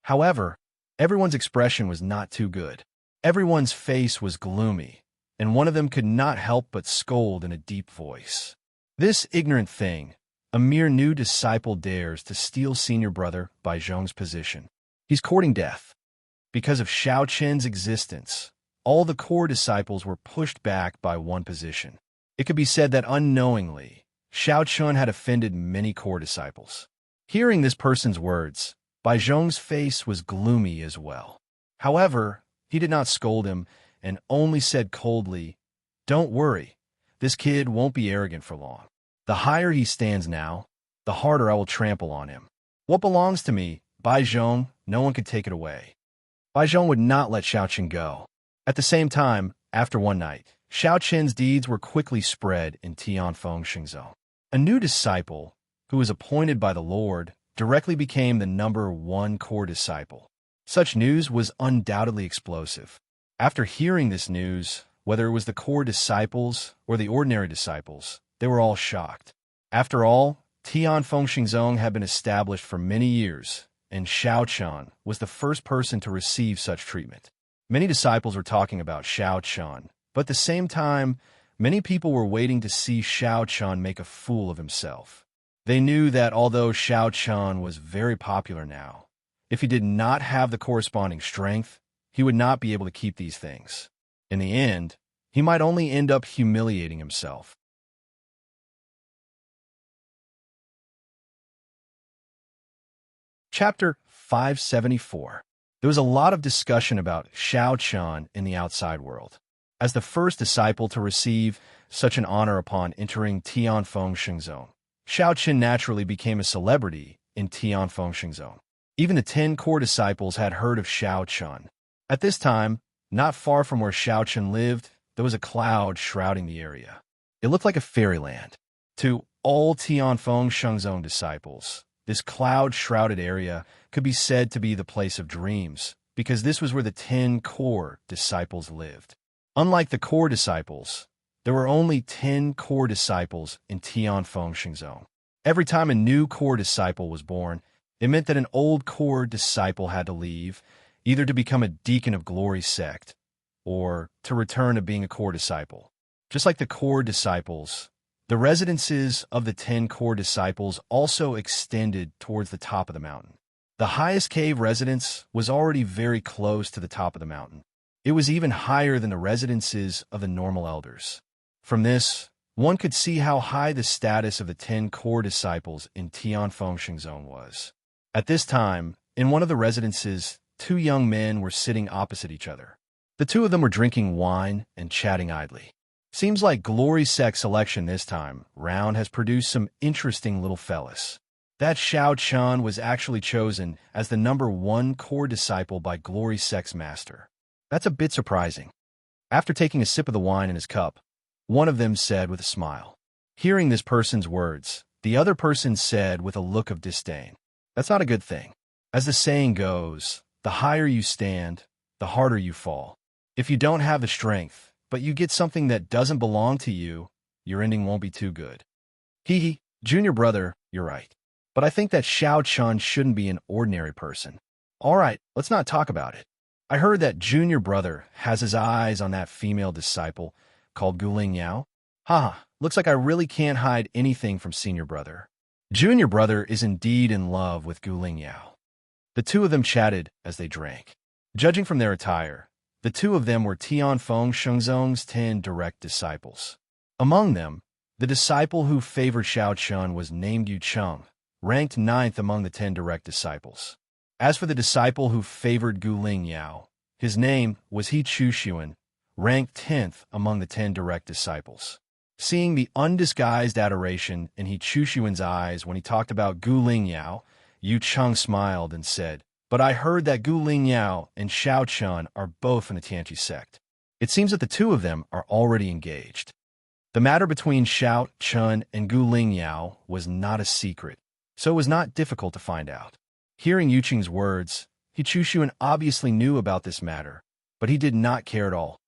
However, everyone's expression was not too good. Everyone's face was gloomy, and one of them could not help but scold in a deep voice. This ignorant thing, a mere new disciple, dares to steal senior brother Bai Zhong's position. He's courting death. Because of Xiao Chen's existence, all the core disciples were pushed back by one position. It could be said that unknowingly, Xiao Chun had offended many core disciples. Hearing this person's words, Bai Zhong's face was gloomy as well. However, he did not scold him and only said coldly, "Don't worry, this kid won't be arrogant for long. The higher he stands now, the harder I will trample on him. What belongs to me, Bai Zhong, no one can take it away." Bai Zhong would not let Xiao Chen go. At the same time, after one night, Xiao Chen's deeds were quickly spread in Tianfeng Shengzong. A new disciple, who was appointed by the Lord, directly became the number 1 core disciple. Such news was undoubtedly explosive. After hearing this news, whether it was the core disciples or the ordinary disciples, they were all shocked. After all, Tianfeng Shengzong had been established for many years, and Xiao Chun was the first person to receive such treatment. Many disciples were talking about Xiao Chun, but at the same time, many people were waiting to see Xiao Chun make a fool of himself. They knew that although Xiao Chun was very popular now, if he did not have the corresponding strength, he would not be able to keep these things. In the end, he might only end up humiliating himself. Chapter 574. There was a lot of discussion about Xiao Chun in the outside world. As the first disciple to receive such an honor upon entering Tianfeng Shengzong, Xiao Chun naturally became a celebrity in Tianfeng Shengzong. Even the 10 core disciples had heard of Xiao Chun. At this time, not far from where Xiao Chun lived, there was a cloud shrouding the area. It looked like a fairyland. To all Tianfeng Shengzong disciples, this cloud-shrouded area could be said to be the place of dreams, because this was where the 10 core disciples lived. Unlike the core disciples, there were only 10 core disciples in Tianfeng Shengzong. Every time a new core disciple was born, it meant that an old core disciple had to leave, either to become a deacon of Glory's sect, or to return to being a core disciple. Just like the core disciples, the residences of the 10 core disciples also extended towards the top of the mountain. The highest cave residence was already very close to the top of the mountain. It was even higher than the residences of the normal elders. From this, one could see how high the status of the 10 core disciples in Tianfeng Shengzong was. At this time, in one of the residences, 2 young men were sitting opposite each other. The 2 of them were drinking wine and chatting idly. Seems like Glory Sect selection this time round has produced some interesting little fellas. That Xiao Chun was actually chosen as the number 1 core disciple by Glory Sect's master. That's a bit surprising. After taking a sip of the wine in his cup, one of them said with a smile. Hearing this person's words, the other person said with a look of disdain, "That's not a good thing. As the saying goes, the higher you stand, the harder you fall. If you don't have the strength, but you get something that doesn't belong to you, your ending won't be too good." Hee, junior brother, you're right. But I think that Xiao Chun shouldn't be an ordinary person. All right, let's not talk about it. I heard that junior brother has his eyes on that female disciple called Guling Yao. Haha, looks like I really can't hide anything from senior brother. Junior brother is indeed in love with Guling Yao. The 2 of them chatted as they drank. Judging from their attire, the 2 of them were Tianfeng Shengzong's 10 direct disciples. Among them, the disciple who favored Xiao Chun was named Yu Cheng, ranked 9th among the 10 direct disciples. As for the disciple who favored Guling Yao, his name was He Chushuan, ranked 10th among the 10 direct disciples. Seeing the undisguised adoration in He Chushuan's eyes when he talked about Guling Yao, Yu Cheng smiled and said, "But I heard that Guling Yao and Xiao Chun are both in the Tianqi sect." It seems that the two of them are already engaged. The matter between Xiao Chun and Gu Lingyao was not a secret, so it was not difficult to find out. Hearing Yuqing's words, He Chuxuan obviously knew about this matter, but he did not care at all.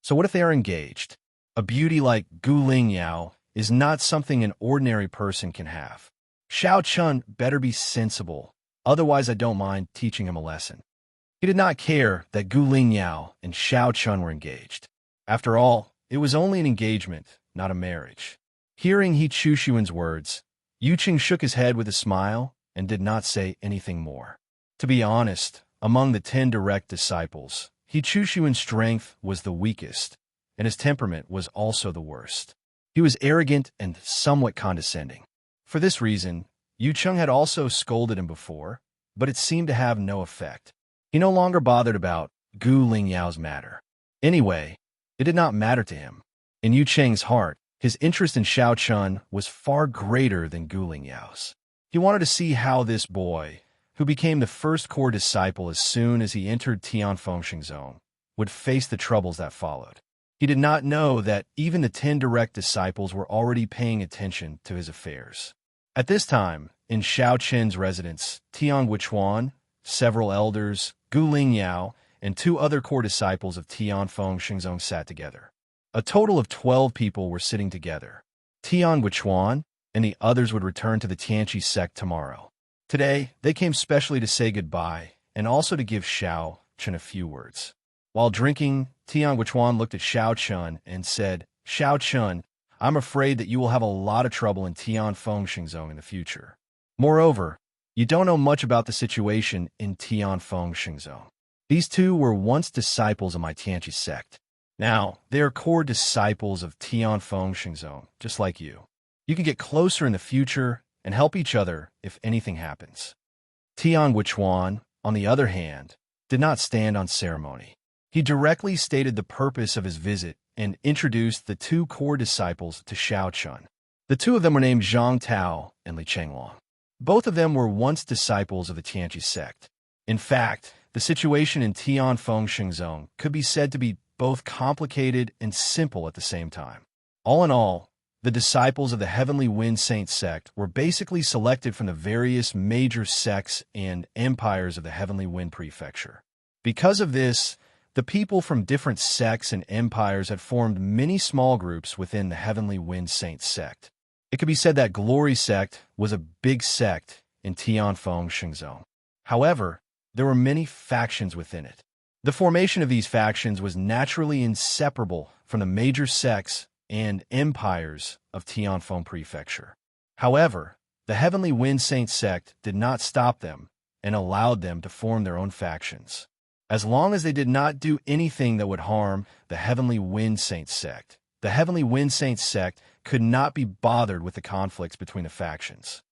So what if they are engaged? A beauty like Gu Lingyao is not something an ordinary person can have. Xiao Chun better be sensible, otherwise I don't mind teaching him a lesson. He did not care that Gu Lingyao and Xiao Chun were engaged. After all, it was only an engagement, not a marriage. Hearing He Chuxuan's words, Yuqing shook his head with a smile and did not say anything more. To be honest, among the 10 direct disciples, He Chuxuan's strength was the weakest, and his temperament was also the worst. He was arrogant and somewhat condescending. For this reason, Yuqing had also scolded him before, but it seemed to have no effect. He no longer bothered about Gu Lingyao's matter. Anyway, it did not matter to him. In Yuqing's heart, his interest in Xiao Chun was far greater than Gu Lingyao's. He wanted to see how this boy, who became the first core disciple as soon as he entered Tianfeng Zone, would face the troubles that followed. He did not know that even the 10 direct disciples were already paying attention to his affairs. At this time, in Xiao Chen's residence, Tian Guichuan, several elders, Gu Lingyao, and 2 other core disciples of Tianfeng Xingzong sat together. A total of 12 people were sitting together. Tian Guichuan and the others would return to the Tianqi sect tomorrow. Today, they came specially to say goodbye and also to give Xiao Chun a few words. While drinking, Tian Guichuan looked at Xiao Chun and said, "Xiao Chun, I'm afraid that you will have a lot of trouble in Tianfeng Xingzong in the future. Moreover, you don't know much about the situation in Tianfeng Xingzong. These 2 were once disciples of my Tianqi sect. Now, they are core disciples of Tianfeng Xingzong, just like you. You can get closer in the future and help each other if anything happens." Tian Guichuan, on the other hand, did not stand on ceremony. He directly stated the purpose of his visit and introduced the 2 core disciples to Xiao Chun. The 2 of them were named Zhang Tao and Li Chenglong. Both of them were once disciples of the Tianqi sect. In fact, the situation in Tianfeng Xingzong could be said to be both complicated and simple at the same time. All in all, the disciples of the Heavenly Wind Saint sect were basically selected from the various major sects and empires of the Heavenly Wind Prefecture. Because of this, the people from different sects and empires had formed many small groups within the Heavenly Wind Saint sect. It could be said that Glory sect was a big sect in Tianfeng Xingzong. However, there were many factions within it. The formation of these factions was naturally inseparable from the major sects and empires of Tianfeng Prefecture. However, the Heavenly Wind Saint sect did not stop them and allowed them to form their own factions. As long as they did not do anything that would harm the Heavenly Wind Saint sect, the Heavenly Wind Saint sect could not be bothered with the conflicts between the factions.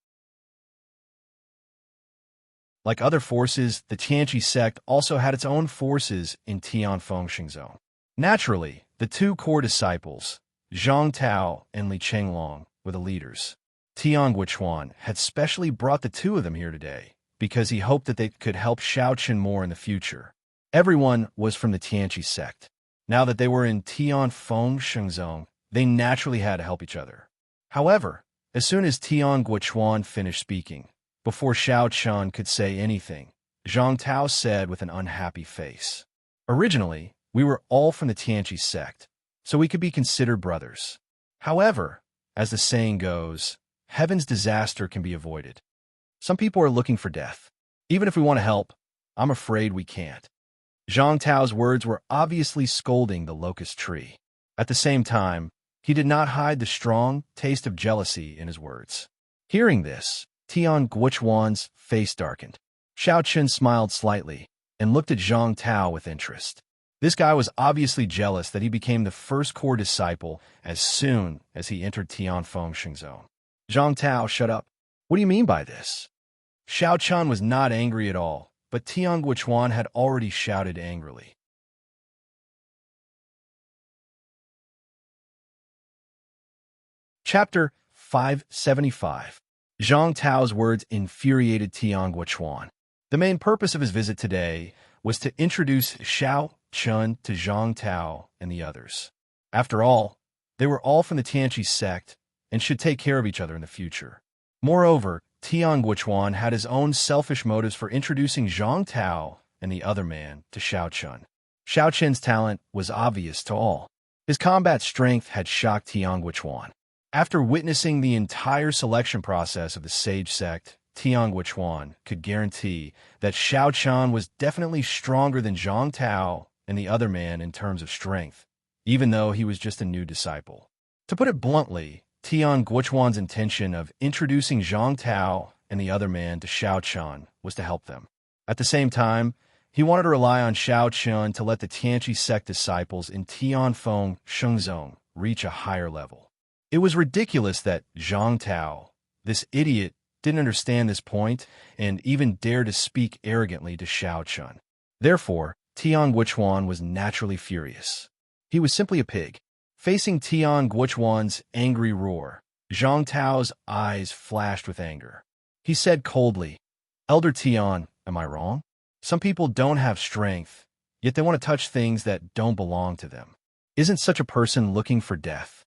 Like other forces, the Tianqi sect also had its own forces in Tianfeng Xingzong. Naturally, the 2 core disciples, Zhang Tao and Li Chenglong, were the leaders. Tian Guichuan had specially brought the 2 of them here today because he hoped that they could help Xiao Chun more in the future. Everyone was from the Tianqi sect. Now that they were in Tianfeng Xingzong, they naturally had to help each other. However, as soon as Tian Guichuan finished speaking, before Xiao Chun could say anything, Zhang Tao said with an unhappy face, "Originally, we were all from the Tianqi sect, so we could be considered brothers. However, as the saying goes, heaven's disaster can be avoided. Some people are looking for death. Even if we want to help, I'm afraid we can't." Zhang Tao's words were obviously scolding the locust tree. At the same time, he did not hide the strong taste of jealousy in his words. Hearing this, Tian Guichuan's face darkened. Xiao Chun smiled slightly and looked at Zhang Tao with interest. This guy was obviously jealous that he became the first core disciple as soon as he entered Tianfeng Xingzong. Zhang Tao, shut up. What do you mean by this? Xiao Chun was not angry at all, but Tian Guichuan had already shouted angrily. Chapter 575. Zhang Tao's words infuriated Tian Guichuan. The main purpose of his visit today was to introduce Xiao Chun to Zhang Tao and the others. After all, they were all from the Tianqi sect and should take care of each other in the future. Moreover, Tian Guochuan had his own selfish motives for introducing Zhang Tao and the other man to Xiao Chun. Xiao Chun's talent was obvious to all. His combat strength had shocked Tian Guochuan. After witnessing the entire selection process of the Sage sect, Tian Guochuan could guarantee that Xiao Chun was definitely stronger than Zhang Tao and the other man in terms of strength, even though he was just a new disciple. To put it bluntly, Tian Guochuan's intention of introducing Zhang Tao and the other man to Xiao Chun was to help them. At the same time, he wanted to rely on Xiao Chun to let the Tianqi sect disciples in Tianfeng Shengzong reach a higher level. It was ridiculous that Zhang Tao, this idiot, didn't understand this point and even dared to speak arrogantly to Xiao Chun. Therefore, Tian Guochuan was naturally furious. He was simply a pig. Facing Tian Guochuan's angry roar, Zhang Tao's eyes flashed with anger. He said coldly, "Elder Tian, am I wrong? Some people don't have strength, yet they want to touch things that don't belong to them. Isn't such a person looking for death?"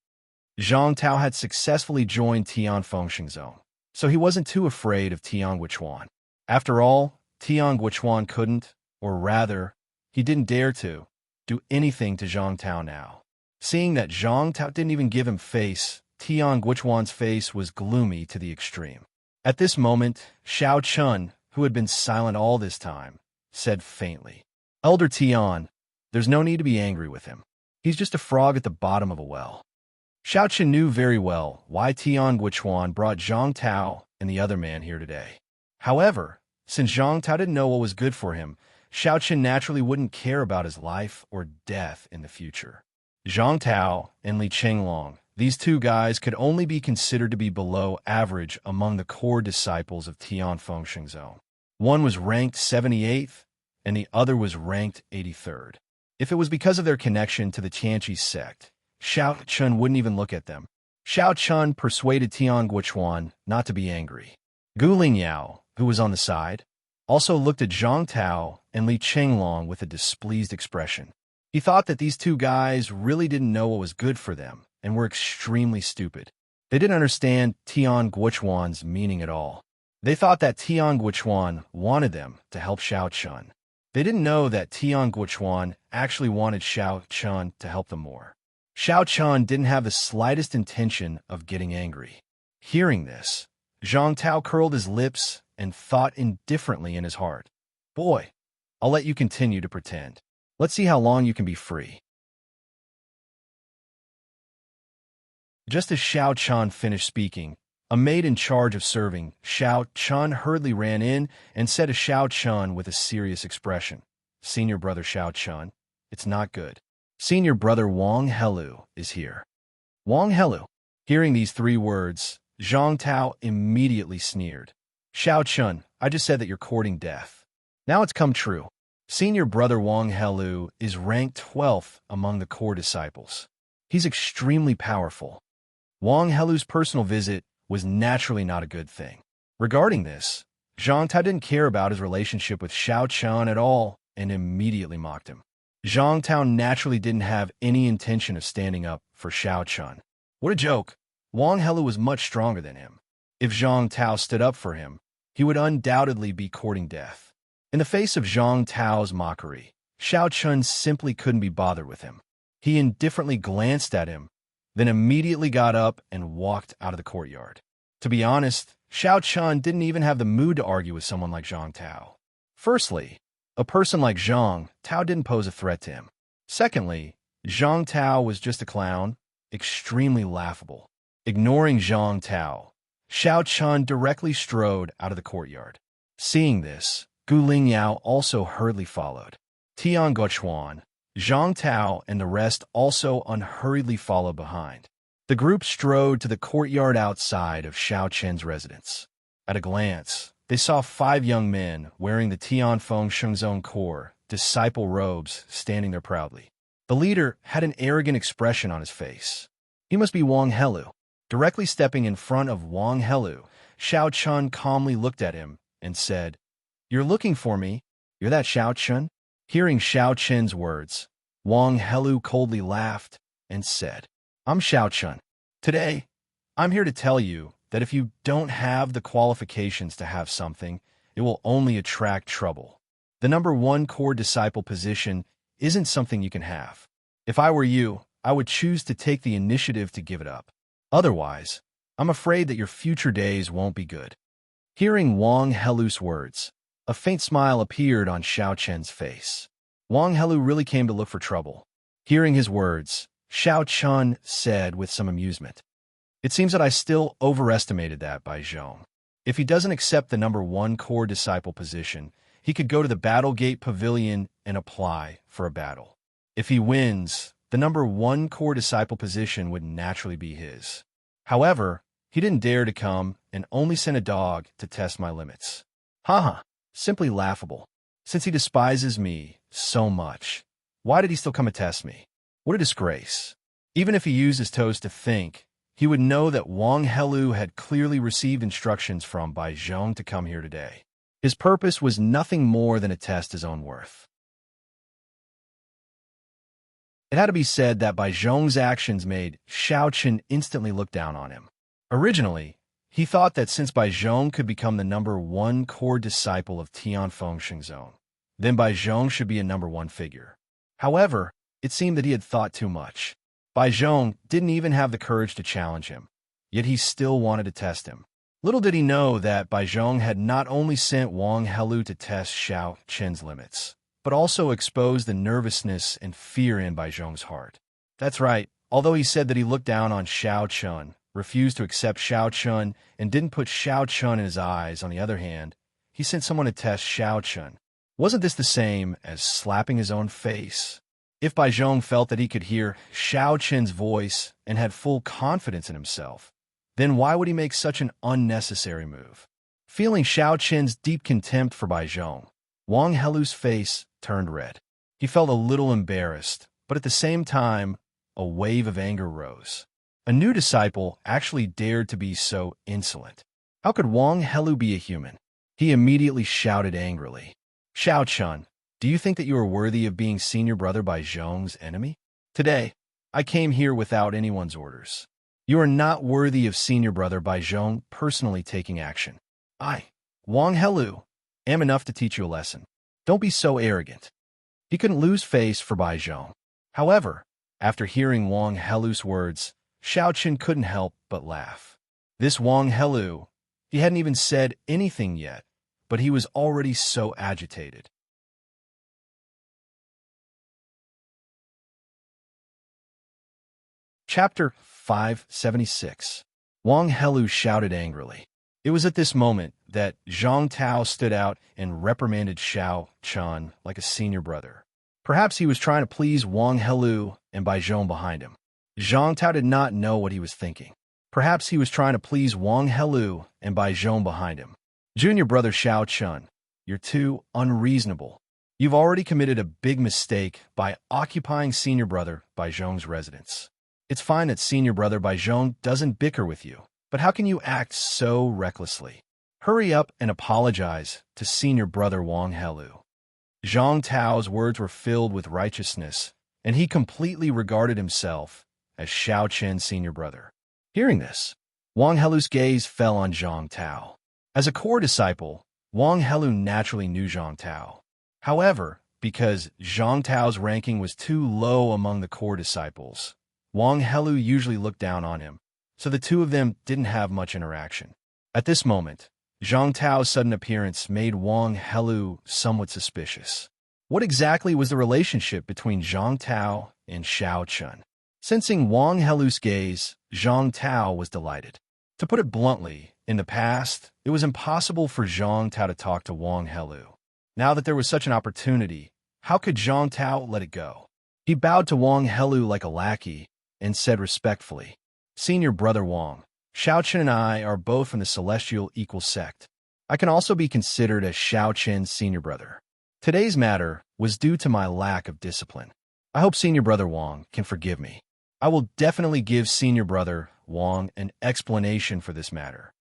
Zhang Tao had successfully joined Tianfeng Shengzong, so he wasn't too afraid of Tian Guochuan. After all, Tian Guochuan couldn't, or rather, he didn't dare to, do anything to Zhang Tao now. Seeing that Zhang Tao didn't even give him face, Tian Guochuan's face was gloomy to the extreme. At this moment, Xiao Chun, who had been silent all this time, said faintly, "Elder Tian, there's no need to be angry with him. He's just a frog at the bottom of a well." Xiao Chun knew very well why Tian Guochuan brought Zhang Tao and the other man here today. However, since Zhang Tao didn't know what was good for him, Xiao Chun naturally wouldn't care about his life or death in the future. Zhang Tao and Li Chenglong, these two guys could only be considered to be below average among the core disciples of Tianfeng Shengzong. One was ranked 78th, and the other was ranked 83rd. If it was because of their connection to the Tianqi sect, Xiao Chun wouldn't even look at them. Xiao Chun persuaded Tian Guochuan not to be angry. Gu Lingyao, who was on the side, also looked at Zhang Tao and Li Chenglong with a displeased expression. He thought that these two guys really didn't know what was good for them and were extremely stupid. They didn't understand Tian Guochuan's meaning at all. They thought that Tian Guochuan wanted them to help Xiao Chun. They didn't know that Tian Guochuan actually wanted Xiao Chun to help them more. Xiao Chun didn't have the slightest intention of getting angry. Hearing this, Zhang Tao curled his lips and thought indifferently in his heart, "Boy, I'll let you continue to pretend. Let's see how long you can be free." Just as Xiao Chun finished speaking, a maid in charge of serving Xiao Chun hurriedly ran in and said to Xiao Chun with a serious expression, "Senior brother Xiao Chun, it's not good. Senior brother Wang Helu is here." Wang Helu. Hearing these three words, Zhang Tao immediately sneered. "Xiao Chun, I just said that you're courting death. Now it's come true. Senior brother Wang Helu is ranked 12th among the core disciples. He's extremely powerful." Wang Helu's personal visit was naturally not a good thing. Regarding this, Zhang Tao didn't care about his relationship with Xiao Chun at all and immediately mocked him. Zhang Tao naturally didn't have any intention of standing up for Xiao Chun. What a joke! Wang Helu was much stronger than him. If Zhang Tao stood up for him, he would undoubtedly be courting death. In the face of Zhang Tao's mockery, Xiao Chun simply couldn't be bothered with him. He indifferently glanced at him, then immediately got up and walked out of the courtyard. To be honest, Xiao Chun didn't even have the mood to argue with someone like Zhang Tao. Firstly, a person like Zhang Tao didn't pose a threat to him. Secondly, Zhang Tao was just a clown, extremely laughable. Ignoring Zhang Tao, Xiao Chun directly strode out of the courtyard. Seeing this, Gu Lingyao also hurriedly followed. Tian Guochuan, Zhang Tao, and the rest also unhurriedly followed behind. The group strode to the courtyard outside of Xiao Chen's residence. At a glance, they saw 5 young men wearing the Tianfeng Shengzong Corps disciple robes standing there proudly. The leader had an arrogant expression on his face. He must be Wang Helu. Directly stepping in front of Wang Helu, Xiao Chun calmly looked at him and said, "You're looking for me? You're that Xiao Chun?" Hearing Xiao Chen's words, Wang Helu coldly laughed and said, I'm Xiao Chen. Today, I'm here to tell you that if you don't have the qualifications to have something, it will only attract trouble. The number one core disciple position isn't something you can have. If I were you, I would choose to take the initiative to give it up. Otherwise, I'm afraid that your future days won't be good. Hearing Wang Helu's words, a faint smile appeared on Xiao Chen's face. Wang Helu really came to look for trouble. Hearing his words, Xiao Chen said with some amusement, It seems that I still overestimated that Bai Zhong. If he doesn't accept the number one core disciple position, he could go to the Battle Gate Pavilion and apply for a battle. If he wins, the number one core disciple position would naturally be his. However, he didn't dare to come and only sent a dog to test my limits. Haha, simply laughable. Since he despises me so much, why did he still come and test me? What a disgrace. Even if he used his toes to think, he would know that Wang Helu had clearly received instructions from Bai Zhong to come here today. His purpose was nothing more than to test his own worth. It had to be said that Bai Zhong's actions made Xiao Chen instantly look down on him. Originally, he thought that since Bai Zhong could become the number one core disciple of Tianfeng Shengzong, then Bai Zhong should be a number one figure. However, it seemed that he had thought too much. Bai Zhong didn't even have the courage to challenge him, yet he still wanted to test him. Little did he know that Bai Zhong had not only sent Wang Helu to test Xiao Chen's limits, but also exposed the nervousness and fear in Bai Zhong's heart. That's right, although he said that he looked down on Xiao Chen, refused to accept Xiao Chen, and didn't put Xiao Chen in his eyes, on the other hand, he sent someone to test Xiao Chen. Wasn't this the same as slapping his own face? If Bai Zhong felt that he could hear Xiao Chen's voice and had full confidence in himself, then why would he make such an unnecessary move? Feeling Xiao Chen's deep contempt for Bai Zhong, Wang Helu's face turned red. He felt a little embarrassed, but at the same time, a wave of anger rose. A new disciple actually dared to be so insolent. How could Wang Helu be a human? He immediately shouted angrily, Xiao Chen, do you think that you are worthy of being senior brother Bai Zhong's enemy? Today, I came here without anyone's orders. You are not worthy of senior brother Bai Zhong personally taking action. I, Wang Helu, am enough to teach you a lesson. Don't be so arrogant. He couldn't lose face for Bai Zhong. However, after hearing Wang Helu's words, Xiao Chen couldn't help but laugh. This Wang Helu, he hadn't even said anything yet, but he was already so agitated. Chapter 576. Wang Helu shouted angrily. It was at this moment that Zhang Tao stood out and reprimanded Xiao Chen like a senior brother. Perhaps he was trying to please Wang Helu and Bai Zhong behind him. Zhang Tao did not know what he was thinking. Perhaps he was trying to please Wang Helu and Bai Zhong behind him. Junior brother Xiao Chen, you're too unreasonable. You've already committed a big mistake by occupying senior brother Bai Zhong's residence. It's fine that senior brother Bai Zhong doesn't bicker with you, but how can you act so recklessly? Hurry up and apologize to senior brother Wang Helu. Zhang Tao's words were filled with righteousness, and he completely regarded himself as Xiao Chen's senior brother. Hearing this, Wang Helu's gaze fell on Zhang Tao. As a core disciple, Wang Helu naturally knew Zhang Tao. However, because Zhang Tao's ranking was too low among the core disciples, Wang Helu usually looked down on him, so the two of them didn't have much interaction. At this moment, Zhang Tao's sudden appearance made Wang Helu somewhat suspicious. What exactly was the relationship between Zhang Tao and Xiao Chen? Sensing Wang Helu's gaze, Zhang Tao was delighted. To put it bluntly, in the past, it was impossible for Zhang Tao to talk to Wang Helu. Now that there was such an opportunity, how could Zhang Tao let it go? He bowed to Wang Helu like a lackey and said respectfully, Senior brother Wang, Xiao Chen and I are both from the Celestial Equal Sect. I can also be considered as Xiao Chen's senior brother. Today's matter was due to my lack of discipline. I hope senior brother Wang can forgive me. I will definitely give senior brother Wang an explanation for this matter.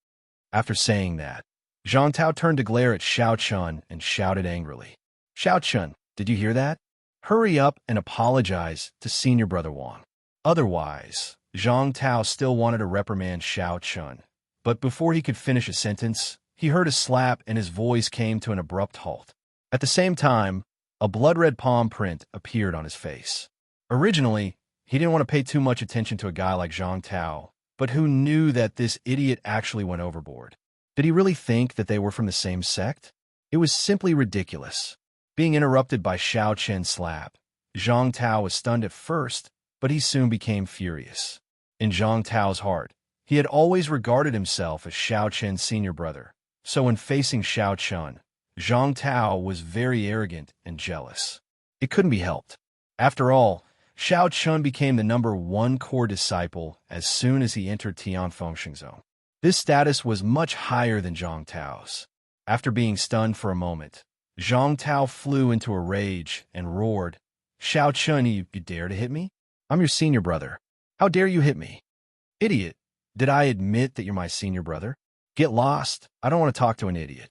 After saying that, Zhang Tao turned to glare at Xiao Chen and shouted angrily, Xiao Chen, Did you hear that? Hurry up and apologize to senior brother Wang. Otherwise, Zhang Tao still wanted to reprimand Xiao Chun. But before he could finish a sentence, he heard a slap and his voice came to an abrupt halt. At the same time, a blood-red palm print appeared on his face. Originally, he didn't want to pay too much attention to a guy like Zhang Tao, but who knew that this idiot actually went overboard? Did he really think that they were from the same sect? It was simply ridiculous. Being interrupted by Xiao Chen's slap, Zhang Tao was stunned at first, but he soon became furious. In Zhang Tao's heart, he had always regarded himself as Xiao Chen's senior brother, so when facing Xiao Chun, Zhang Tao was very arrogant and jealous. It couldn't be helped. After all, Xiao Chun became the #1 core disciple as soon as he entered Tianfeng Zone. This status was much higher than Zhang Tao's. After being stunned for a moment, Zhang Tao flew into a rage and roared, "Xiao Chun, you dare to hit me? I'm your senior brother. How dare you hit me? Idiot, did I admit that you're my senior brother? Get lost. I don't want to talk to an idiot."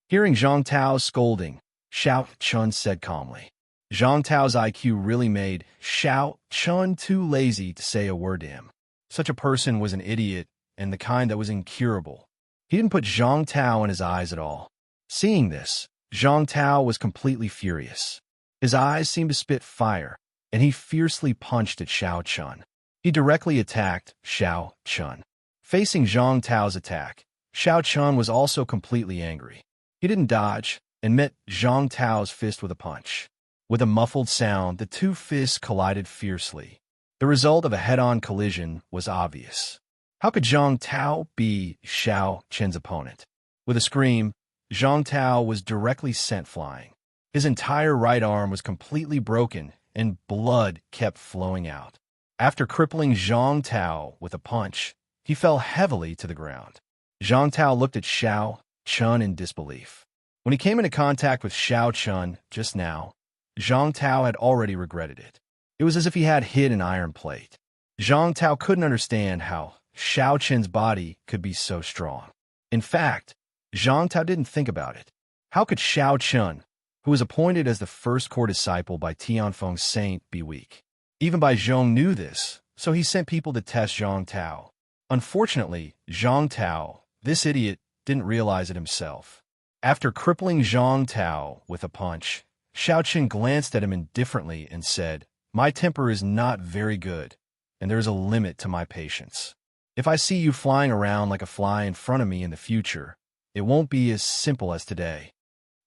Hearing Zhang Tao's scolding, Xiao Chun said calmly. Zhang Tao's IQ really made Xiao Chun too lazy to say a word to him. Such a person was an idiot and the kind that was incurable. He didn't put Zhang Tao in his eyes at all. Seeing this, Zhang Tao was completely furious. His eyes seemed to spit fire, and he fiercely punched at Xiao Chun. He directly attacked Xiao Chun. Facing Zhang Tao's attack, Xiao Chun was also completely angry. He didn't dodge and met Zhang Tao's fist with a punch. With a muffled sound, the two fists collided fiercely. The result of a head-on collision was obvious. How could Zhang Tao be Xiao Chen's opponent? With a scream, Zhang Tao was directly sent flying. His entire right arm was completely broken, and blood kept flowing out. After crippling Zhang Tao with a punch, he fell heavily to the ground. Zhang Tao looked at Xiao Chun in disbelief. When he came into contact with Xiao Chun just now, Zhang Tao had already regretted it. It was as if he had hit an iron plate. Zhang Tao couldn't understand how Xiao Chen's body could be so strong. In fact, Zhang Tao didn't think about it. How could Xiao Chun, who was appointed as the first core disciple by Tianfeng Saint, be weak? Even Bai Zhong knew this, so he sent people to test Zhang Tao. Unfortunately, Zhang Tao, this idiot, didn't realize it himself. After crippling Zhang Tao with a punch, Xiao Chen glanced at him indifferently and said, "My temper is not very good, and there is a limit to my patience. If I see you flying around like a fly in front of me in the future, it won't be as simple as today."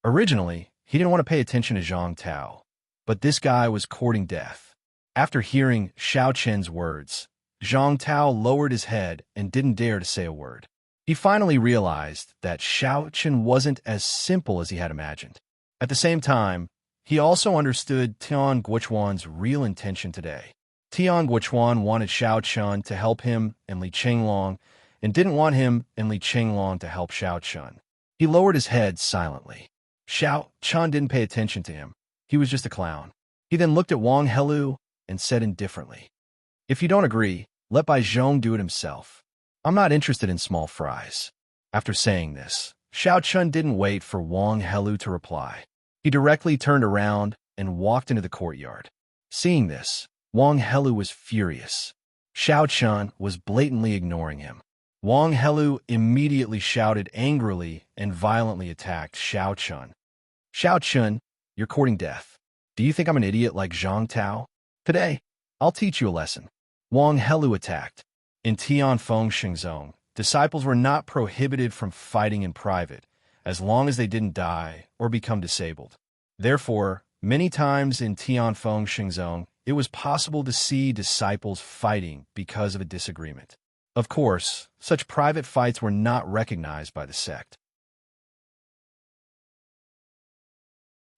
Originally, he didn't want to pay attention to Zhang Tao, but this guy was courting death. After hearing Xiao Chen's words, Zhang Tao lowered his head and didn't dare to say a word. He finally realized that Xiao Chen wasn't as simple as he had imagined. At the same time, he also understood Tian Guochuan's real intention today. Tian Guochuan wanted Xiao Chun to help him and Li Chenglong, and didn't want him and Li Chenglong to help Xiao Chun. He lowered his head silently. Xiao Chun didn't pay attention to him. He was just a clown. He then looked at Wang Helu and said indifferently, "If you don't agree, let Bai Zhong do it himself. I'm not interested in small fries." After saying this, Xiao Chun didn't wait for Wang Helu to reply. He directly turned around and walked into the courtyard. Seeing this, Wang Helu was furious. Xiao Chun was blatantly ignoring him. Wang Helu immediately shouted angrily and violently attacked Xiao Chun. "Xiao Chun, you're courting death. Do you think I'm an idiot like Zhang Tao? Today, I'll teach you a lesson." Wang Helu attacked. In Tianfeng Zone, disciples were not prohibited from fighting in private, as long as they didn't die or become disabled. Therefore, many times in Tianfeng Zone, it was possible to see disciples fighting because of a disagreement. Of course, such private fights were not recognized by the sect.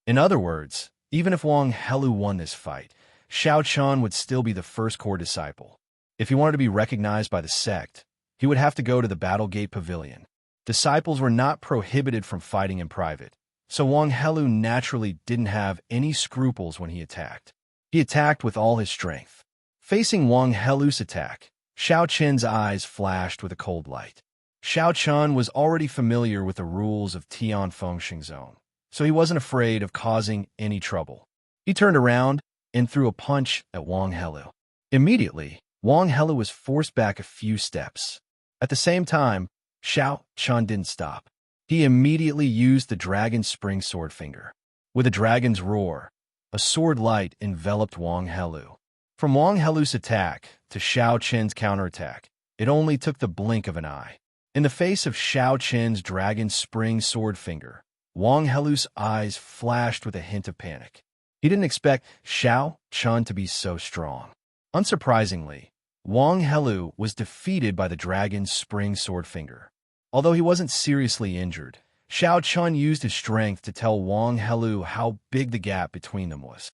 In other words, even if Wang Helu won this fight, Xiao Chun would still be the first core disciple. If he wanted to be recognized by the sect, he would have to go to the Battle Gate Pavilion. Disciples were not prohibited from fighting in private, so Wang Helu naturally didn't have any scruples when he attacked. He attacked with all his strength. Facing Wang Helu's attack, Xiao Chen's eyes flashed with a cold light. Xiao Chun was already familiar with the rules of Tianfeng Zone. so he wasn't afraid of causing any trouble. He turned around and threw a punch at Wang Helu. Immediately, Wang Helu was forced back a few steps. At the same time, Xiao Chun didn't stop. He immediately used the dragon's spring sword finger. With a dragon's roar, a sword light enveloped Wang Helu. From Wang Helu's attack to Xiao Chen's counterattack, it only took the blink of an eye. In the face of Xiao Chen's dragon's spring sword finger, Wang Helu's eyes flashed with a hint of panic. He didn't expect Xiao Chun to be so strong. Unsurprisingly, Wang Helu was defeated by the dragon's spring sword finger. Although he wasn't seriously injured, Xiao Chun used his strength to tell Wang Helu how big the gap between them was.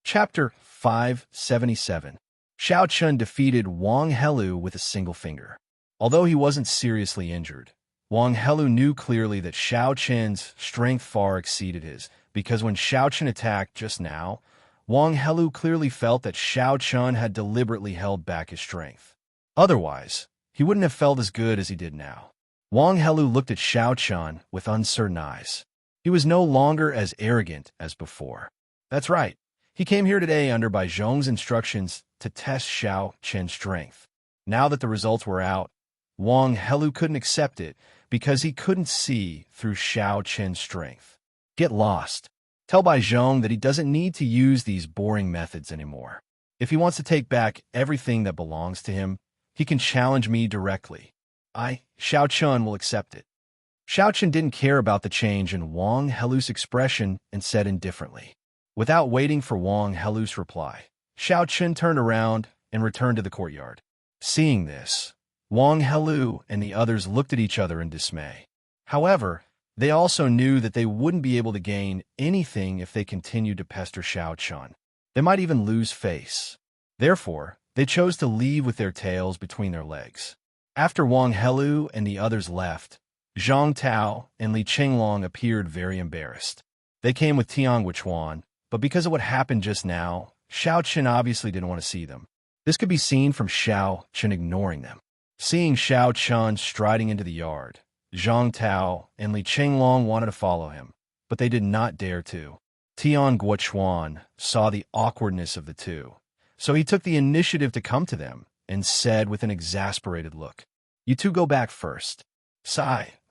Chapter 577. Xiao Chun defeated Wang Helu with a single finger. Although he wasn't seriously injured, Wang Helu knew clearly that Xiao Chen's strength far exceeded his, because when Xiao Chun attacked just now, Wang Helu clearly felt that Xiao Chun had deliberately held back his strength. Otherwise, he wouldn't have felt as good as he did now. Wang Helu looked at Xiao Chun with uncertain eyes. He was no longer as arrogant as before. That's right. He came here today under Bai Zhong's instructions to test Xiao Chen's strength. Now that the results were out, Wang Helu couldn't accept it because he couldn't see through Xiao Chen's strength. Get lost. Tell Bai Zhong that he doesn't need to use these boring methods anymore. If he wants to take back everything that belongs to him, he can challenge me directly. Xiao Chun, will accept it. Xiao Chun didn't care about the change in Wang Helu's expression and said indifferently. Without waiting for Wang Helu's reply, Xiao Chun turned around and returned to the courtyard. Seeing this, Wang Helu and the others looked at each other in dismay. However, they also knew that they wouldn't be able to gain anything if they continued to pester Xiao Chun. They might even lose face. Therefore, they chose to leave with their tails between their legs. After Wang Helu and the others left, Zhang Tao and Li Qinglong appeared very embarrassed. They came with Tian Guichuan, but because of what happened just now, Xiao Chun obviously didn't want to see them. This could be seen from Xiao Chun ignoring them. Seeing Xiao Chun striding into the yard, Zhang Tao and Li Qinglong wanted to follow him, but they did not dare to. Tian Guichuan saw the awkwardness of the two, so he took the initiative to come to them and said with an exasperated look, "You two go back first."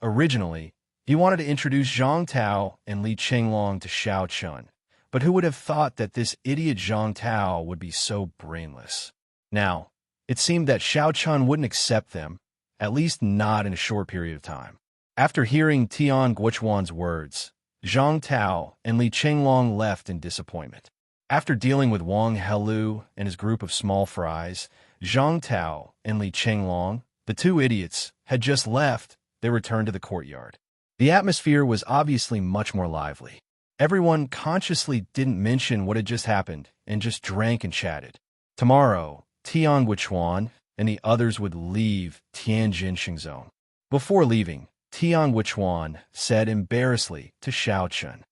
Originally, he wanted to introduce Zhang Tao and Li Qinglong to Xiao Chun, but who would have thought that this idiot Zhang Tao would be so brainless? Now, it seemed that Xiao Chun wouldn't accept them, at least not in a short period of time. After hearing Tian Guichuan's words, Zhang Tao and Li Qinglong left in disappointment. After dealing with Wang Helu and his group of small fries, Zhang Tao and Li Qinglong, the two idiots, had just left. They returned to the courtyard. The atmosphere was obviously much more lively. Everyone consciously didn't mention what had just happened and just drank and chatted. Tomorrow, Tian Guichuan and the others would leave Tianjin Xingzhou. Before leaving, Tian Guichuan said embarrassedly to Xiao Chun,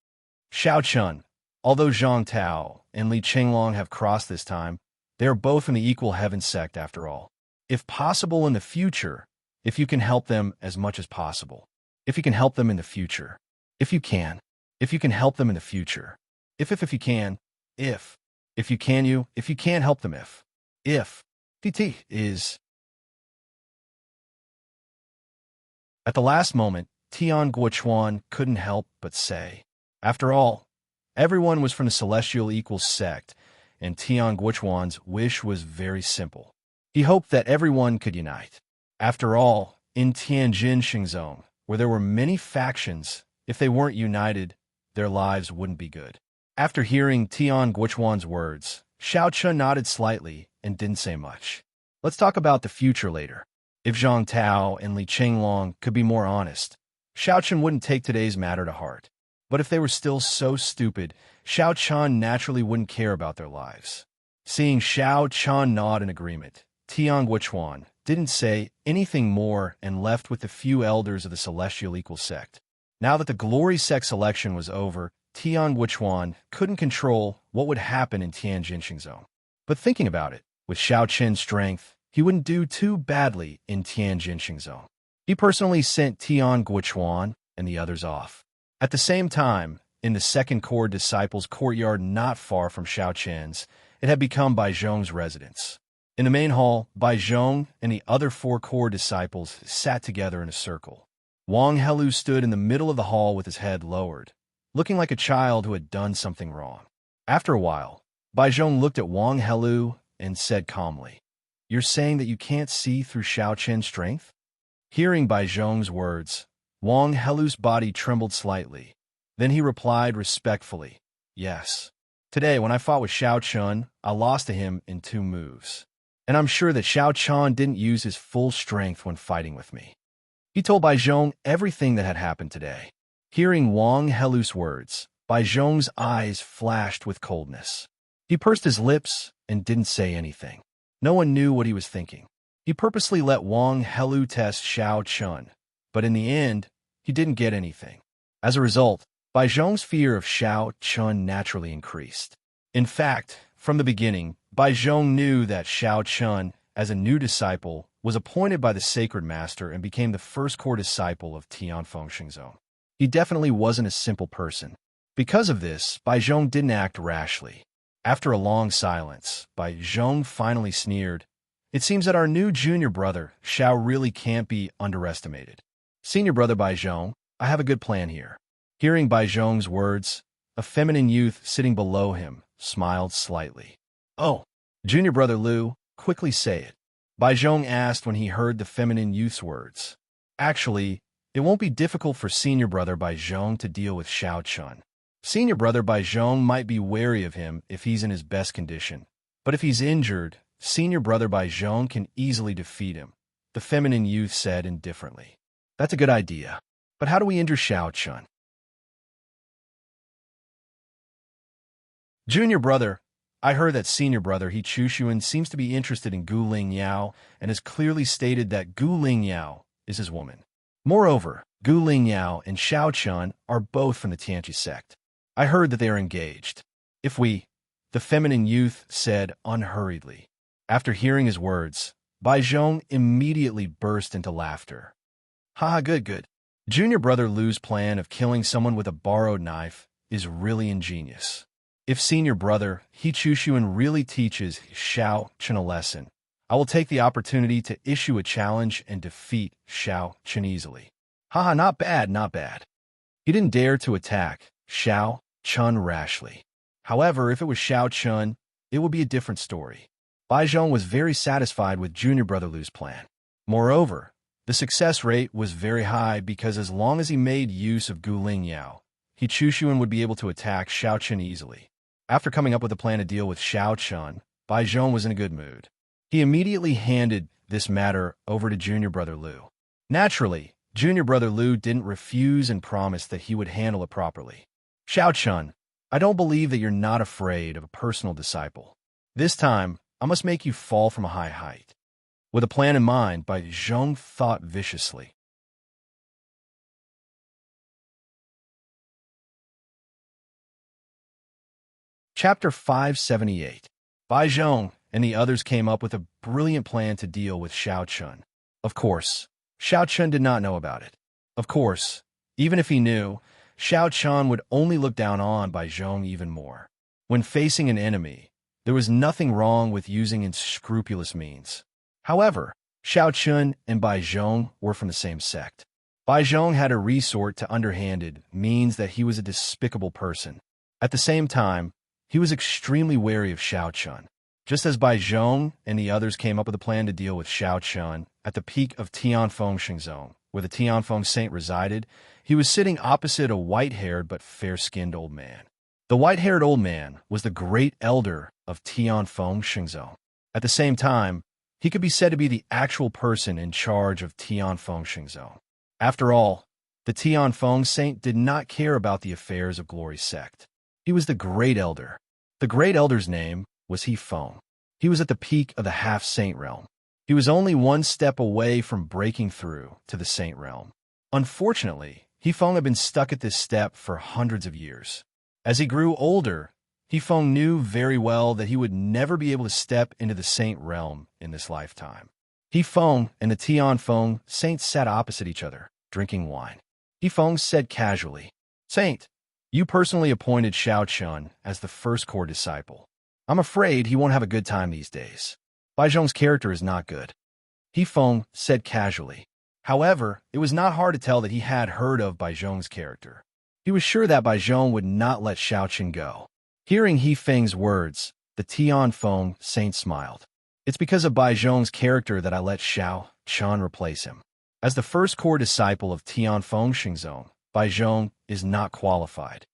"Xiao Chun, although Zhang Tao and Li Qinglong have crossed this time, they are both in the equal heaven sect after all. If possible in the future, if you can help them as much as possible. If you can help them in the future. If you can. If you can help them in the future. If you can. If you can you. If you can't help them if. TT is." At the last moment, Tian Guichuan couldn't help but say, after all, everyone was from the Celestial Equals sect, and Tian Guichuan's wish was very simple. He hoped that everyone could unite. After all, in Tianjin Xingzhou, where there were many factions, if they weren't united, their lives wouldn't be good. After hearing Tian Guichuan's words, Xiao Chun nodded slightly and didn't say much. Let's talk about the future later. If Zhang Tao and Li Qinglong could be more honest, Xiao Chun wouldn't take today's matter to heart. But if they were still so stupid, Xiao Chun naturally wouldn't care about their lives. Seeing Xiao Chun nod in agreement, Tian Guichuan didn't say anything more and left with the few elders of the Celestial Equal sect. Now that the Glory sect selection was over, Tian Guichuan couldn't control what would happen in Tianjin Xingzhou. But thinking about it, with Xiao Chen's strength, he wouldn't do too badly in Tianjin Zone. He personally sent Tian Guochuan and the others off. At the same time, in the second core disciples' courtyard not far from Shaoqin's, it had become Bai Zhong's residence. In the main hall, Bai Zhong and the other 4 core disciples sat together in a circle. Wang Helu stood in the middle of the hall with his head lowered, looking like a child who had done something wrong. After a while, Bai Zhong looked at Wang Helu and said calmly, "You're saying that you can't see through Shaoqin's strength?" Hearing Bai Zhong's words, Wang Helu's body trembled slightly. Then he replied respectfully, "Yes. Today, when I fought with Shaoqin, I lost to him in 2 moves. And I'm sure that Shaoqin didn't use his full strength when fighting with me." He told Bai Zhong everything that had happened today. Hearing Wang Helu's words, Bai Zhong's eyes flashed with coldness. He pursed his lips and didn't say anything. No one knew what he was thinking. He purposely let Wang Helu test Shaoqin, but in the end, he didn't get anything. As a result, Bai Zhong's fear of Shaoqin naturally increased. In fact, from the beginning, Bai Zhong knew that Shaoqin, as a new disciple, was appointed by the Sacred Master and became the first core disciple of Tianfeng Xingzong. He definitely wasn't a simple person. Because of this, Bai Zhong didn't act rashly. After a long silence, Bai Zhong finally sneered, "It seems that our new junior brother, Xiao, really can't be underestimated. Senior brother Bai Zhong, I have a good plan here." Hearing Bai Zhong's words, a feminine youth sitting below him smiled slightly. "Oh, junior brother Liu, quickly say it," Bai Zhong asked when he heard the feminine youth's words. "Actually, it won't be difficult for senior brother Bai Zhong to deal with Shaoqin. Senior brother Bai Zhong might be wary of him if he's in his best condition, but if he's injured, senior brother Bai Zhong can easily defeat him," the feminine youth said indifferently. "That's a good idea, but how do we injure Shaoqin?" "Junior brother, I heard that senior brother He Chushuan seems to be interested in Gu Ling Yao and has clearly stated that Gu Ling Yao is his woman. Moreover, Gu Ling Yao and Shaoqin are both from the Tianqi sect. I heard that they are engaged. If we," the feminine youth said unhurriedly. After hearing his words, Bai Zhong immediately burst into laughter. "Haha, good. Junior brother Liu's plan of killing someone with a borrowed knife is really ingenious. If senior brother He Chushuan really teaches Shaoqin a lesson, I will take the opportunity to issue a challenge and defeat Shaoqin easily. Haha, not bad. He didn't dare to attack Shaoqin rashly. However, if it was Shaoqin, it would be a different story." Bai Zhong was very satisfied with junior brother Liu's plan. Moreover, the success rate was very high because as long as he made use of Gu Ling Yao, He Chushuan would be able to attack Shaoqin easily. After coming up with a plan to deal with Shaoqin, Bai Zhong was in a good mood. He immediately handed this matter over to junior brother Liu. Naturally, junior brother Liu didn't refuse and promised that he would handle it properly. "Shaoqin, I don't believe that you're not afraid of a personal disciple. This time, I must make you fall from a high height." With a plan in mind, Bai Zhong thought viciously. Chapter 578. Bai Zhong and the others came up with a brilliant plan to deal with Shaoqin. Of course, Shaoqin did not know about it. Of course, even if he knew, Shaoqin would only look down on Bai Zhong even more. When facing an enemy, there was nothing wrong with using unscrupulous means. However, Shaoqin and Bai Zhong were from the same sect. Bai Zhong had to resort to underhanded means that he was a despicable person. At the same time, he was extremely wary of Shaoqin. Just as Bai Zhong and the others came up with a plan to deal with Shaoqin at the peak of Tianfeng Xingzong, where the Tianfeng saint resided, he was sitting opposite a white-haired but fair-skinned old man. The white-haired old man was the great elder of Tianfeng Xingzong. At the same time, he could be said to be the actual person in charge of Tianfeng Xingzong. After all, the Tianfeng saint did not care about the affairs of Glory's sect. He was the great elder. The great elder's name was He Feng. He was at the peak of the half-saint realm. He was only one step away from breaking through to the saint realm. Unfortunately, He Feng had been stuck at this step for hundreds of years. As he grew older, Hifeng knew very well that he would never be able to step into the saint realm in this lifetime. Hifeng and the Tianfeng saint sat opposite each other, drinking wine. Hifeng said casually, "Saint, you personally appointed Xiao Chun as the first core disciple. I'm afraid he won't have a good time these days. Bai Zhong's character is not good." Hifeng said casually. However, it was not hard to tell that he had heard of Bai Zhong's character. He was sure that Bai Zhong would not let Xiao Chun go. Hearing Hifeng's words, the Tianfeng saint smiled. "It's because of Bai Zhong's character that I let Xiao Chun replace him. As the first core disciple of Tianfeng Xingzong, Bai Zhong is not qualified."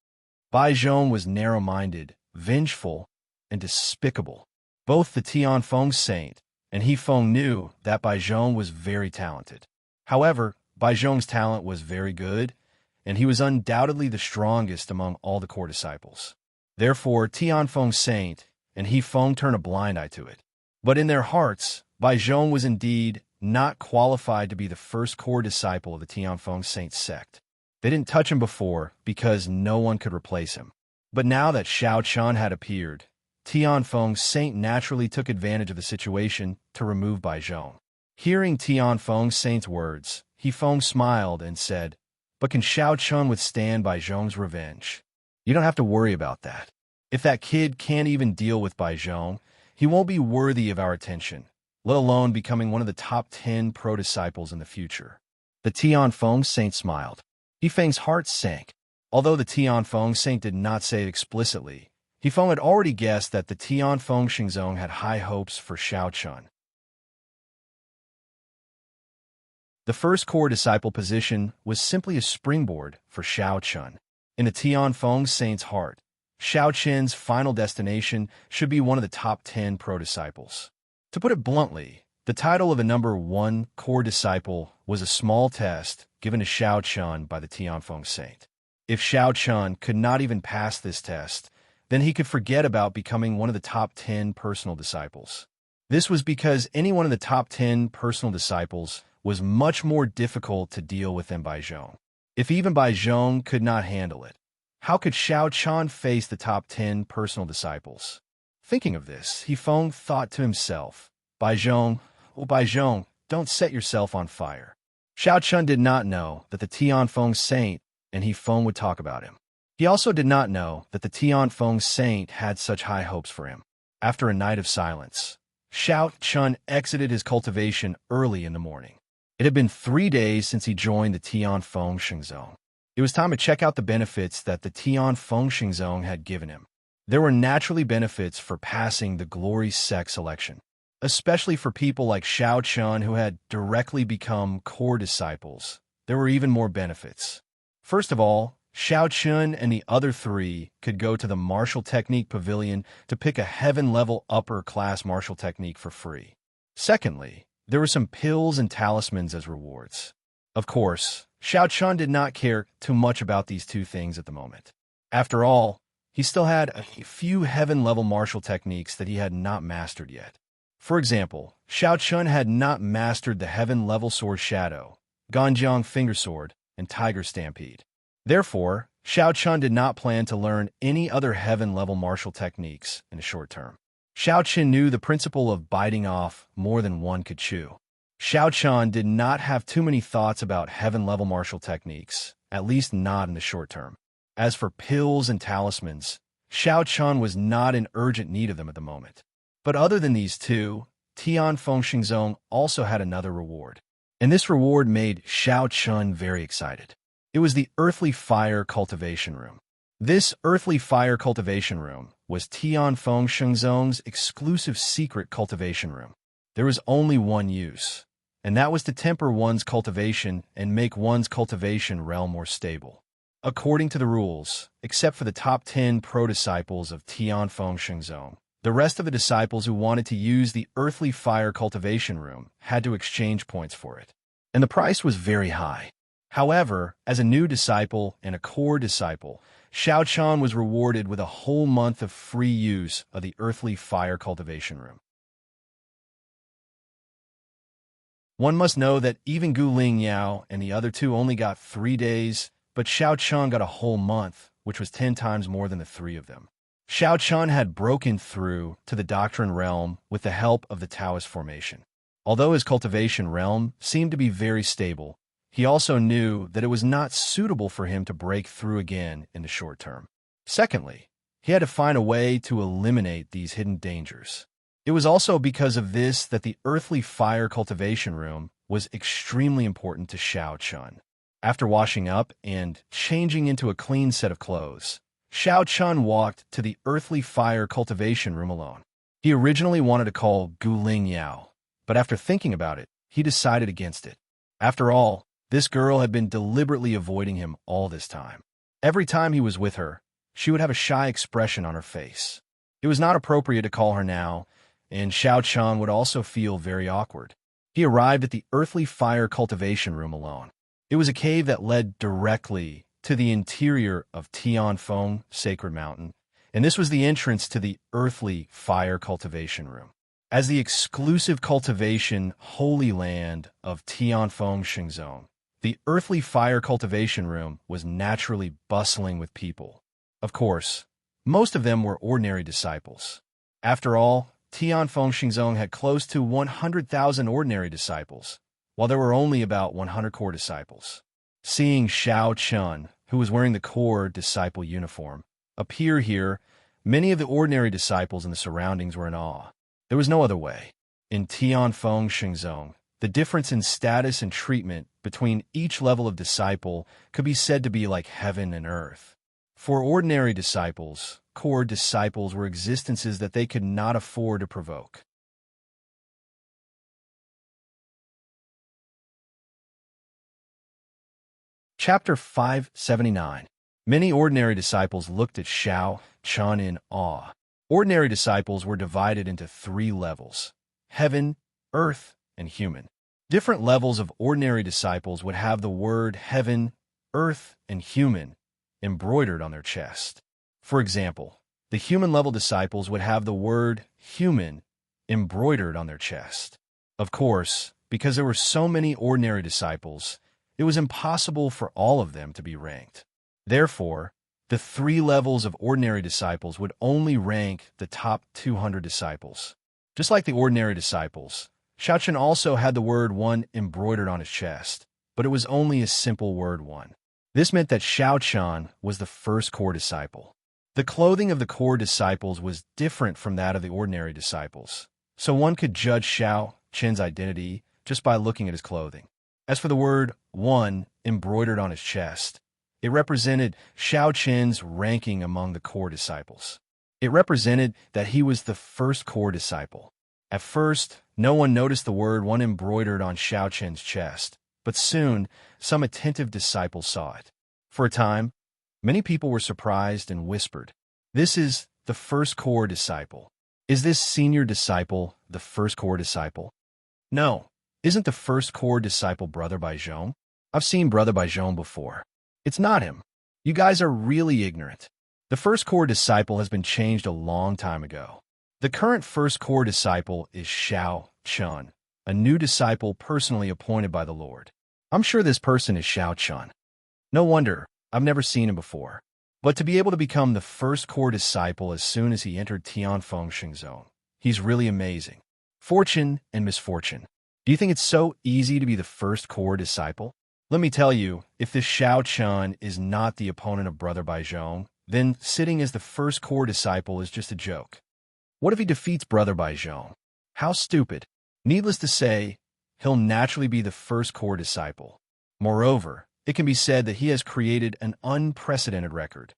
Bai Zhong was narrow-minded, vengeful, and despicable. Both the Tianfeng saint and Hifeng knew that Bai Zhong was very talented. However, Bai Zhong's talent was very good, and he was undoubtedly the strongest among all the core disciples. Therefore, Tianfeng saint and Hifeng turned a blind eye to it. But in their hearts, Bai Zhong was indeed not qualified to be the first core disciple of the Tianfeng saint sect. They didn't touch him before because no one could replace him. But now that Xiao Chun had appeared, Tianfeng saint naturally took advantage of the situation to remove Bai Zhong. Hearing Tianfeng saint's words, Hifeng smiled and said, "But can Xiao Chun withstand Bai Zhong's revenge? You don't have to worry about that. If that kid can't even deal with Bai Zhong, he won't be worthy of our attention, let alone becoming one of the top 10 pro-disciples in the future." The Tianfeng saint smiled. Hifeng's heart sank. Although the Tianfeng saint did not say it explicitly, Hifeng had already guessed that the Tianfeng Xingzong had high hopes for Xiao Chun. The first core disciple position was simply a springboard for Xiao Chun. In the Tianfeng saint's heart, Xiao Chun's final destination should be one of the top 10 pro-disciples. To put it bluntly, the title of a number 1 core disciple was a small test given to Xiao Chun by the Tianfeng saint. If Xiao Chun could not even pass this test, then he could forget about becoming one of the top 10 personal disciples. This was because any one of the top 10 personal disciples was much more difficult to deal with than Bai Zhong. If even Bai Zhong could not handle it, how could Xiao Chun face the top 10 personal disciples? Thinking of this, Hifeng thought to himself, Bai Zhong, oh Bai Zhong, don't set yourself on fire." Xiao Chun did not know that the Tianfeng saint and Hifeng would talk about him. He also did not know that the Tianfeng saint had such high hopes for him. After a night of silence, Xiao Chun exited his cultivation early in the morning. It had been 3 days since he joined the Tianfeng Xingzong. It was time to check out the benefits that the Tianfeng Xingzong had given him. There were naturally benefits for passing the Glory Sect selection, especially for people like Xiao Chun who had directly become core disciples. There were even more benefits. First of all, Xiao Chun and the other 3 could go to the martial technique pavilion to pick a heaven-level upper-class martial technique for free. Secondly, there were some pills and talismans as rewards. Of course, Xiao Chun did not care too much about these 2 things at the moment. After all, he still had a few heaven-level martial techniques that he had not mastered yet. For example, Xiao Chun had not mastered the heaven-level sword Shadow, Ganjiang Finger Sword, and Tiger Stampede. Therefore, Xiao Chun did not plan to learn any other heaven-level martial techniques in the short term. Xiao Chun knew the principle of biting off more than one could chew. Xiao Chun did not have too many thoughts about heaven-level martial techniques, at least not in the short term. As for pills and talismans, Xiao Chun was not in urgent need of them at the moment. But other than these 2, Tianfeng Xingzong also had another reward. And this reward made Xiao Chun very excited. It was the Earthly Fire Cultivation Room. This Earthly Fire Cultivation Room was Tianfeng Xingzong's exclusive secret cultivation room. There was only one use, and that was to temper one's cultivation and make one's cultivation realm more stable. According to the rules, except for the top 10 pro-disciples of Tianfeng Xingzong, the rest of the disciples who wanted to use the Earthly Fire Cultivation Room had to exchange points for it. And the price was very high. However, as a new disciple and a core disciple, Xiao Chun was rewarded with a whole month of free use of the Earthly Fire Cultivation Room. One must know that even Gu Ling Yao and the other 2 only got 3 days, but Xiao Chun got a whole month, which was 10 times more than the 3 of them. Xiao Chun had broken through to the doctrine realm with the help of the Taoist formation. Although his cultivation realm seemed to be very stable, he also knew that it was not suitable for him to break through again in the short term. Secondly, he had to find a way to eliminate these hidden dangers. It was also because of this that the earthly fire cultivation room was extremely important to Xiao Chun. After washing up and changing into a clean set of clothes, Xiao Chun walked to the earthly fire cultivation room alone. He originally wanted to call Guling Yao, but after thinking about it, he decided against it. After all, this girl had been deliberately avoiding him all this time. Every time he was with her, she would have a shy expression on her face. It was not appropriate to call her now, and Xiao Chun would also feel very awkward. He arrived at the earthly fire cultivation room alone. It was a cave that led directly to the interior of Tianfeng Sacred Mountain, and this was the entrance to the earthly fire cultivation room. As the exclusive cultivation holy land of Tianfeng Shengzong, the earthly fire cultivation room was naturally bustling with people. Of course, most of them were ordinary disciples. After all, Tianfeng Shengzong had close to 100,000 ordinary disciples, while there were only about 100 core disciples. Seeing Xiao Chun, who was wearing the core disciple uniform, appear here, many of the ordinary disciples in the surroundings were in awe. There was no other way. In Tianfeng Shengzong, the difference in status and treatment between each level of disciple could be said to be like heaven and earth. For ordinary disciples, core disciples were existences that they could not afford to provoke. Chapter 579. Many ordinary disciples looked at Xiao Chun in awe. Ordinary disciples were divided into 3 levels: heaven, earth, and human. Different levels of ordinary disciples would have the word heaven, earth, and human embroidered on their chest. For example, the human-level disciples would have the word human embroidered on their chest. Of course, because there were so many ordinary disciples, it was impossible for all of them to be ranked. Therefore, the 3 levels of ordinary disciples would only rank the top 200 disciples. Just like the ordinary disciples, Xiao Chun also had the word one embroidered on his chest, but it was only a simple word one. This meant that Xiao Chun was the first core disciple. The clothing of the core disciples was different from that of the ordinary disciples, so one could judge Xiao Chun's identity just by looking at his clothing. As for the word one embroidered on his chest, it represented Xiao Chun's ranking among the core disciples. It represented that he was the first core disciple. At first, no one noticed the word one embroidered on Xiao Chun's chest, but soon some attentive disciples saw it. For a time, many people were surprised and whispered, "This is the first core disciple. Is this senior disciple the first core disciple?" No. Isn't the first core disciple Brother Baizhong? I've seen Brother Baizhong before. It's not him. You guys are really ignorant. The first core disciple has been changed a long time ago. The current first core disciple is Xiao Chun, a new disciple personally appointed by the Lord. I'm sure this person is Xiao Chun. No wonder, I've never seen him before. But to be able to become the first core disciple as soon as he entered Tianfeng Shengzong, he's really amazing. Fortune and misfortune. Do you think it's so easy to be the first core disciple? Let me tell you, if this Xiao Chun is not the opponent of Brother Baizhong, then sitting as the first core disciple is just a joke. What if he defeats Brother Baizhong? How stupid. Needless to say, he'll naturally be the first core disciple. Moreover, it can be said that he has created an unprecedented record.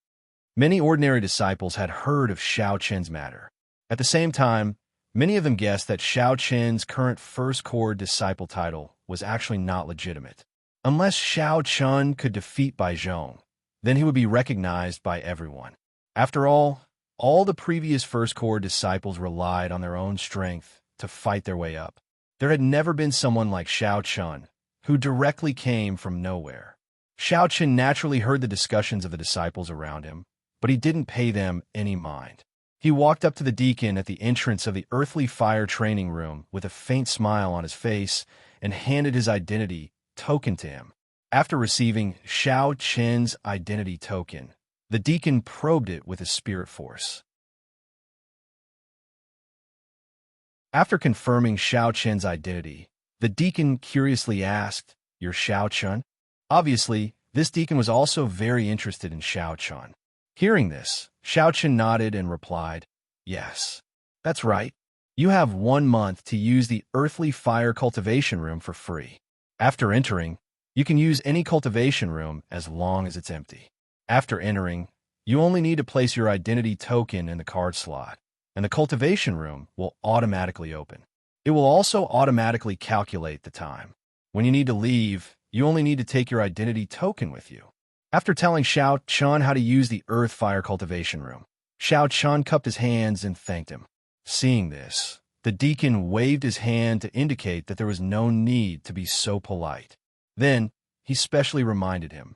Many ordinary disciples had heard of Xiao Chun's matter. At the same time, many of them guessed that Xiao Chun's current first core disciple title was actually not legitimate. Unless Xiao Chun could defeat Baizhong, then he would be recognized by everyone. After all the previous first core disciples relied on their own strength to fight their way up. There had never been someone like Xiao Chun, who directly came from nowhere. Xiao Chun naturally heard the discussions of the disciples around him, but he didn't pay them any mind. He walked up to the deacon at the entrance of the earthly fire training room with a faint smile on his face and handed his identity token to him. After receiving Xiao Chun's identity token, the deacon probed it with his spirit force. After confirming Xiao Chen's identity, the deacon curiously asked, "You're Xiao Chen?" Obviously, this deacon was also very interested in Xiao Chen. Hearing this, Xiao Chen nodded and replied, "Yes, that's right. You have 1 month to use the earthly fire cultivation room for free. After entering, you can use any cultivation room as long as it's empty. After entering, you only need to place your identity token in the card slot, and the cultivation room will automatically open. It will also automatically calculate the time. When you need to leave, you only need to take your identity token with you." After telling Xiao Chen how to use the earth fire cultivation room, Xiao Chen cupped his hands and thanked him. Seeing this, the deacon waved his hand to indicate that there was no need to be so polite. Then, he specially reminded him,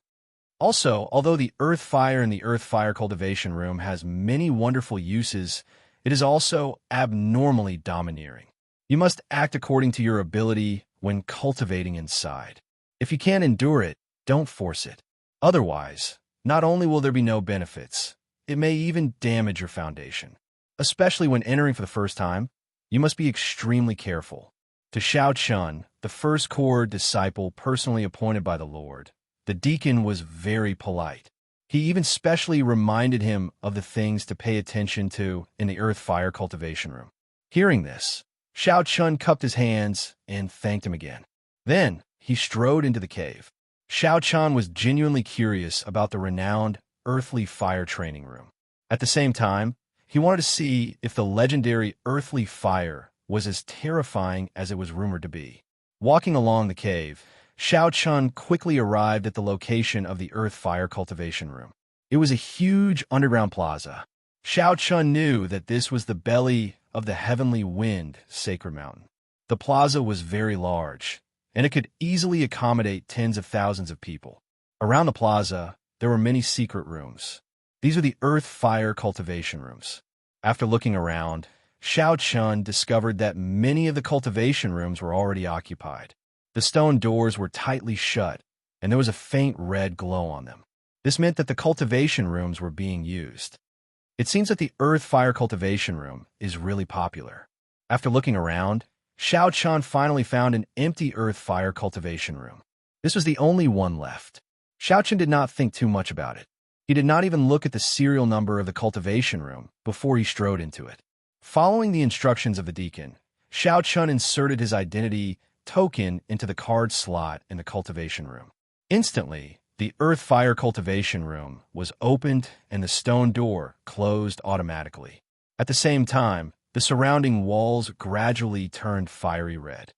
"Also, although the earth fire in the earth fire cultivation room has many wonderful uses, it is also abnormally domineering. You must act according to your ability when cultivating inside. If you can't endure it, don't force it. Otherwise, not only will there be no benefits, it may even damage your foundation. Especially when entering for the first time, you must be extremely careful." To Xiao Chen, the first core disciple personally appointed by the Lord, the deacon was very polite. He even specially reminded him of the things to pay attention to in the earth fire cultivation room. Hearing this, Xiao Chen cupped his hands and thanked him again. Then, he strode into the cave. Xiao Chen was genuinely curious about the renowned earthly fire training room. At the same time, he wanted to see if the legendary earthly fire was as terrifying as it was rumored to be. Walking along the cave, Xiao Chen quickly arrived at the location of the earth fire cultivation room. It was a huge underground plaza. Xiao Chen knew that this was the belly of the heavenly wind sacred mountain. The plaza was very large, and it could easily accommodate tens of thousands of people. Around the plaza, there were many secret rooms. These are the earth fire cultivation rooms. After looking around, Xiao Chen discovered that many of the cultivation rooms were already occupied. The stone doors were tightly shut, and there was a faint red glow on them. This meant that the cultivation rooms were being used. It seems that the earth fire cultivation room is really popular. After looking around, Xiao Chen finally found an empty earth fire cultivation room. This was the only one left. Xiao Chen did not think too much about it. He did not even look at the serial number of the cultivation room before he strode into it. Following the instructions of the deacon, Xiao Chen inserted his identity token into the card slot in the cultivation room. Instantly, the earth fire cultivation room was opened and the stone door closed automatically. At the same time, the surrounding walls gradually turned fiery red.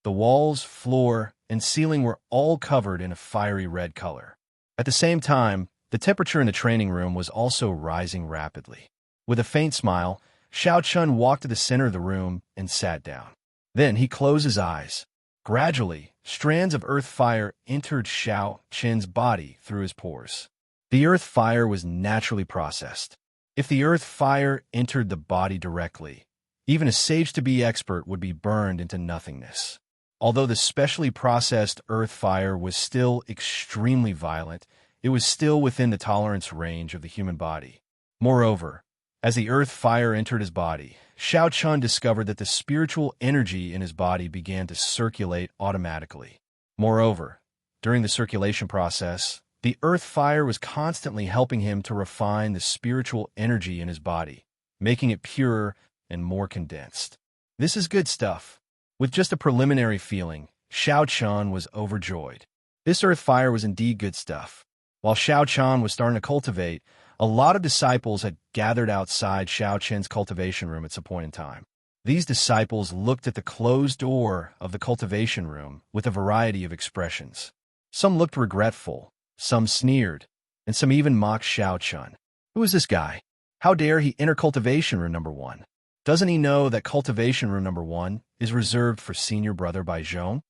The walls, floor, and ceiling were all covered in a fiery red color. At the same time, the temperature in the training room was also rising rapidly. With a faint smile, Xiao Chen walked to the center of the room and sat down. Then he closed his eyes. Gradually, strands of earth fire entered Xiao Chen's body through his pores. The earth fire was naturally processed. If the earth fire entered the body directly, even a sage-to-be expert would be burned into nothingness. Although the specially processed earth fire was still extremely violent, it was still within the tolerance range of the human body. Moreover, as the earth fire entered his body, Xiao Chen discovered that the spiritual energy in his body began to circulate automatically. Moreover, during the circulation process, the earth fire was constantly helping him to refine the spiritual energy in his body, making it purer and more condensed. This is good stuff. With just a preliminary feeling, Xiao Chen was overjoyed. This earth fire was indeed good stuff. While Xiao Chen was starting to cultivate, a lot of disciples had gathered outside Xiao Chen's cultivation room at some point in time. These disciples looked at the closed door of the cultivation room with a variety of expressions. Some looked regretful, some sneered, and some even mocked Xiao Chen. Who is this guy? How dare he enter cultivation room number 1? Doesn't he know that cultivation room number 1 is reserved for senior brother Bai Zhong?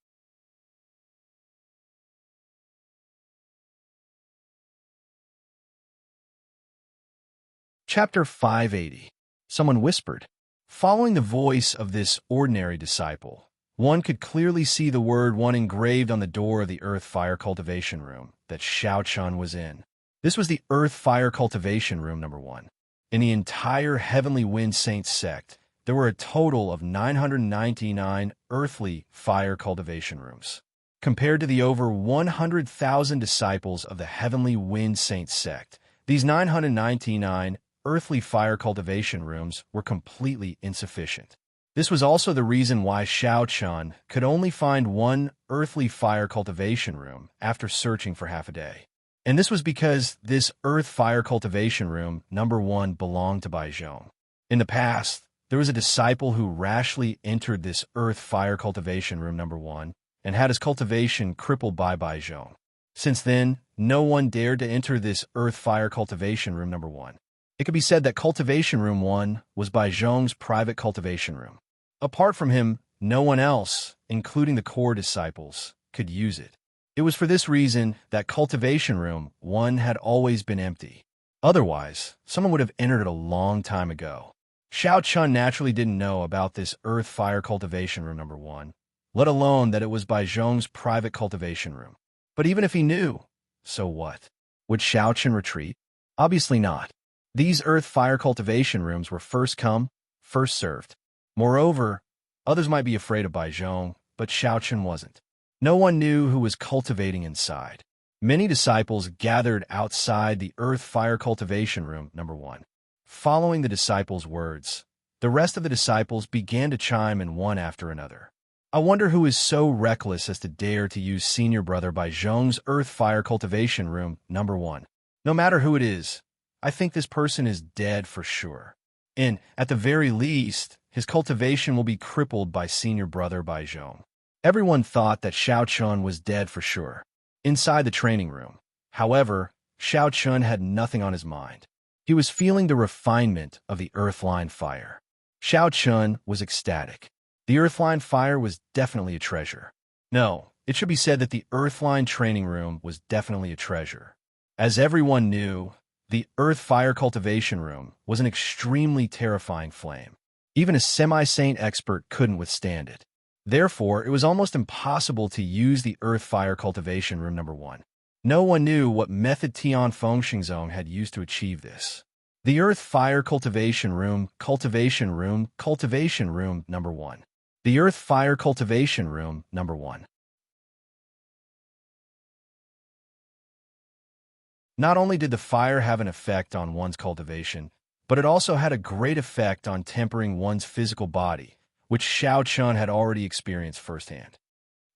Chapter 580. Someone whispered. Following the voice of this ordinary disciple, one could clearly see the word 1 engraved on the door of the earth fire cultivation room that Xiao Chen was in. This was the earth fire cultivation room number 1. In the entire Heavenly Wind Saint sect, there were a total of 999 earthly fire cultivation rooms. Compared to the over 100,000 disciples of the Heavenly Wind Saint sect, these 999 earthly fire cultivation rooms were completely insufficient. This was also the reason why Shao Chun could only find one earthly fire cultivation room after searching for half a day. And this was because this earth fire cultivation room, number 1, belonged to Bai Zhong. In the past, there was a disciple who rashly entered this earth fire cultivation room number 1 and had his cultivation crippled by Bai Zhong. Since then, no one dared to enter this earth fire cultivation room number 1. It could be said that cultivation room 1 was Bai Zhong's private cultivation room. Apart from him, no one else, including the core disciples, could use it. It was for this reason that cultivation room 1 had always been empty. Otherwise, someone would have entered it a long time ago. Shao Chun naturally didn't know about this earth fire cultivation room number 1, let alone that it was Bai Zhong's private cultivation room. But even if he knew, so what? Would Shao Chun retreat? Obviously not. These earth fire cultivation rooms were first come, first served. Moreover, others might be afraid of Bai Zhong, but Shao Chun wasn't. No one knew who was cultivating inside. Many disciples gathered outside the earth fire cultivation room number 1. Following the disciples' words, the rest of the disciples began to chime in one after another. I wonder who is so reckless as to dare to use senior brother Bai Zhong's earth fire cultivation room number 1. No matter who it is, I think this person is dead for sure. And, at the very least, his cultivation will be crippled by senior brother Bai Zhong. Everyone thought that Shao Chun was dead for sure. Inside the training room, however, Shao Chun had nothing on his mind. He was feeling the refinement of the earthline fire. Shao Chun was ecstatic. The earthline fire was definitely a treasure. No, it should be said that the earthline training room was definitely a treasure. As everyone knew, the earth fire cultivation room was an extremely terrifying flame. Even a semi-saint expert couldn't withstand it. Therefore, it was almost impossible to use the earth fire cultivation room number 1. No one knew what method Tian Feng Xingzong had used to achieve this. The earth fire cultivation room number 1. The earth fire cultivation room number 1. Not only did the fire have an effect on one's cultivation, but it also had a great effect on tempering one's physical body, which Shao Chun had already experienced firsthand.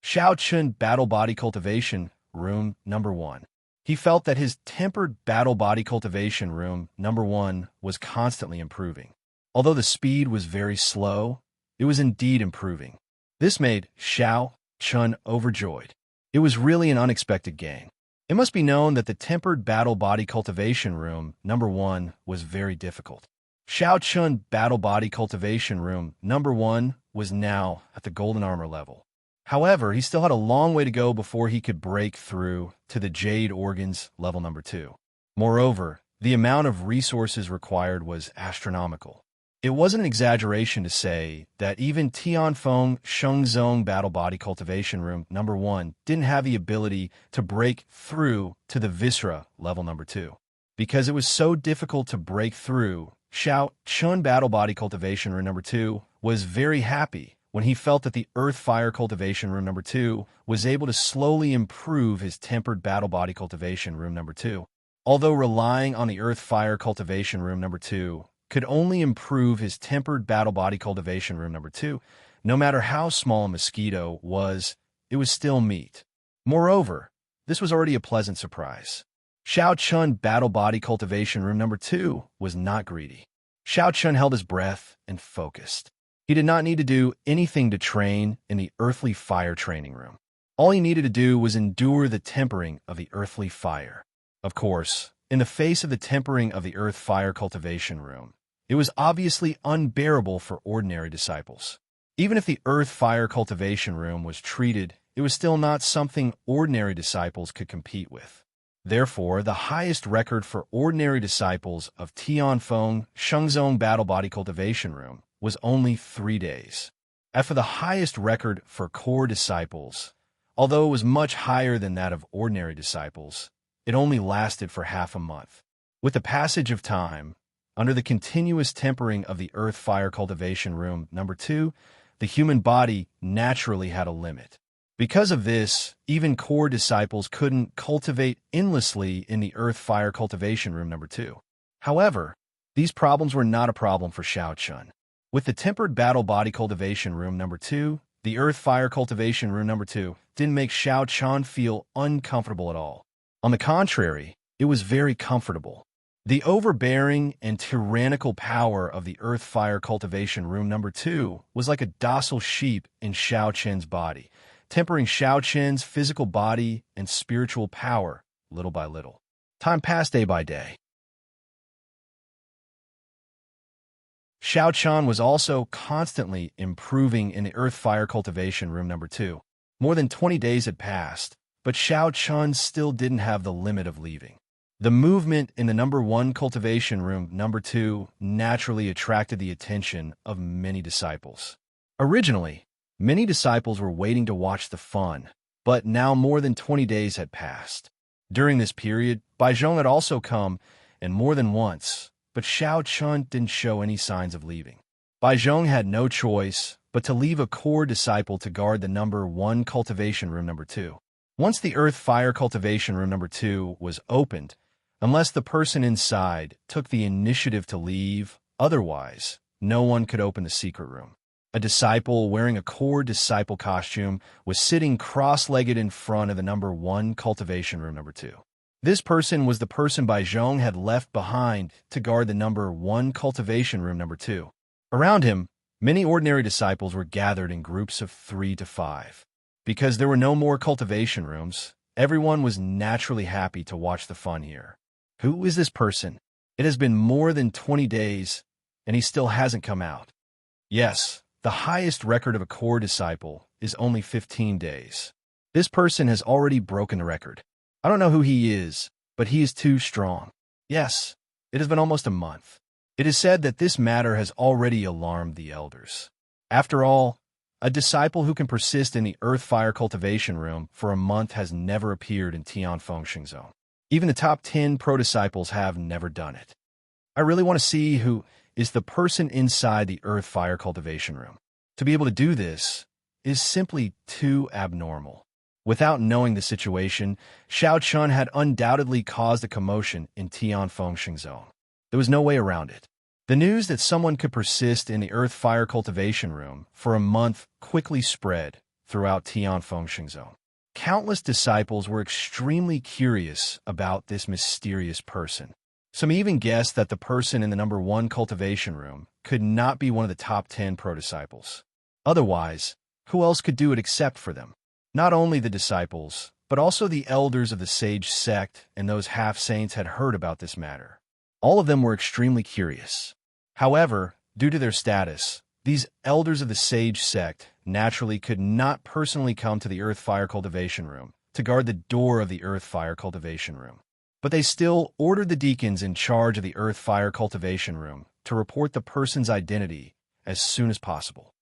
Shao Chun Battle Body Cultivation Room number 1. He felt that his tempered battle body cultivation room number 1 was constantly improving. Although the speed was very slow, it was indeed improving. This made Shao Chun overjoyed. It was really an unexpected gain. It must be known that the tempered battle body cultivation room number 1 was very difficult. Shao Chun Battle Body Cultivation Room number 1 was now at the Golden Armor level. However, he still had a long way to go before he could break through to the Jade Organs level number 2. Moreover, the amount of resources required was astronomical. It wasn't an exaggeration to say that even Tianfeng Shengzong Battle Body Cultivation Room number 1 didn't have the ability to break through to the Viscera level number 2. Because it was so difficult to break through, Shao Chun Battle Body Cultivation Room number 2 was very happy when he felt that the Earth Fire Cultivation Room number 2 was able to slowly improve his tempered Battle Body Cultivation Room number 2. Although relying on the Earth Fire Cultivation Room number 2 could only improve his tempered Battle Body Cultivation Room number 2, no matter how small a mosquito was, it was still meat. Moreover, this was already a pleasant surprise. Shao Chun Battle Body Cultivation Room number 2 was not greedy. Shao Chun held his breath and focused. He did not need to do anything to train in the earthly fire training room. All he needed to do was endure the tempering of the earthly fire. Of course, in the face of the tempering of the earth fire cultivation room, it was obviously unbearable for ordinary disciples. Even if the earth fire cultivation room was treated, it was still not something ordinary disciples could compete with. Therefore, the highest record for ordinary disciples of Tianfeng Shengzong Battle Body Cultivation Room was only 3 days. As for the highest record for core disciples, although it was much higher than that of ordinary disciples, it only lasted for half a month. With the passage of time, Under the continuous tempering of the earth-fire cultivation room number 2, the human body naturally had a limit. Because of this, even core disciples couldn't cultivate endlessly in the earth-fire cultivation room number 2. However, these problems were not a problem for Xiao Chun. With the tempered battle body cultivation room number 2, the earth-fire cultivation room number 2 didn't make Xiao Chun feel uncomfortable at all. On the contrary, it was very comfortable. The overbearing and tyrannical power of the earth-fire cultivation room number 2 was like a docile sheep in Xiao Chen's body, tempering Xiao Chen's physical body and spiritual power little by little. Time passed day by day. Xiao Chun was also constantly improving in the earth-fire cultivation room number 2. More than 20 days had passed, but Xiao Chun still didn't have the limit of leaving. The movement in the number 1 cultivation room number 2 naturally attracted the attention of many disciples. Originally, many disciples were waiting to watch the fun, but now more than 20 days had passed. During this period, Baizhong had also come, and more than once, but Xiao Chun didn't show any signs of leaving. Baizhong had no choice but to leave a core disciple to guard the number 1 cultivation room number 2. Once the earth-fire cultivation room number 2 was opened, unless the person inside took the initiative to leave, otherwise, no one could open the secret room. A disciple wearing a core disciple costume was sitting cross-legged in front of the number 1 cultivation room number 2. This person was the person Baizhong had left behind to guard the number 1 cultivation room number 2. Around him, many ordinary disciples were gathered in groups of 3 to 5. Because there were no more cultivation rooms, everyone was naturally happy to watch the fun here. Who is this person? It has been more than 20 days, and he still hasn't come out. Yes, the highest record of a core disciple is only 15 days. This person has already broken the record. I don't know who he is, but he is too strong. Yes, it has been almost a month. It is said that this matter has already alarmed the elders. After all, a disciple who can persist in the earth-fire cultivation room for a month has never appeared in Tianfeng Xingzhou. Even the top 10 pro-disciples have never done it. I really want to see who is the person inside the earth-fire cultivation room. To be able to do this is simply too abnormal. Without knowing the situation, Xiao Chun had undoubtedly caused a commotion in Tianfeng Xingzhou. There was no way around it. The news that someone could persist in the earth-fire cultivation room for a month quickly spread throughout Tianfeng Xingzhou. Countless disciples were extremely curious about this mysterious person. Some even guessed that the person in the number 1 cultivation room could not be one of the top 10 pro-disciples. Otherwise, who else could do it except for them? Not only the disciples, but also the elders of the sage sect and those half-saints had heard about this matter. All of them were extremely curious. However, due to their status, these elders of the sage sect naturally could not personally come to the earth-fire cultivation room to guard the door of the earth-fire cultivation room. But they still ordered the deacons in charge of the earth-fire cultivation room to report the person's identity as soon as possible.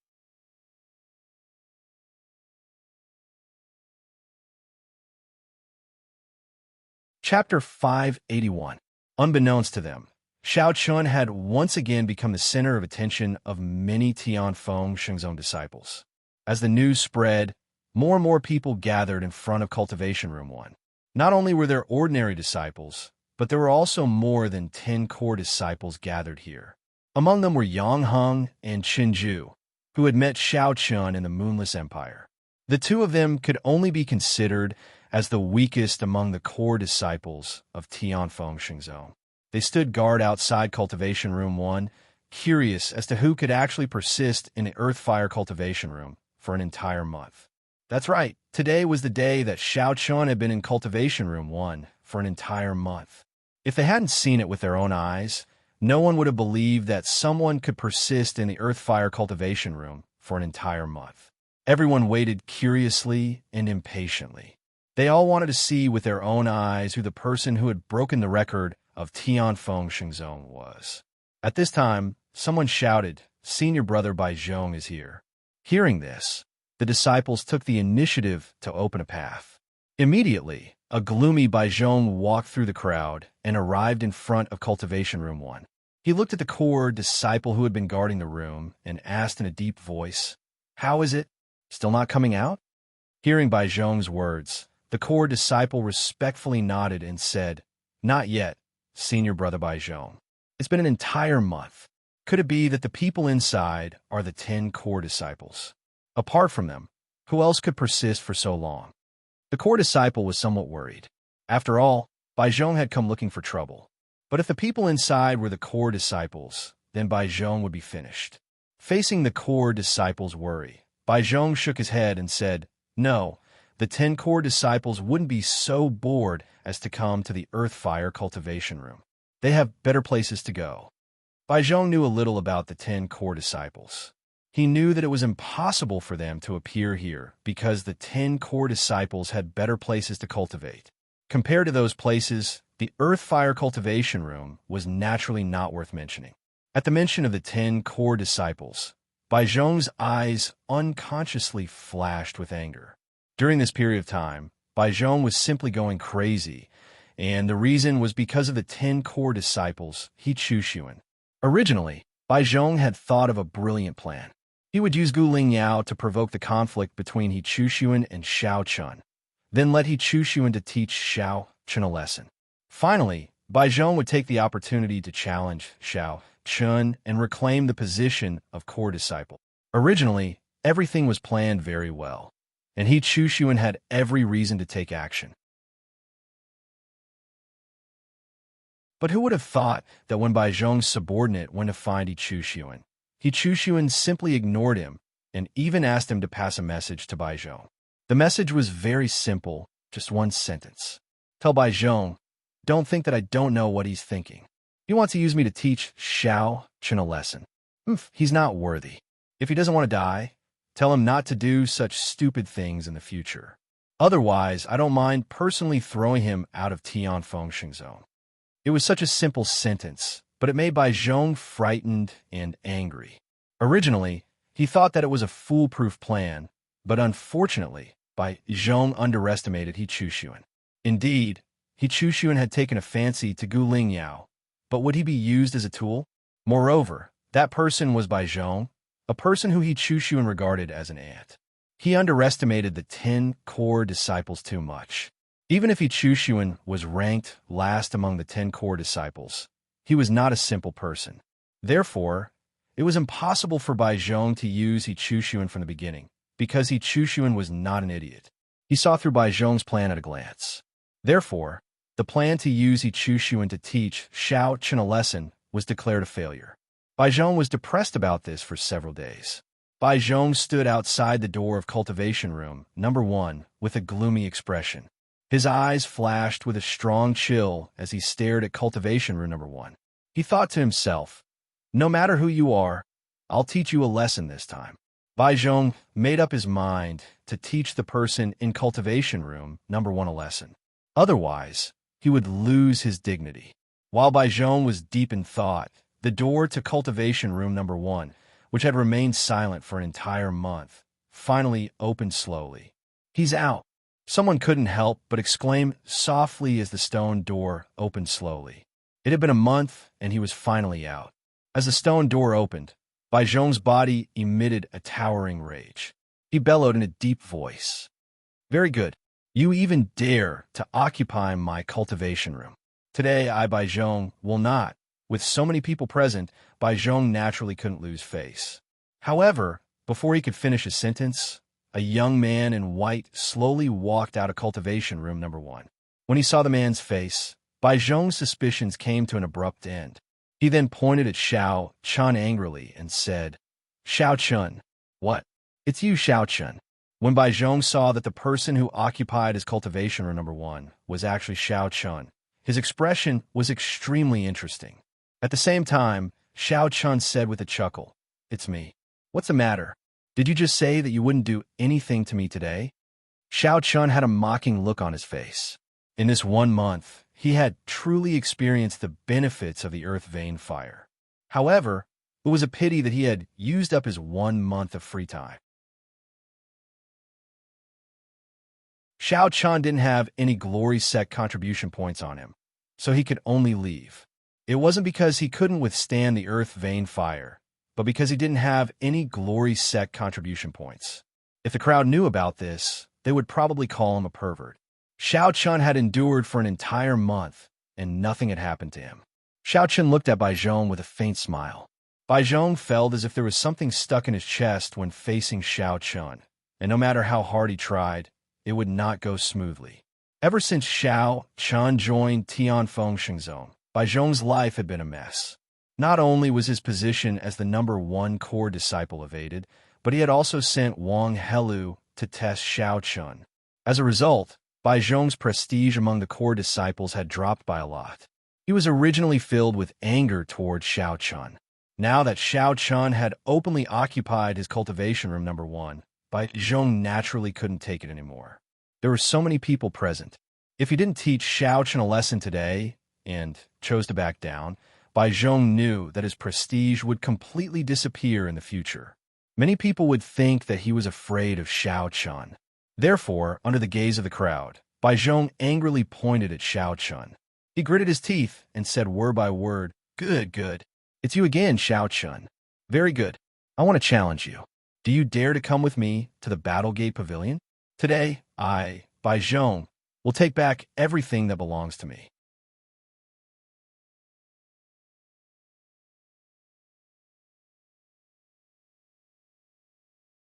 Chapter 581. Unbeknownst to them, Xiao Chun had once again become the center of attention of many Tianfeng Xingzhou disciples. As the news spread, more and more people gathered in front of Cultivation Room 1. Not only were there ordinary disciples, but there were also more than 10 core disciples gathered here. Among them were Yang Heng and Qin Ju, who had met Xiao Chun in the Moonless Empire. The two of them could only be considered as the weakest among the core disciples of Tianfeng Xingzhou. They stood guard outside Cultivation Room 1, curious as to who could actually persist in the Earth-Fire Cultivation Room for an entire month. That's right, today was the day that Xiao Chun had been in Cultivation Room 1 for an entire month. If they hadn't seen it with their own eyes, no one would have believed that someone could persist in the Earth-Fire Cultivation Room for an entire month. Everyone waited curiously and impatiently. They all wanted to see with their own eyes who the person who had broken the record of Tianfeng Xingzhou was. At this time, someone shouted, "Senior brother Baizhong is here." Hearing this, the disciples took the initiative to open a path. Immediately, a gloomy Baizhong walked through the crowd and arrived in front of Cultivation Room 1. He looked at the core disciple who had been guarding the room and asked in a deep voice, "How is it? Still not coming out?" Hearing Bai Zhong's words, the core disciple respectfully nodded and said, "Not yet, senior brother Bai Zhong. It's been an entire month. Could it be that the people inside are the 10 core disciples? Apart from them, who else could persist for so long?" The core disciple was somewhat worried. After all, Bai Zhong had come looking for trouble. But if the people inside were the core disciples, then Bai Zhong would be finished. Facing the core disciples' worry, Bai Zhong shook his head and said, "No, the 10 core disciples wouldn't be so bored as to come to the earth fire cultivation room. They have better places to go." Bai Zhong knew a little about the 10 core disciples. He knew that it was impossible for them to appear here because the 10 core disciples had better places to cultivate. Compared to those places, the earth fire cultivation room was naturally not worth mentioning. At the mention of the 10 core disciples, Bai Zhong's eyes unconsciously flashed with anger. During this period of time, Bai Zhong was simply going crazy, and the reason was because of the 10 core disciples, He Chuxuan. Originally, Bai Zhong had thought of a brilliant plan. He would use Gu Lingyao to provoke the conflict between He Chuxuan and Xiao Chun, then let He Chuxuan to teach Xiao Chun a lesson. Finally, Bai Zhong would take the opportunity to challenge Xiao Chun and reclaim the position of core disciple. Originally, everything was planned very well, and He Chuxuan had every reason to take action. But who would have thought that when Bai Zhong's subordinate went to find He Chuxuan simply ignored him and even asked him to pass a message to Bai Zhong. The message was very simple, just one sentence. "Tell Bai Zhong, don't think that I don't know what he's thinking. He wants to use me to teach Xiao Chun a lesson. He's not worthy. If he doesn't want to die, tell him not to do such stupid things in the future. Otherwise, I don't mind personally throwing him out of Tianfeng Zone." It was such a simple sentence, but it made Bai Zhong frightened and angry. Originally, he thought that it was a foolproof plan, but unfortunately, Bai Zhong underestimated He Chuxuan. Indeed, He Chuxuan had taken a fancy to Gu Lingyao, but would he be used as a tool? Moreover, that person was Bai Zhong, a person who He Chuxuan regarded as an ant. He underestimated the 10 core disciples too much. Even if He Chuxuan was ranked last among the 10 core disciples, he was not a simple person. Therefore, it was impossible for Bai Zhong to use He Chuxuan from the beginning, because He Chuxuan was not an idiot. He saw through Bai Zhong's plan at a glance. Therefore, the plan to use He Chuxuan to teach Xiao Chun a lesson was declared a failure. Bai Zhong was depressed about this for several days. Bai Zhong stood outside the door of cultivation room number 1 with a gloomy expression. His eyes flashed with a strong chill as he stared at cultivation room number 1. He thought to himself, "No matter who you are, I'll teach you a lesson this time." Bai Zhong made up his mind to teach the person in cultivation room number 1 a lesson. Otherwise, he would lose his dignity. While Bai Zhong was deep in thought, the door to cultivation room number 1, which had remained silent for an entire month, finally opened slowly. "He's out." Someone couldn't help but exclaim softly as the stone door opened slowly. It had been a month, and he was finally out. As the stone door opened, Bai Zhong's body emitted a towering rage. He bellowed in a deep voice, "Very good. You even dare to occupy my cultivation room. Today, I, Bai Zhong, will not." With so many people present, Bai Zhong naturally couldn't lose face. However, before he could finish his sentence, a young man in white slowly walked out of cultivation room number 1. When he saw the man's face, Bai Zhong's suspicions came to an abrupt end. He then pointed at Xiao Chun angrily and said, "Xiao Chun, what? It's you, Xiao Chun." When Bai Zhong saw that the person who occupied his cultivation room number 1 was actually Xiao Chun, his expression was extremely interesting. At the same time, Xiao Chun said with a chuckle, "It's me. What's the matter? Did you just say that you wouldn't do anything to me today?" Xiao Chun had a mocking look on his face. In this 1 month, he had truly experienced the benefits of the earth vein fire. However, it was a pity that he had used up his 1 month of free time. Xiao Chun didn't have any glory sect contribution points on him, so he could only leave. It wasn't because he couldn't withstand the earth vein fire, but because he didn't have any glory sect contribution points. If the crowd knew about this, they would probably call him a pervert. Xiao Chun had endured for an entire month, and nothing had happened to him. Xiao Chun looked at Bai Zhong with a faint smile. Bai Zhong felt as if there was something stuck in his chest when facing Xiao Chun, and no matter how hard he tried, it would not go smoothly. Ever since Xiao Chun joined Tianfeng Shengzong, Bai Zhong's life had been a mess. Not only was his position as the #1 core disciple evaded, but he had also sent Wang Helu to test Xiao Chun. As a result, Bai Zhong's prestige among the core disciples had dropped by a lot. He was originally filled with anger toward Xiao Chun. Now that Xiao Chun had openly occupied his cultivation room #1, Bai Zhong naturally couldn't take it anymore. There were so many people present. If he didn't teach Xiao Chun a lesson today, and chose to back down, Bai Zhong knew that his prestige would completely disappear in the future. Many people would think that he was afraid of Xiao Chun. Therefore, under the gaze of the crowd, Bai Zhong angrily pointed at Xiao Chun. He gritted his teeth and said word by word, "Good, good. It's you again, Xiao Chun. Very good. I want to challenge you. Do you dare to come with me to the Battlegate Pavilion? Today, I, Bai Zhong, will take back everything that belongs to me."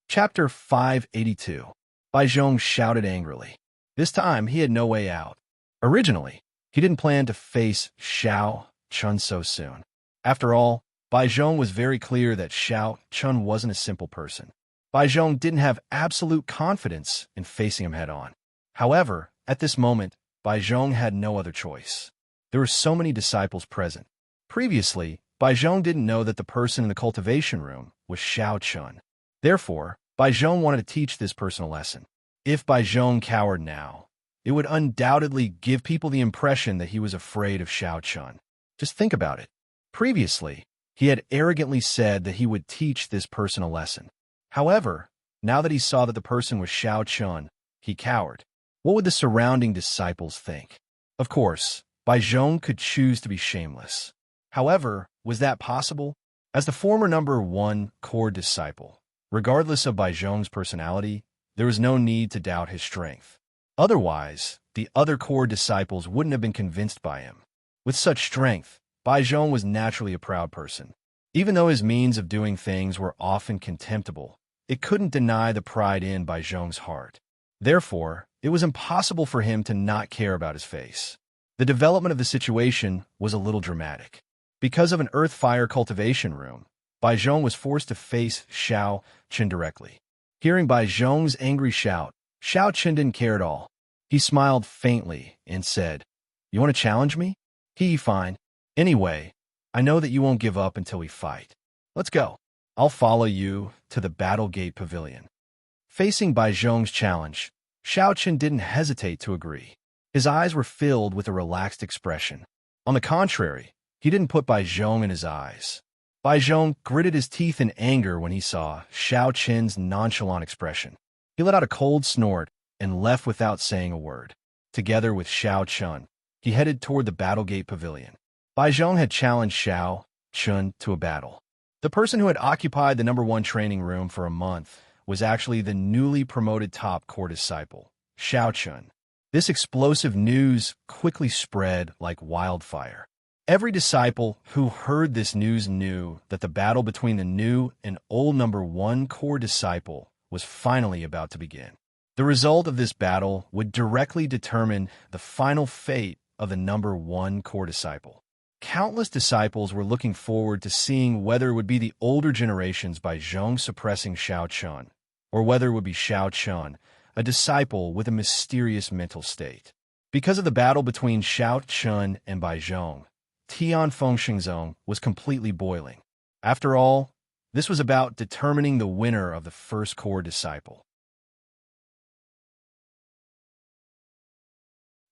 Chapter 582. Bai Zhong shouted angrily. This time, he had no way out. Originally, he didn't plan to face Xiao Chun so soon. After all, Bai Zhong was very clear that Xiao Chun wasn't a simple person. Bai Zhong didn't have absolute confidence in facing him head-on. However, at this moment, Bai Zhong had no other choice. There were so many disciples present. Previously, Bai Zhong didn't know that the person in the cultivation room was Xiao Chun. Therefore, Bai Zhong wanted to teach this person a lesson. If Bai Zhong cowered now, it would undoubtedly give people the impression that he was afraid of Xiao Chun. Just think about it. Previously, he had arrogantly said that he would teach this person a lesson. However, now that he saw that the person was Xiao Chun, he cowered. What would the surrounding disciples think? Of course, Bai Zhong could choose to be shameless. However, was that possible? As the former #1 core disciple, regardless of Bai Zhong's personality, there was no need to doubt his strength. Otherwise, the other core disciples wouldn't have been convinced by him. With such strength, Bai Zhong was naturally a proud person. Even though his means of doing things were often contemptible, it couldn't deny the pride in Bai Zhong's heart. Therefore, it was impossible for him to not care about his face. The development of the situation was a little dramatic. Because of an earth-fire cultivation room, Bai Zhong was forced to face Xiao Chun directly. Hearing Bai Zhong's angry shout, Xiao Chun didn't care at all. He smiled faintly and said, "You want to challenge me? Fine. Anyway, I know that you won't give up until we fight. Let's go. I'll follow you to the Battlegate Pavilion." Facing Bai Zhong's challenge, Xiao Chun didn't hesitate to agree. His eyes were filled with a relaxed expression. On the contrary, he didn't put Bai Zhong in his eyes. Bai Zhong gritted his teeth in anger when he saw Xiao Chun's nonchalant expression. He let out a cold snort and left without saying a word. Together with Xiao Chun, he headed toward the Battlegate Pavilion. Bai Zhong had challenged Xiao Chun to a battle. The person who had occupied the #1 training room for a month was actually the newly promoted top core disciple, Xiao Chun. This explosive news quickly spread like wildfire. Every disciple who heard this news knew that the battle between the new and old #1 core disciple was finally about to begin. The result of this battle would directly determine the final fate of the #1 core disciple. Countless disciples were looking forward to seeing whether it would be the older generations Bai Zhong suppressing Xiao Chun, or whether it would be Xiao Chun, a disciple with a mysterious mental state. Because of the battle between Xiao Chun and Bai Zhong, Tianfeng Shengzong was completely boiling. After all, this was about determining the winner of the first core disciple.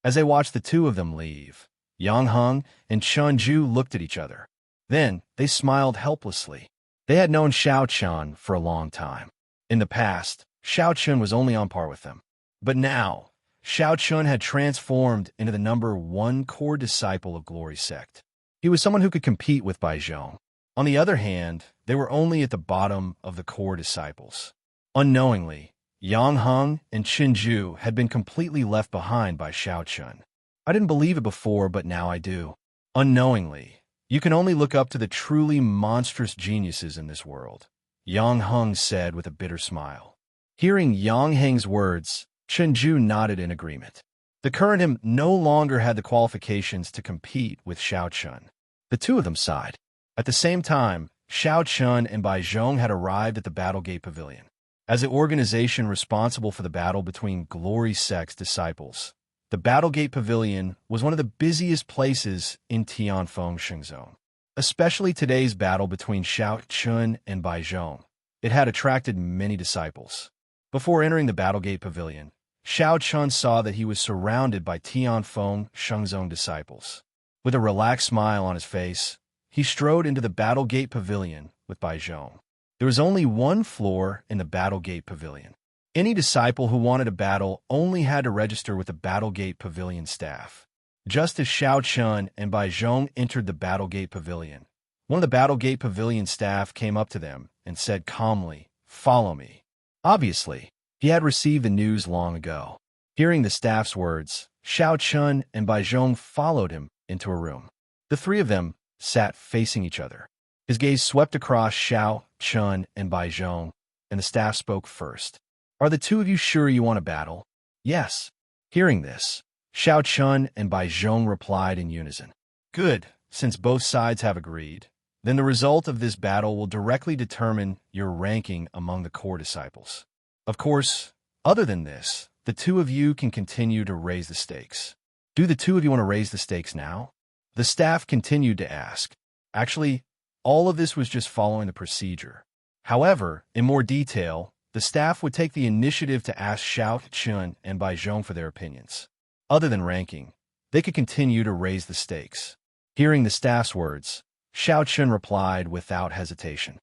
As they watched the two of them leave, Yang Heng and Chun Ju looked at each other. Then they smiled helplessly. They had known Xiao Chun for a long time. In the past, Xiao Chun was only on par with them. But now, Xiao Chun had transformed into the #1 core disciple of Glory Sect. He was someone who could compete with Bai Zhong. On the other hand, they were only at the bottom of the core disciples. Unknowingly, Yang Heng and Qin Zhu had been completely left behind by Xiao Chun. I didn't believe it before, but now I do. Unknowingly, you can only look up to the truly monstrous geniuses in this world, Yang Heng said with a bitter smile. Hearing Yang Heng's words, Qin Zhu nodded in agreement. The current him no longer had the qualifications to compete with Xiao Chun. The two of them sighed. At the same time, Xiao Chun and Bai Zhong had arrived at the Battlegate Pavilion. As the organization responsible for the battle between Glory Sect's disciples, the Battlegate Pavilion was one of the busiest places in Tianfeng Shenzong. Especially today's battle between Xiao Chun and Bai Zhong. It had attracted many disciples. Before entering the Battlegate Pavilion, Xiao Chun saw that he was surrounded by Tianfeng Shenzong disciples. With a relaxed smile on his face, he strode into the Battlegate Pavilion with Bai Zhong. There was only one floor in the Battlegate Pavilion. Any disciple who wanted a battle only had to register with the Battlegate Pavilion staff. Just as Xiao Chun and Bai Zhong entered the Battlegate Pavilion, one of the Battlegate Pavilion staff came up to them and said calmly, "Follow me." Obviously, he had received the news long ago. Hearing the staff's words, Xiao Chun and Bai Zhong followed him into a room. The three of them sat facing each other. His gaze swept across Xiao Chun and Bai Zhong, and the staff spoke first. "Are the two of you sure you want to battle?" "Yes." Hearing this, Xiao Chun and Bai Zhong replied in unison. "Good, since both sides have agreed. Then the result of this battle will directly determine your ranking among the core disciples. Of course, other than this, the two of you can continue to raise the stakes." "Do the two of you want to raise the stakes now?" The staff continued to ask. Actually, all of this was just following the procedure. However, in more detail, the staff would take the initiative to ask Xiao Chun and Bai Zhong for their opinions. Other than ranking, they could continue to raise the stakes. Hearing the staff's words, Xiao Chun replied without hesitation.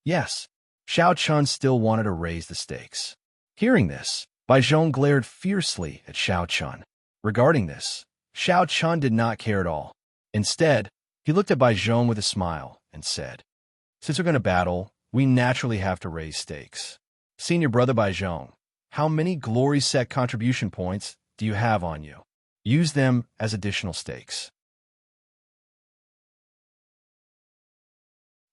Yes, Xiao Chun still wanted to raise the stakes. Hearing this, Bai Zhong glared fiercely at Xiao Chun. Regarding this, Xiao Chun did not care at all. Instead, he looked at Bai Zhong with a smile and said, "Since we're going to battle, we naturally have to raise stakes. Senior brother Bai Zhong, how many Glory Sect contribution points do you have on you? Use them as additional stakes."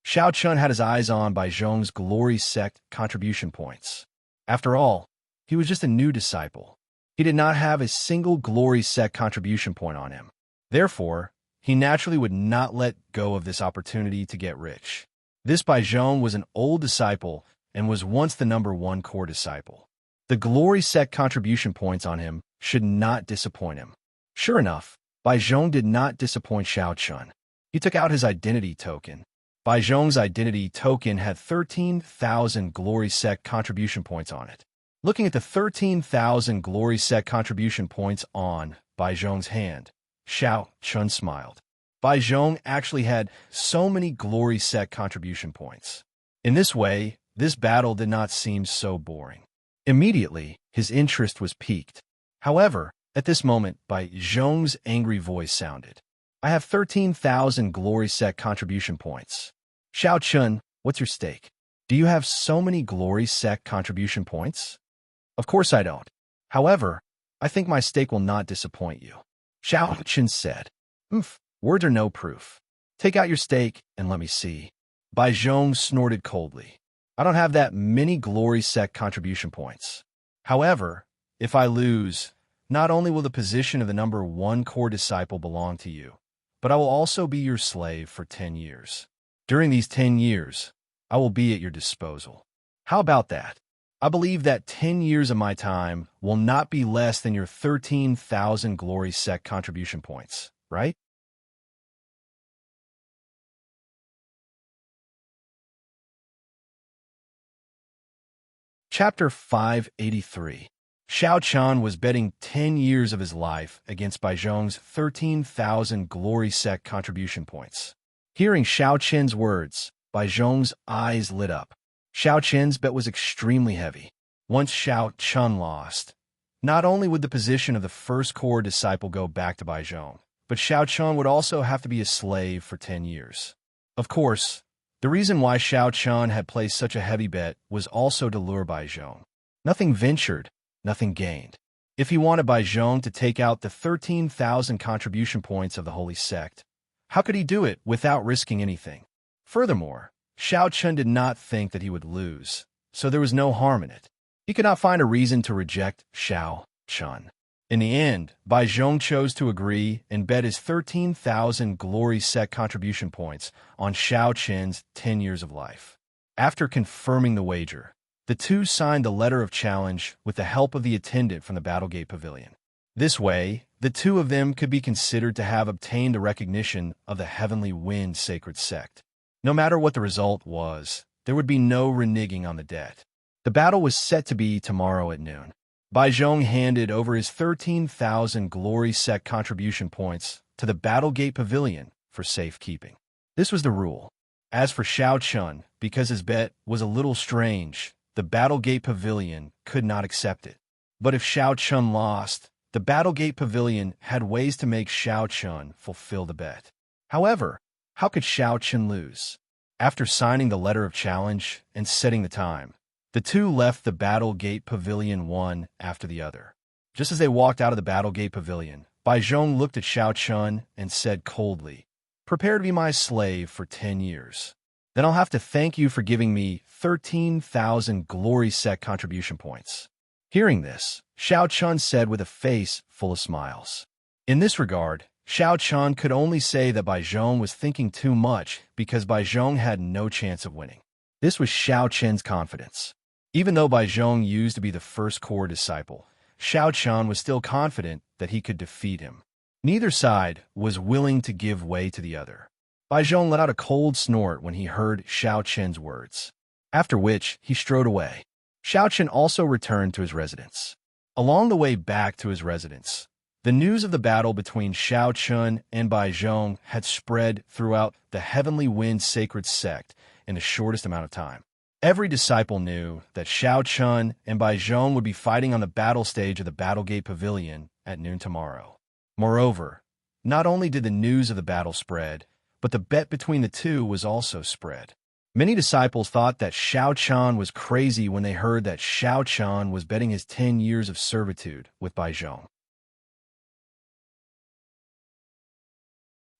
Xiao Chun had his eyes on Bai Zhong's Glory Sect contribution points. After all, he was just a new disciple. He did not have a single Glory Sect contribution point on him. Therefore, he naturally would not let go of this opportunity to get rich. This Bai Zhong was an old disciple and was once the #1 core disciple. The Glory Sect contribution points on him should not disappoint him. Sure enough, Bai Zhong did not disappoint Xiao Chun. He took out his identity token. Bai Zhong's identity token had 13,000 Glory Sect contribution points on it. Looking at the 13,000 Glory Sect contribution points on Bai Zhong's hand, Xiao Chun smiled. Bai Zhong actually had so many Glory Sect contribution points. In this way, this battle did not seem so boring. Immediately, his interest was piqued. However, at this moment, Bai Zhong's angry voice sounded. "I have 13,000 Glory Sect contribution points. Xiao Chun, what's your stake? Do you have so many Glory Sect contribution points?" "Of course I don't. However, I think my stake will not disappoint you," Xiao Chun said. Words are no proof. Take out your stake and let me see." Bai Zhong snorted coldly. "I don't have that many Glory Sect contribution points. However, if I lose, not only will the position of the #1 core disciple belong to you, but I will also be your slave for 10 years. During these 10 years, I will be at your disposal. How about that? I believe that 10 years of my time will not be less than your 13,000 Glory Sect contribution points, right?" Chapter 583. Xiao Chun was betting 10 years of his life against Bai Zhong's 13,000 Glory Sect contribution points. Hearing Xiao Chun's words, Bai Zhong's eyes lit up. Xiao Chun's bet was extremely heavy. Once Xiao Chun lost, not only would the position of the first core disciple go back to Bai Zhong, but Xiao Chun would also have to be a slave for 10 years. Of course, the reason why Xiao Chun had placed such a heavy bet was also to lure Bai Zhong. Nothing ventured, nothing gained. If he wanted Bai Zhong to take out the 13,000 contribution points of the Holy Sect, how could he do it without risking anything? Furthermore, Xiao Chun did not think that he would lose, so there was no harm in it. He could not find a reason to reject Xiao Chun. In the end, Bai Zhong chose to agree and bet his 13,000 glory sect contribution points on Xiao Chun's 10 years of life. After confirming the wager, the two signed the letter of challenge with the help of the attendant from the Battlegate Pavilion. This way, the two of them could be considered to have obtained the recognition of the Heavenly Wind Sacred Sect. No matter what the result was, there would be no reneging on the debt. The battle was set to be tomorrow at noon. Bai Zhong handed over his 13,000 glory sect contribution points to the Battlegate Pavilion for safekeeping. This was the rule. As for Xiao Chun, because his bet was a little strange, the Battlegate Pavilion could not accept it. But if Xiao Chun lost, the Battlegate Pavilion had ways to make Xiao Chun fulfill the bet. However, how could Xiao Chun lose? After signing the letter of challenge and setting the time, the two left the Battlegate Pavilion one after the other. Just as they walked out of the Battlegate Pavilion, Bai Zhong looked at Xiao Chun and said coldly, "Prepare to be my slave for 10 years. Then I'll have to thank you for giving me 13,000 glory sect contribution points." Hearing this, Xiao Chun said with a face full of smiles. In this regard, Xiao Chun could only say that Bai Zhong was thinking too much because Bai Zhong had no chance of winning. This was Xiao Chun's confidence. Even though Bai Zhong used to be the first core disciple, Xiao Chun was still confident that he could defeat him. Neither side was willing to give way to the other. Bai Zhong let out a cold snort when he heard Xiao Chun's words, after which he strode away. Xiao Chun also returned to his residence. Along the way back to his residence, the news of the battle between Xiao Chun and Bai Zhong had spread throughout the Heavenly Wind Sacred Sect in the shortest amount of time. Every disciple knew that Xiao Chun and Bai Zhong would be fighting on the battle stage of the Battlegate Pavilion at noon tomorrow. Moreover, not only did the news of the battle spread, but the bet between the two was also spread. Many disciples thought that Xiao Chun was crazy when they heard that Xiao Chun was betting his 10 years of servitude with Bai Zhong.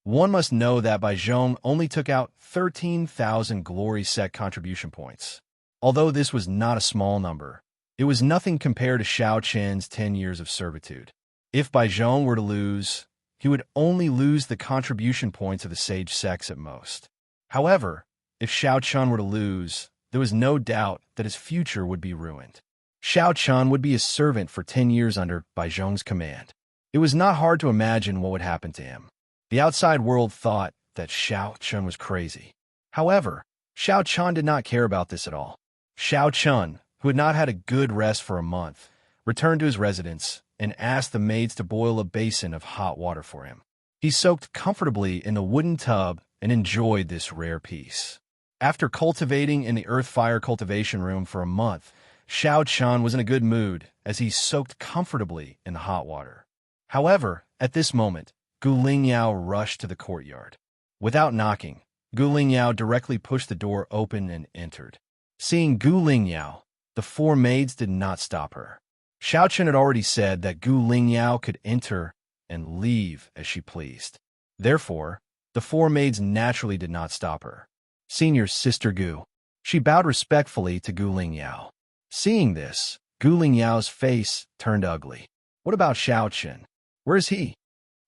One must know that Bai Zhong only took out 13,000 glory sect contribution points. Although this was not a small number, it was nothing compared to Xiao Chun's 10 years of servitude. If Bai Zhong were to lose, he would only lose the contribution points of the sage sects at most. However, if Xiao Chun were to lose, there was no doubt that his future would be ruined. Xiao Chun would be a servant for 10 years under Bai Zhong's command. It was not hard to imagine what would happen to him. The outside world thought that Xiao Chun was crazy. However, Xiao Chun did not care about this at all. Xiao Chun, who had not had a good rest for a month, returned to his residence and asked the maids to boil a basin of hot water for him. He soaked comfortably in the wooden tub and enjoyed this rare peace. After cultivating in the earth fire cultivation room for a month, Xiao Chun was in a good mood as he soaked comfortably in the hot water. However, at this moment, Gu Lingyao rushed to the courtyard. Without knocking, Gu Lingyao directly pushed the door open and entered. Seeing Gu Lingyao, the four maids did not stop her. Xiao Chun had already said that Gu Lingyao could enter and leave as she pleased. Therefore, the four maids naturally did not stop her. "Senior Sister Gu." She bowed respectfully to Gu Lingyao. Seeing this, Gu Lingyao's face turned ugly. "What about Xiao Chun? Where is he?"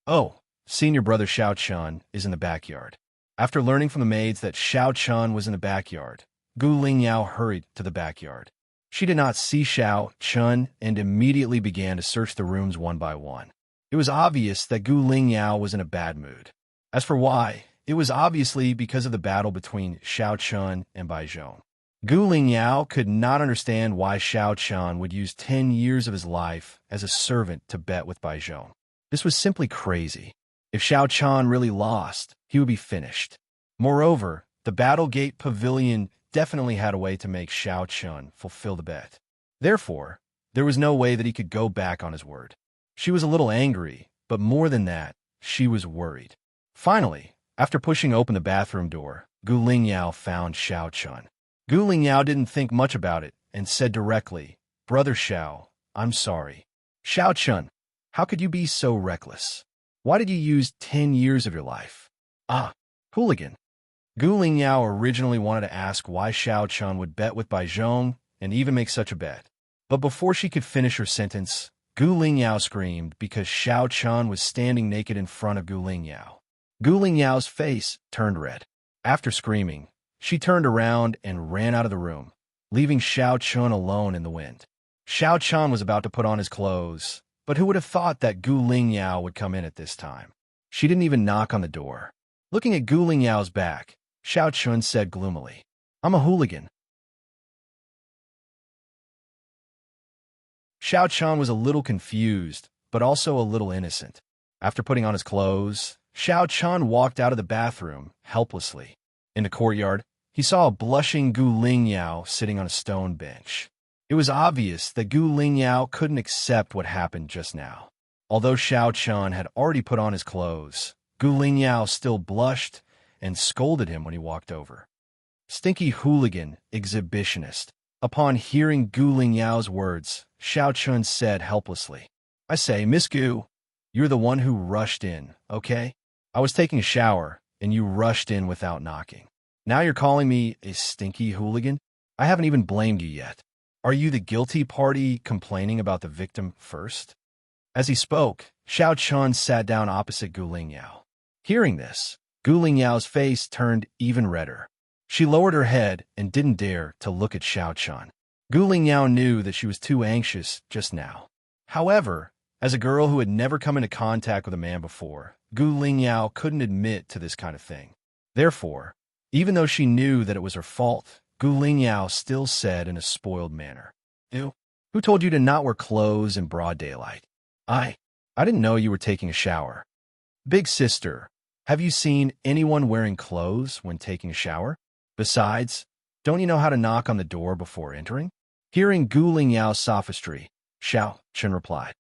"Oh, senior brother Xiao Chun is in the backyard." After learning from the maids that Xiao Chun was in the backyard, Gu Lingyao hurried to the backyard. She did not see Xiao Chun and immediately began to search the rooms one by one. It was obvious that Gu Lingyao was in a bad mood. As for why, it was obviously because of the battle between Xiao Chun and Bai Zhong. Gu Lingyao could not understand why Xiao Chun would use 10 years of his life as a servant to bet with Bai Zhong. This was simply crazy. If Xiao Chun really lost, he would be finished. Moreover, the Battlegate Pavilion definitely had a way to make Xiao Chun fulfill the bet. Therefore, there was no way that he could go back on his word. She was a little angry, but more than that, she was worried. Finally, after pushing open the bathroom door, Gu Lingyao found Xiao Chun. Gu Lingyao didn't think much about it and said directly, "Brother Xiao, I'm sorry." "Xiao Chun, how could you be so reckless? Why did you use 10 years of your life?" "Ah, hooligan." Gu Lingyao originally wanted to ask why Xiao Chun would bet with Bai Zhong and even make such a bet. But before she could finish her sentence, Gu Lingyao screamed because Xiao Chun was standing naked in front of Gu Lingyao. Gu Lingyao's face turned red. After screaming, she turned around and ran out of the room, leaving Xiao Chun alone in the wind. Xiao Chun was about to put on his clothes, but who would have thought that Gu Lingyao would come in at this time? She didn't even knock on the door. Looking at Gu Lingyao's back, Xiao Chun said gloomily, "I'm a hooligan." Xiao Chun was a little confused, but also a little innocent. After putting on his clothes, Xiao Chun walked out of the bathroom, helplessly. In the courtyard, he saw a blushing Gu Lingyao sitting on a stone bench. It was obvious that Gu Lingyao couldn't accept what happened just now. Although Xiao Chun had already put on his clothes, Gu Lingyao still blushed and scolded him when he walked over. "Stinky hooligan, exhibitionist." Upon hearing Gu Lingyao's words, Xiao Chun said helplessly, "I say, Miss Gu, you're the one who rushed in, okay? I was taking a shower, and you rushed in without knocking. Now you're calling me a stinky hooligan? I haven't even blamed you yet. Are you the guilty party complaining about the victim first?" As he spoke, Xiao Chun sat down opposite Gu Lingyao. Hearing this, Gu Lingyao's face turned even redder. She lowered her head and didn't dare to look at Xiao Chun. Gu Lingyao knew that she was too anxious just now. However, as a girl who had never come into contact with a man before, Gu Lingyao couldn't admit to this kind of thing. Therefore, even though she knew that it was her fault, Gu Lingyao still said in a spoiled manner, "Ew, who told you to not wear clothes in broad daylight?" I didn't know you were taking a shower." "Big sister, have you seen anyone wearing clothes when taking a shower? Besides, don't you know how to knock on the door before entering?" Hearing Gu Lingyao's sophistry, Xiao Chun replied,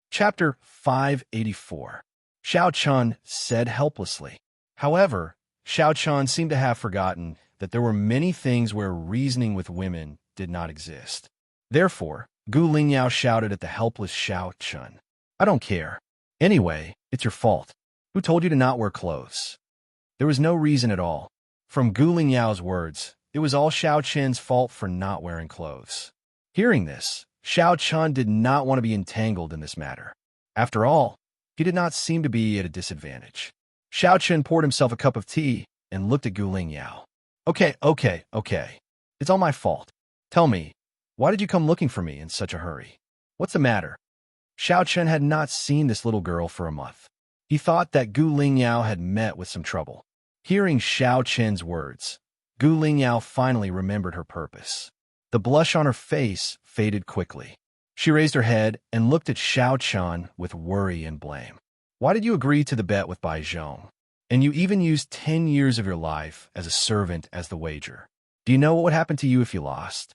Chapter 584. Xiao Chun said helplessly. However, Xiao Chun seemed to have forgotten that there were many things where reasoning with women did not exist. Therefore, Gu Lingyao shouted at the helpless Xiao Chun, "I don't care. Anyway, it's your fault. Who told you to not wear clothes?" There was no reason at all. From Gu Lingyao's words, it was all Xiao Chun's fault for not wearing clothes. Hearing this, Xiao Chun did not want to be entangled in this matter. After all, he did not seem to be at a disadvantage. Xiao Chun poured himself a cup of tea and looked at Gu Lingyao. Okay. It's all my fault. Tell me, why did you come looking for me in such a hurry? What's the matter?" Xiao Chun had not seen this little girl for a month. He thought that Gu Lingyao had met with some trouble. Hearing Xiao Chun's words, Gu Lingyao finally remembered her purpose. The blush on her face faded quickly. She raised her head and looked at Xiao Chun with worry and blame. "Why did you agree to the bet with Bai Zhong? And you even used 10 years of your life as a servant as the wager. Do you know what would happen to you if you lost?"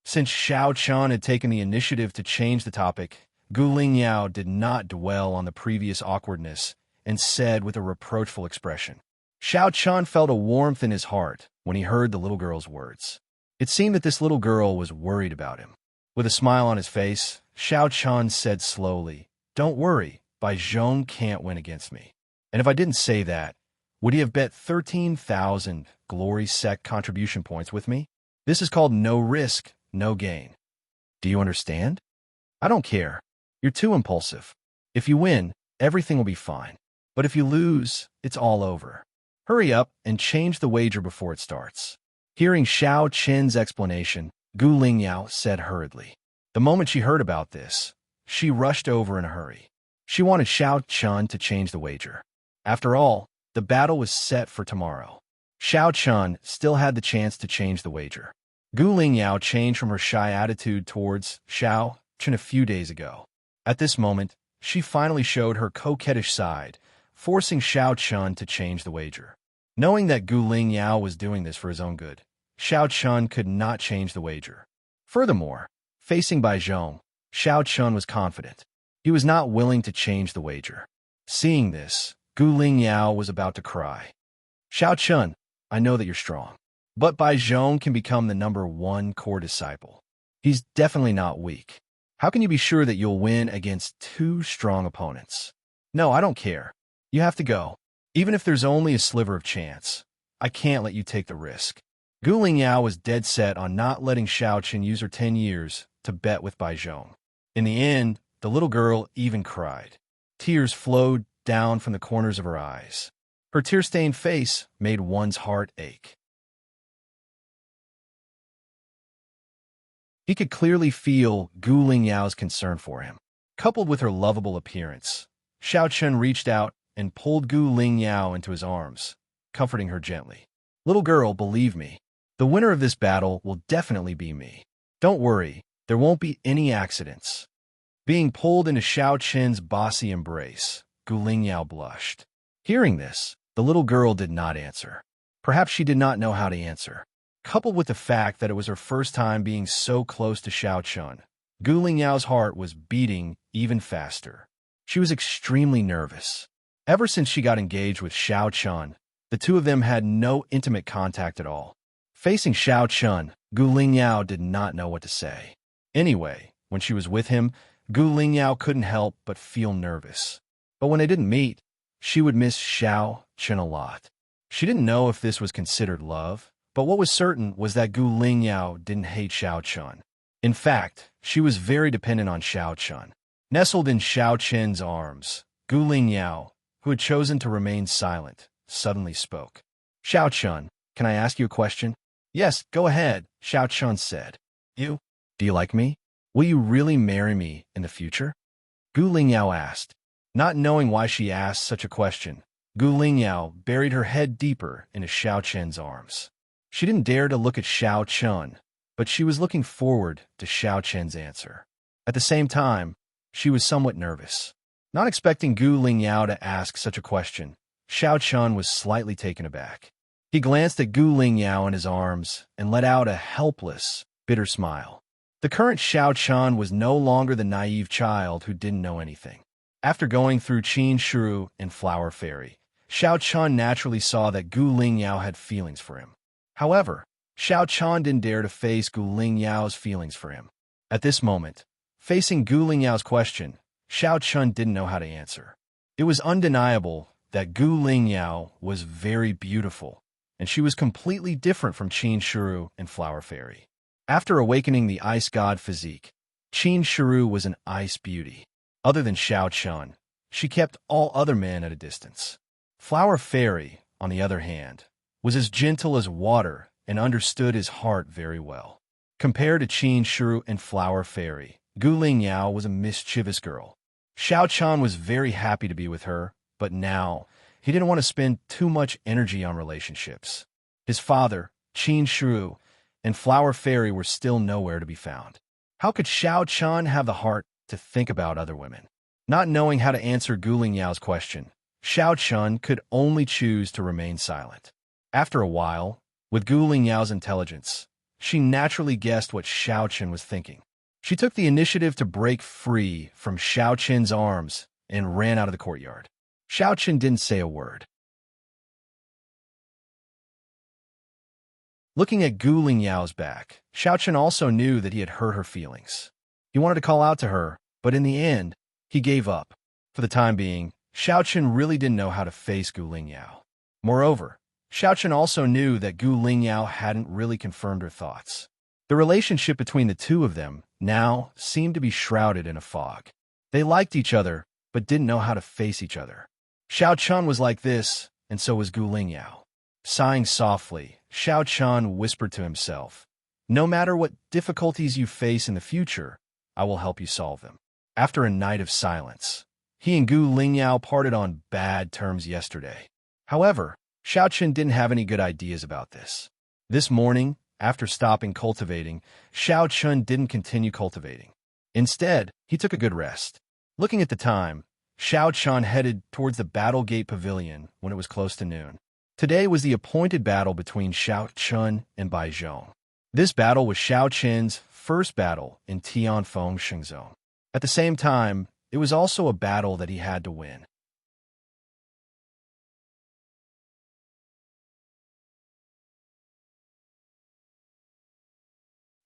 Since Xiao Chun had taken the initiative to change the topic, Gu Lingyao did not dwell on the previous awkwardness and said with a reproachful expression. Xiao Chun felt a warmth in his heart when he heard the little girl's words. It seemed that this little girl was worried about him. With a smile on his face, Xiao Chun said slowly, "Don't worry, Bai Zhong can't win against me. And if I didn't say that, would he have bet 13,000 glory sect contribution points with me? This is called no risk, no gain. Do you understand? I don't care. You're too impulsive. If you win, everything will be fine. But if you lose, it's all over. Hurry up and change the wager before it starts." Hearing Xiao Chun's explanation, Gu Lingyao said hurriedly. The moment she heard about this, she rushed over in a hurry. She wanted Xiao Chun to change the wager. After all, the battle was set for tomorrow. Xiao Chun still had the chance to change the wager. Gu Lingyao changed from her shy attitude towards Xiao Chun a few days ago. At this moment, she finally showed her coquettish side, forcing Xiao Chun to change the wager. Knowing that Gu Lingyao was doing this for his own good, Xiao Chun could not change the wager. Furthermore, facing Bai Zhong, Xiao Chun was confident. He was not willing to change the wager. Seeing this, Gu Lingyao was about to cry. Xiao Chun, I know that you're strong, but Bai Zhong can become the #1 core disciple. He's definitely not weak. How can you be sure that you'll win against 2 strong opponents? No, I don't care. You have to go. Even if there's only a sliver of chance, I can't let you take the risk. Gu Lingyao was dead set on not letting Xiao Chun use her 10 years to bet with Bai Zhong. In the end, the little girl even cried. Tears flowed down from the corners of her eyes. Her tear-stained face made one's heart ache. He could clearly feel Gu Lingyao's concern for him. Coupled with her lovable appearance, Xiao Chun reached out and pulled Gu Lingyao into his arms, comforting her gently. Little girl, believe me, the winner of this battle will definitely be me. Don't worry, there won't be any accidents. Being pulled into Xiao Chun's bossy embrace, Gu Lingyao blushed. Hearing this, the little girl did not answer. Perhaps she did not know how to answer. Coupled with the fact that it was her first time being so close to Xiao Chun, Gu Lingyao's heart was beating even faster. She was extremely nervous. Ever since she got engaged with Xiao Chun, the two of them had no intimate contact at all. Facing Xiao Chun, Gu Lingyao did not know what to say. Anyway, when she was with him, Gu Lingyao couldn't help but feel nervous. But when they didn't meet, she would miss Xiao Chun a lot. She didn't know if this was considered love, but what was certain was that Gu Lingyao didn't hate Xiao Chun. In fact, she was very dependent on Xiao Chun. Nestled in Xiao Chun's arms, Gu Lingyao, who had chosen to remain silent, suddenly spoke. Xiao Chun, can I ask you a question? Yes, go ahead, Xiao Chun said. Do you like me? Will you really marry me in the future? Gu Lingyao asked. Not knowing why she asked such a question, Gu Lingyao buried her head deeper into Xiao Chun's arms. She didn't dare to look at Xiao Chun, but she was looking forward to Xiao Chun's answer. At the same time, she was somewhat nervous. Not expecting Gu Lingyao to ask such a question, Xiao Chun was slightly taken aback. He glanced at Gu Lingyao in his arms and let out a helpless, bitter smile. The current Xiao Chun was no longer the naive child who didn't know anything. After going through Qin Shuru and Flower Fairy, Xiao Chun naturally saw that Gu Lingyao had feelings for him. However, Xiao Chun didn't dare to face Gu Lingyao's feelings for him. At this moment, facing Gu Lingyao's question, Xiao Chun didn't know how to answer. It was undeniable that Gu Lingyao was very beautiful, and she was completely different from Qin Shuru and Flower Fairy. After awakening the ice god physique, Qin Shuru was an ice beauty. Other than Xiao Chun, she kept all other men at a distance. Flower Fairy, on the other hand, was as gentle as water and understood his heart very well. Compared to Qin Shuru and Flower Fairy, Gu Lingyao was a mischievous girl. Xiao Chun was very happy to be with her, but now he didn't want to spend too much energy on relationships. His father, Qin Shuru, and Flower Fairy were still nowhere to be found. How could Xiao Chun have the heart to think about other women? Not knowing how to answer Gu Lingyao's question, Xiao Chun could only choose to remain silent. After a while, with Gu Lingyao's intelligence, she naturally guessed what Xiao Chun was thinking. She took the initiative to break free from Xiao Chun's arms and ran out of the courtyard. Xiao Chun didn't say a word. Looking at Gu Lingyao's back, Xiao Chun also knew that he had hurt her feelings. He wanted to call out to her, but in the end, he gave up. For the time being, Xiao Chun really didn't know how to face Gu Lingyao. Moreover, Xiao Chun also knew that Gu Lingyao hadn't really confirmed her thoughts. The relationship between the two of them now seemed to be shrouded in a fog. They liked each other, but didn't know how to face each other. Xiao Chun was like this, and so was Gu Lingyao. Sighing softly, Xiao Chun whispered to himself, "No matter what difficulties you face in the future, I will help you solve them." After a night of silence, he and Gu Lingyao parted on bad terms yesterday. However, Xiao Chun didn't have any good ideas about this. This morning, after stopping cultivating, Xiao Chun didn't continue cultivating. Instead, he took a good rest. Looking at the time, Xiao Chun headed towards the Battle Gate Pavilion when it was close to noon. Today was the appointed battle between Xiao Chun and Bai Zhong. This battle was Xiao Qin's first battle in Tianfeng Shenzhou. At the same time, it was also a battle that he had to win.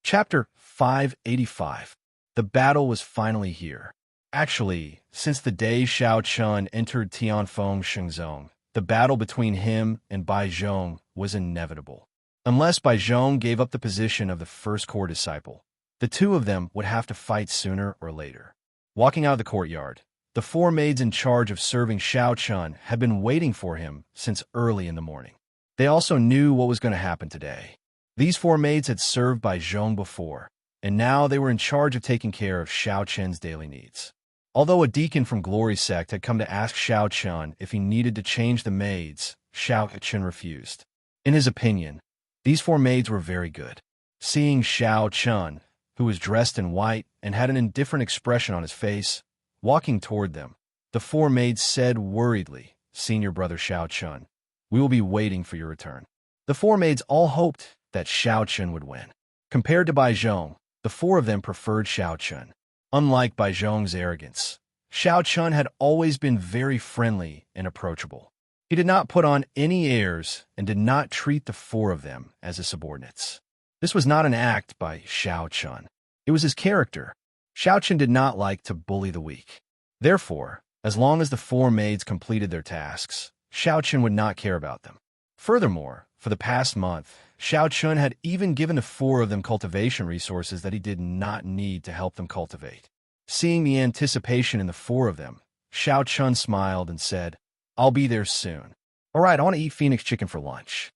Chapter 585. The battle was finally here. Actually, since the day Xiao Chun entered Tianfeng Shenzhou, the battle between him and Bai Zhong was inevitable. Unless Bai Zhong gave up the position of the first core disciple, the two of them would have to fight sooner or later. Walking out of the courtyard, the four maids in charge of serving Xiao Chun had been waiting for him since early in the morning. They also knew what was going to happen today. These four maids had served Bai Zhong before, and now they were in charge of taking care of Xiao Chun's daily needs. Although a deacon from Glory Sect had come to ask Xiao Chun if he needed to change the maids, Xiao Chun refused. In his opinion, these four maids were very good. Seeing Xiao Chun, who was dressed in white and had an indifferent expression on his face, walking toward them, the four maids said worriedly, "Senior brother Xiao Chun, we will be waiting for your return." The four maids all hoped that Xiao Chun would win. Compared to Bai Zhong, the four of them preferred Xiao Chun. Unlike Bai Zhong's arrogance, Xiao Chun had always been very friendly and approachable. He did not put on any airs and did not treat the four of them as his subordinates. This was not an act by Xiao Chun. It was his character. Xiao Chun did not like to bully the weak. Therefore, as long as the four maids completed their tasks, Xiao Chun would not care about them. Furthermore, for the past month, Xiao Chun had even given the four of them cultivation resources that he did not need to help them cultivate. Seeing the anticipation in the four of them, Xiao Chun smiled and said, "I'll be there soon. All right, I want to eat phoenix chicken for lunch."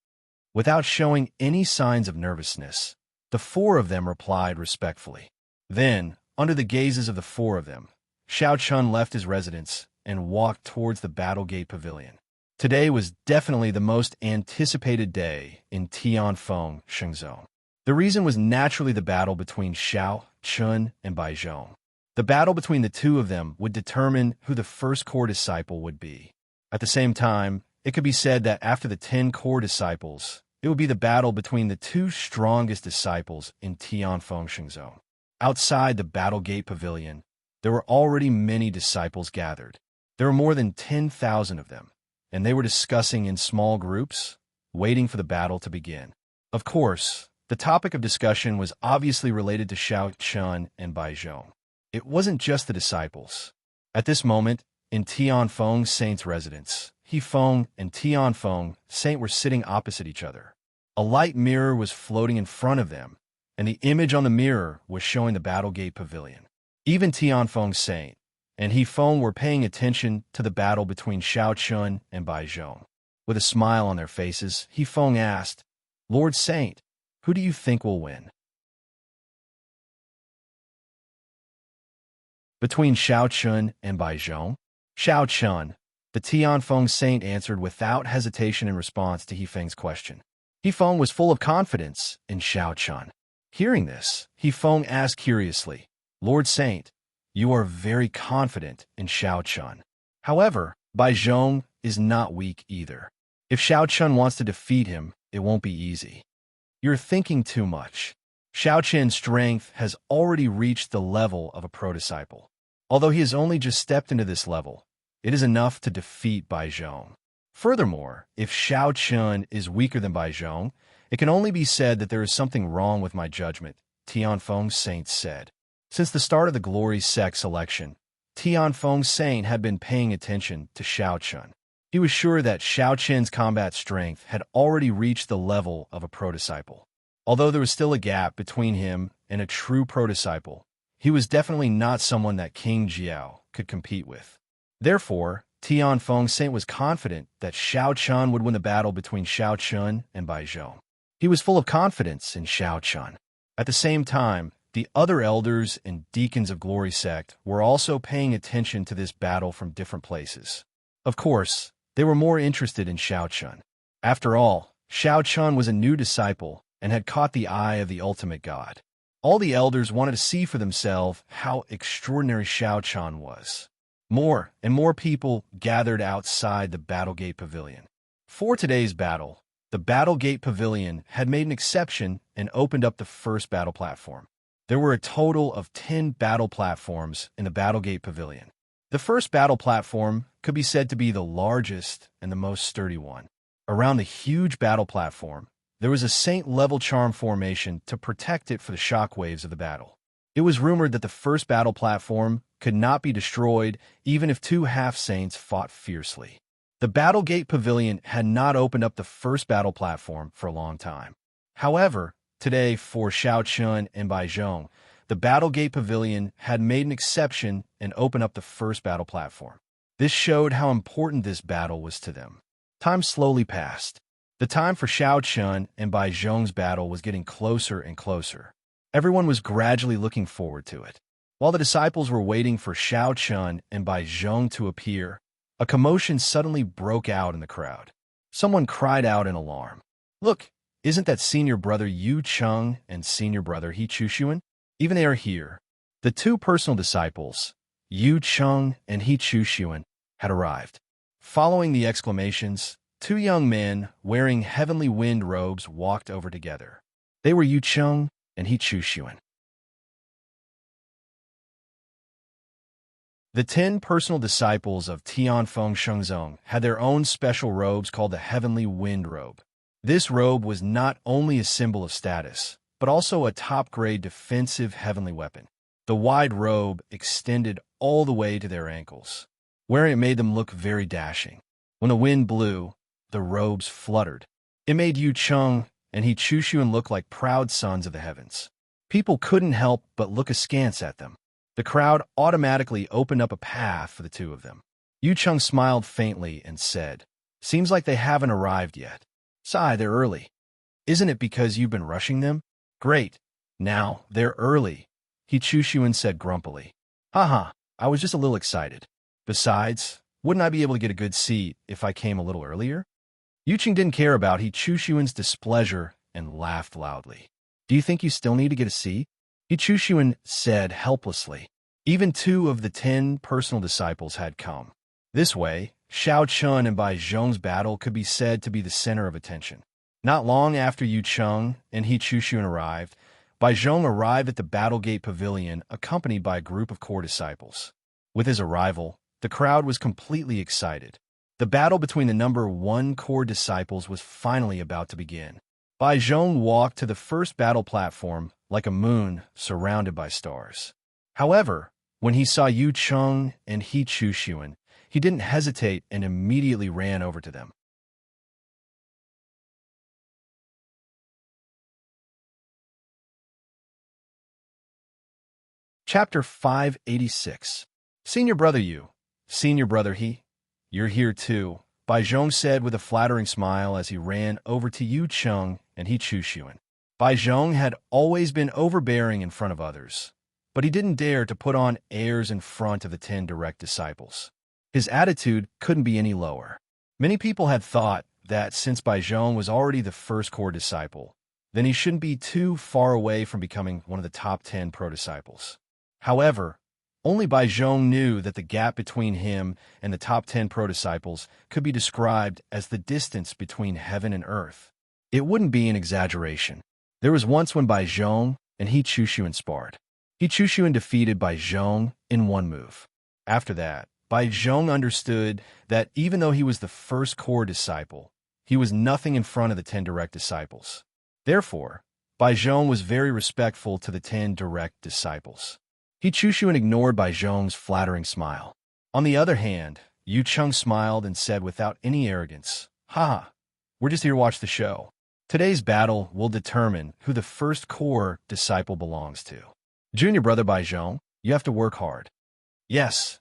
Without showing any signs of nervousness, the four of them replied respectfully. Then, under the gazes of the four of them, Xiao Chun left his residence and walked towards the Battle Gate Pavilion. Today was definitely the most anticipated day in Tianfeng Shenzhou. The reason was naturally the battle between Xiao Chun and Bai Zhong. The battle between the two of them would determine who the first core disciple would be. At the same time, it could be said that after the 10 core disciples, it would be the battle between the two strongest disciples in Tianfeng Shenzhou. Outside the Battle Gate Pavilion, there were already many disciples gathered. There were more than 10,000 of them, and they were discussing in small groups, waiting for the battle to begin. Of course, the topic of discussion was obviously related to Xiao Chun and Bai Zhong. It wasn't just the disciples. At this moment, in Tianfeng Saint's residence, Heifeng and Tianfeng Saint were sitting opposite each other. A light mirror was floating in front of them, and the image on the mirror was showing the Battle Gate Pavilion. Even Tianfeng Saint and Heifeng were paying attention to the battle between Xiao Chun and Bai Zhong. With a smile on their faces, Heifeng asked, "Lord Saint, who do you think will win?" Between Xiao Chun and Bai Zhong? Xiao Chun, the Tianfeng Saint answered without hesitation in response to Heifeng's question. Heifeng was full of confidence in Xiao Chun. Hearing this, Heifeng asked curiously, "Lord Saint, you are very confident in Xiao Chun. However, Bai Zhong is not weak either. If Xiao Chun wants to defeat him, it won't be easy. You're thinking too much. Xiao Chun's strength has already reached the level of a pro-disciple. Although he has only just stepped into this level, it is enough to defeat Bai Zhong. Furthermore, if Xiao Chun is weaker than Bai Zhong, it can only be said that there is something wrong with my judgment," Tianfeng Saint said. Since the start of the Glory Sect selection, Tianfeng Saint had been paying attention to Xiao Chun. He was sure that Xiao Chun's combat strength had already reached the level of a pro-disciple. Although there was still a gap between him and a true pro-disciple, he was definitely not someone that King Jiao could compete with. Therefore, Tianfeng Saint was confident that Xiao Chun would win the battle between Xiao Chun and Bai Zhong. He was full of confidence in Xiao Chun. At the same time, the other elders and deacons of Glory Sect were also paying attention to this battle from different places. Of course, they were more interested in Xiao Chun. After all, Xiao Chun was a new disciple and had caught the eye of the ultimate god. All the elders wanted to see for themselves how extraordinary Xiao Chun was. More and more people gathered outside the Battle Gate Pavilion. For today's battle, the Battle Gate Pavilion had made an exception and opened up the first battle platform. There were a total of 10 battle platforms in the Battle Gate Pavilion. The first battle platform could be said to be the largest and the most sturdy one. Around the huge battle platform, there was a saint-level charm formation to protect it for the shockwaves of the battle. It was rumored that the first battle platform could not be destroyed even if two half-saints fought fiercely. The Battle Gate Pavilion had not opened up the first battle platform for a long time. However, today, for Shao Chun and Bai Zhong, the Battle Gate Pavilion had made an exception and opened up the first battle platform. This showed how important this battle was to them. Time slowly passed. The time for Shao Chun and Bai Zhong's battle was getting closer and closer. Everyone was gradually looking forward to it. While the disciples were waiting for Shao Chun and Bai Zhong to appear, a commotion suddenly broke out in the crowd. Someone cried out in alarm. "Look, isn't that senior brother Yu Cheng and senior brother He Chushuan? Even they are here." The two personal disciples, Yu Cheng and He Chushuan, had arrived. Following the exclamations, two young men wearing heavenly wind robes walked over together. They were Yu Cheng and He Chushuan. The 10 personal disciples of Tianfeng Shengzong had their own special robes called the Heavenly Wind Robe. This robe was not only a symbol of status, but also a top-grade defensive heavenly weapon. The wide robe extended all the way to their ankles. Wearing it made them look very dashing. When the wind blew, the robes fluttered. It made Yu Cheng and He Chushuan look like proud sons of the heavens. People couldn't help but look askance at them. The crowd automatically opened up a path for the two of them. Yu Cheng smiled faintly and said, "Seems like they haven't arrived yet. Sigh, they're early. Isn't it because you've been rushing them? Great. Now, they're early," He Chushuan said grumpily. "Haha, I was just a little excited. Besides, wouldn't I be able to get a good seat if I came a little earlier?" Yu Cheng didn't care about He Chushuan's displeasure and laughed loudly. "Do you think you still need to get a seat?" He Chushuan said helplessly. Even 2 of the 10 personal disciples had come. This way, Shao Chun and Bai Zhong's battle could be said to be the center of attention. Not long after Yu Cheng and He Chushuan arrived, Bai Zhong arrived at the Battle Gate Pavilion accompanied by a group of core disciples. With his arrival, the crowd was completely excited. The battle between the number 1 core disciples was finally about to begin. Bai Zhong walked to the first battle platform like a moon surrounded by stars. However, when he saw Yu Cheng and He Chushuan, he didn't hesitate and immediately ran over to them. Chapter 586. Senior Brother Yu, Senior Brother He, you're here too, Bai Zhong said with a flattering smile as he ran over to Yu Cheng and He Chushuan. Bai Zhong had always been overbearing in front of others, but he didn't dare to put on airs in front of the 10 direct disciples. His attitude couldn't be any lower. Many people had thought that since Bai Zhong was already the first core disciple, then he shouldn't be too far away from becoming one of the top 10 pro-disciples. However, only Bai Zhong knew that the gap between him and the top 10 pro-disciples could be described as the distance between heaven and earth. It wouldn't be an exaggeration. There was once when Bai Zhong and He Chushuan sparred. He Chushuan defeated Bai Zhong in one move. After that, Bai Zhong understood that even though he was the first core disciple, he was nothing in front of the 10 direct disciples. Therefore, Bai Zhong was very respectful to the 10 direct disciples. He Chushuan ignored Bai Zhong's flattering smile. On the other hand, Yu Cheng smiled and said without any arrogance, "Haha, we're just here to watch the show. Today's battle will determine who the first core disciple belongs to. Junior brother Bai Zhong, you have to work hard." Yes,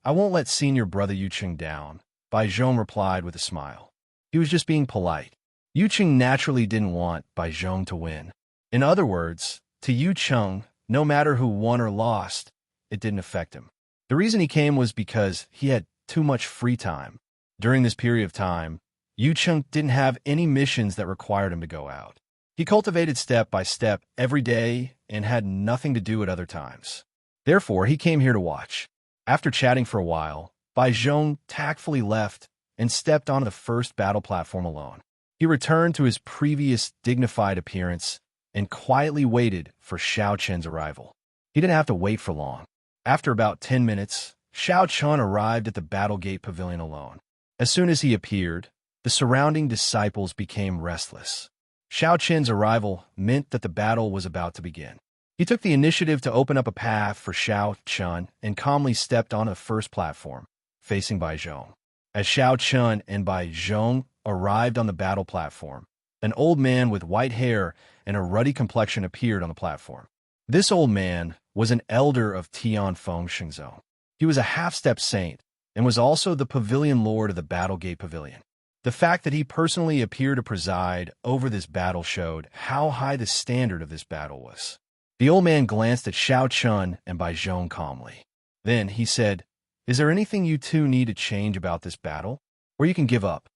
I won't let senior brother Yu Cheng down," Bai Zhong replied with a smile. He was just being polite. Yu Cheng naturally didn't want Bai Zhong to win. In other words, to Yu Cheng, no matter who won or lost, it didn't affect him. The reason he came was because he had too much free time. During this period of time, Yu Cheng didn't have any missions that required him to go out. He cultivated step by step every day and had nothing to do at other times. Therefore, he came here to watch. After chatting for a while, Bai Zhong tactfully left and stepped onto the first battle platform alone. He returned to his previous dignified appearance and quietly waited for Xiao Chen's arrival. He didn't have to wait for long. After about 10 minutes, Xiao Chen arrived at the Battle Gate Pavilion alone. As soon as he appeared, the surrounding disciples became restless. Xiao Chen's arrival meant that the battle was about to begin. He took the initiative to open up a path for Xiao Chen and calmly stepped onto the first platform, facing Bai Zhong. As Xiao Chen and Bai Zhong arrived on the battle platform, an old man with white hair and a ruddy complexion appeared on the platform. This old man was an elder of Tianfeng Shengzhou. He was a half-step saint and was also the pavilion lord of the Battle Gate Pavilion. The fact that he personally appeared to preside over this battle showed how high the standard of this battle was. The old man glanced at Xiao Chen and Bai Zhong calmly. Then he said, "Is there anything you two need to change about this battle? Or you can give up?"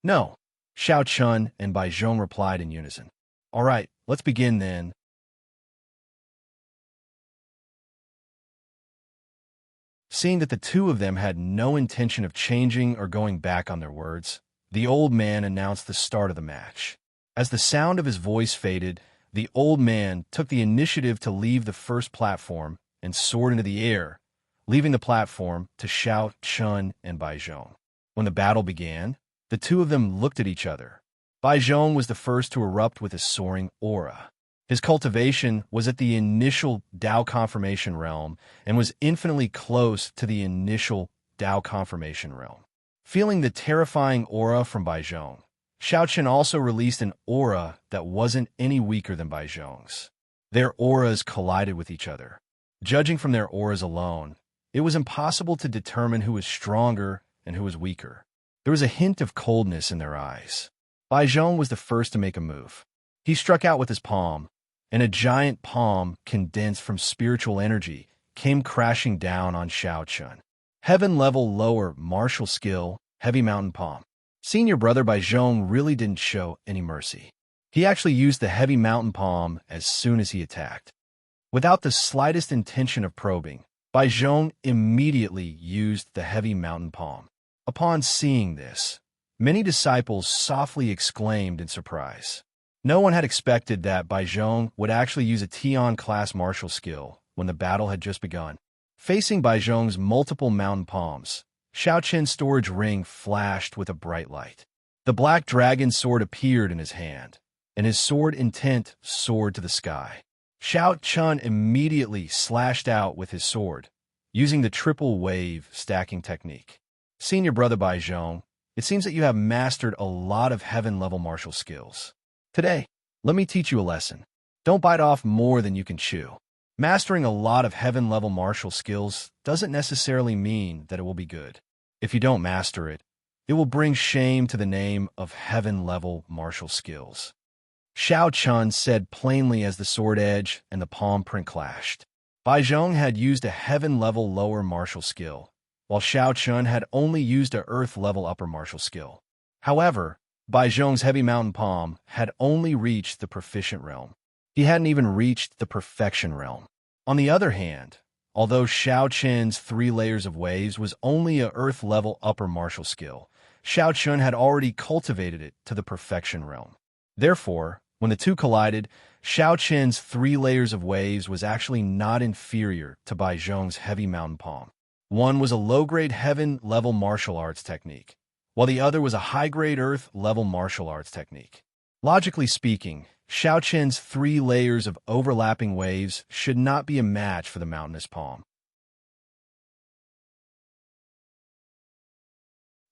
"No," Xiao Chen and Bai Zhong replied in unison. "All right, let's begin then." Seeing that the two of them had no intention of changing or going back on their words, the old man announced the start of the match. As the sound of his voice faded, the old man took the initiative to leave the first platform and soared into the air, leaving the platform to Xiao Chen and Bai Zhong. When the battle began, the two of them looked at each other. Bai Zhong was the first to erupt with a soaring aura. His cultivation was at the initial Dao confirmation realm and was infinitely close to the initial Dao confirmation realm. Feeling the terrifying aura from Bai Zhong, Xiao Chen also released an aura that wasn't any weaker than Bai Zhong's. Their auras collided with each other. Judging from their auras alone, it was impossible to determine who was stronger and who was weaker. There was a hint of coldness in their eyes. Bai Zhong was the first to make a move. He struck out with his palm, and a giant palm condensed from spiritual energy came crashing down on Xiao Chen. Heaven-level lower martial skill, heavy mountain palm. Senior brother Bai Zhong really didn't show any mercy. He actually used the heavy mountain palm as soon as he attacked. Without the slightest intention of probing, Bai Zhong immediately used the heavy mountain palm. Upon seeing this, many disciples softly exclaimed in surprise. No one had expected that Bai Zhong would actually use a Tian-class martial skill when the battle had just begun. Facing Bai Zhong's multiple mountain palms, Xiao Chen's storage ring flashed with a bright light. The black dragon sword appeared in his hand, and his sword intent soared to the sky. Xiao Chen immediately slashed out with his sword, using the triple wave stacking technique. Senior brother Bai Zhong, it seems that you have mastered a lot of heaven-level martial skills. Today, let me teach you a lesson. Don't bite off more than you can chew. Mastering a lot of heaven-level martial skills doesn't necessarily mean that it will be good. If you don't master it, it will bring shame to the name of heaven-level martial skills. Xiao Chen said plainly as the sword edge and the palm print clashed. Bai Zhong had used a heaven-level lower martial skill, while Xiao Chen had only used a earth-level upper martial skill. However, Bai Zhong's heavy mountain palm had only reached the proficient realm. He hadn't even reached the perfection realm. On the other hand, although Xiao Chen's 3 layers of waves was only a earth-level upper martial skill, Xiao Chen had already cultivated it to the perfection realm. Therefore, when the two collided, Xiao Chen's 3 layers of waves was actually not inferior to Bai Zhong's heavy mountain palm. One was a low-grade heaven-level martial arts technique, while the other was a high-grade earth-level martial arts technique. Logically speaking, Xiao Chen's 3 layers of overlapping waves should not be a match for the mountainous palm.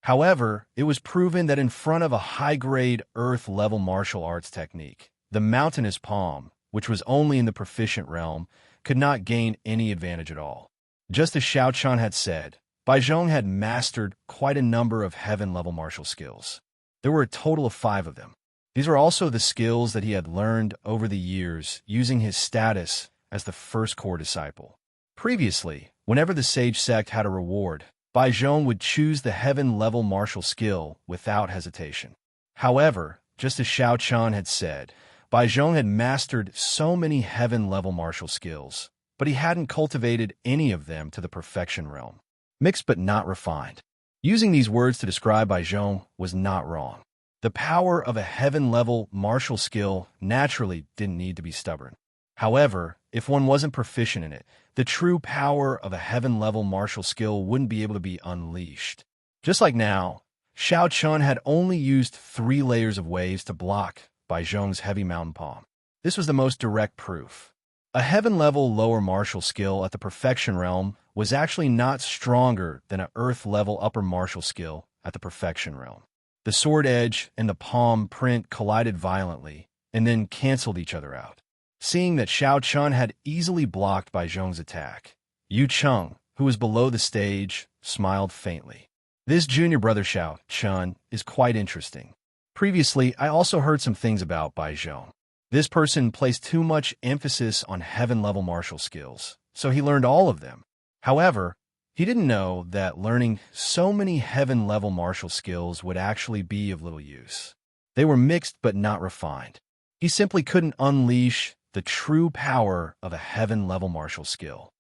However, it was proven that in front of a high-grade earth-level martial arts technique, the mountainous palm, which was only in the proficient realm, could not gain any advantage at all. Just as Xiao Chen had said, Bai Zhong had mastered quite a number of heaven-level martial skills. There were a total of 5 of them. These were also the skills that he had learned over the years using his status as the first core disciple. Previously, whenever the sage sect had a reward, Bai Zhong would choose the heaven-level martial skill without hesitation. However, just as Xiao Chen had said, Bai Zhong had mastered so many heaven-level martial skills, but he hadn't cultivated any of them to the perfection realm. Mixed but not refined. Using these words to describe Bai Zhong was not wrong. The power of a heaven-level martial skill naturally didn't need to be stubborn. However, if one wasn't proficient in it, the true power of a heaven-level martial skill wouldn't be able to be unleashed. Just like now, Xiao Chun had only used 3 layers of waves to block Bai Zhong's heavy mountain palm. This was the most direct proof. A heaven-level lower martial skill at the perfection realm was actually not stronger than an earth-level upper martial skill at the perfection realm. The sword edge and the palm print collided violently and then canceled each other out. Seeing that Xiao Chun had easily blocked Bai Zhong's attack, Yu Cheng, who was below the stage, smiled faintly. This junior brother Xiao Chun is quite interesting. Previously, I also heard some things about Bai Zhong. This person placed too much emphasis on heaven-level martial skills, so he learned all of them. However, he didn't know that learning so many heaven-level martial skills would actually be of little use. They were mixed but not refined. He simply couldn't unleash the true power of a heaven-level martial skill.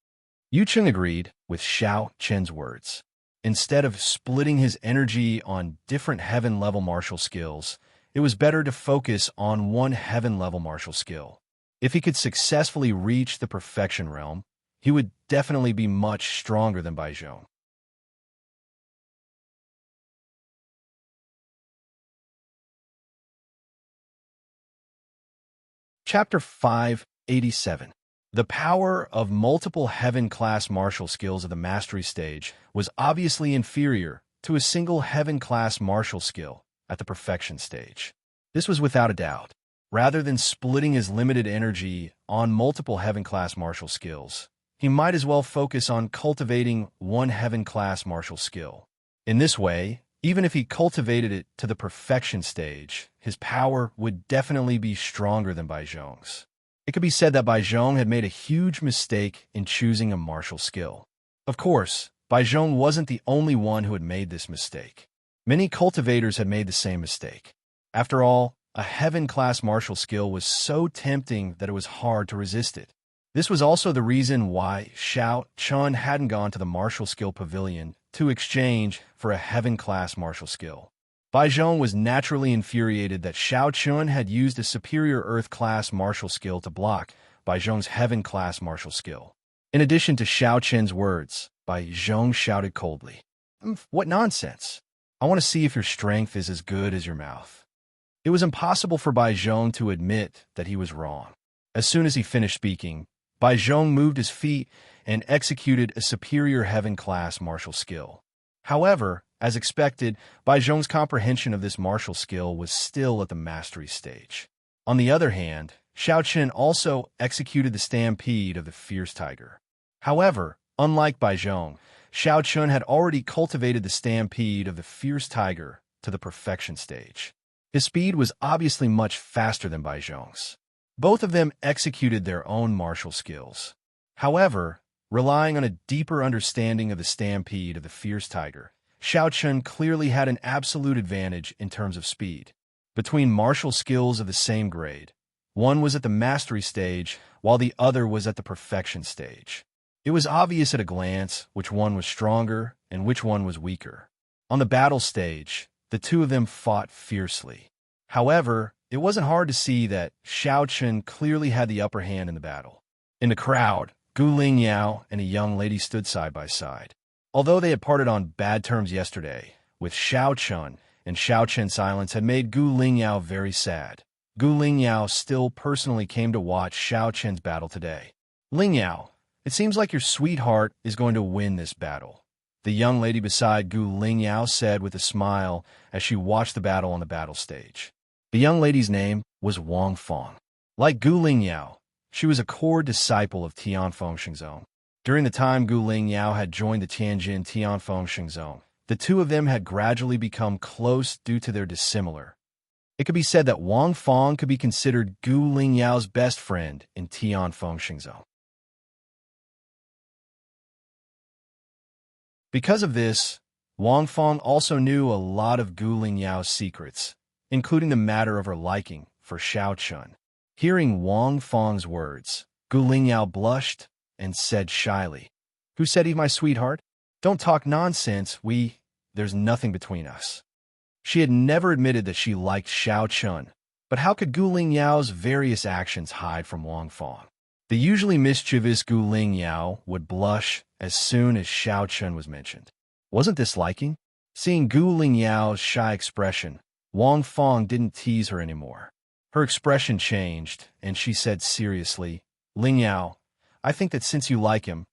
Yu Cheng agreed with Xiao Chen's words. Instead of splitting his energy on different heaven-level martial skills, it was better to focus on one heaven-level martial skill. If he could successfully reach the perfection realm, he would definitely be much stronger than Bai Zhong. Chapter 587. The power of multiple heaven-class martial skills of the mastery stage was obviously inferior to a single heaven-class martial skill at the perfection stage. This was without a doubt. Rather than splitting his limited energy on multiple heaven-class martial skills, he might as well focus on cultivating one heaven-class martial skill. In this way, even if he cultivated it to the perfection stage, his power would definitely be stronger than Bai Zhong's. It could be said that Bai Zhong had made a huge mistake in choosing a martial skill. Of course, Bai Zhong wasn't the only one who had made this mistake. Many cultivators had made the same mistake. After all, a heaven-class martial skill was so tempting that it was hard to resist it. This was also the reason why Xiao Chun hadn't gone to the martial skill pavilion to exchange for a heaven-class martial skill. Bai Zhong was naturally infuriated that Xiao Chun had used a superior earth-class martial skill to block Bai Zhong's heaven-class martial skill. In addition to Xiao Chen's words, Bai Zhong shouted coldly, "What nonsense! I want to see if your strength is as good as your mouth." It was impossible for Bai Zhong to admit that he was wrong. As soon as he finished speaking, Bai Zhong moved his feet and executed a superior heaven-class martial skill. However, as expected, Bai Zhong's comprehension of this martial skill was still at the mastery stage. On the other hand, Xiao Chen also executed the stampede of the fierce tiger. However, unlike Bai Zhong, Xiao Chen had already cultivated the stampede of the fierce tiger to the perfection stage. His speed was obviously much faster than Bai Zhong's. Both of them executed their own martial skills. However, relying on a deeper understanding of the stampede of the fierce tiger, Xiao Chen clearly had an absolute advantage in terms of speed. Between martial skills of the same grade, one was at the mastery stage while the other was at the perfection stage. It was obvious at a glance which one was stronger and which one was weaker. On the battle stage, the two of them fought fiercely. However, it wasn't hard to see that Xiao Chen clearly had the upper hand in the battle. In the crowd, Gu Lingyao and a young lady stood side by side. Although they had parted on bad terms yesterday, with Xiao Chun and Xiao Chen's silence had made Gu Lingyao very sad. Gu Lingyao still personally came to watch Xiao Chen's battle today. "Lingyao, it seems like your sweetheart is going to win this battle," the young lady beside Gu Lingyao said with a smile as she watched the battle on the battle stage. The young lady's name was Wang Fong. Like Gu Lingyao, she was a core disciple of Tianfeng Shengzong. During the time Gu Lingyao had joined the Tianjin Tianfeng Shengzong, the two of them had gradually become close due to their dissimilar. It could be said that Wang Fong could be considered Gu Lingyao's best friend in Tianfeng Shengzong. Because of this, Wang Fong also knew a lot of Gu Lingyao's secrets, including the matter of her liking for Xiao Chun. Hearing Wang Fong's words, Gu Lingyao blushed and said shyly, "Who said he's my sweetheart? Don't talk nonsense, we..." there's nothing between us. She had never admitted that she liked Xiao Chun, but how could Gu Lingyao various actions hide from Wang Fong? The usually mischievous Gu Lingyao would blush as soon as Xiao Chun was mentioned. Wasn't this liking? Seeing Gu Lingyao's shy expression, Wang Fong didn't tease her anymore. Her expression changed, and she said seriously, Lingyao, I think that since you like him,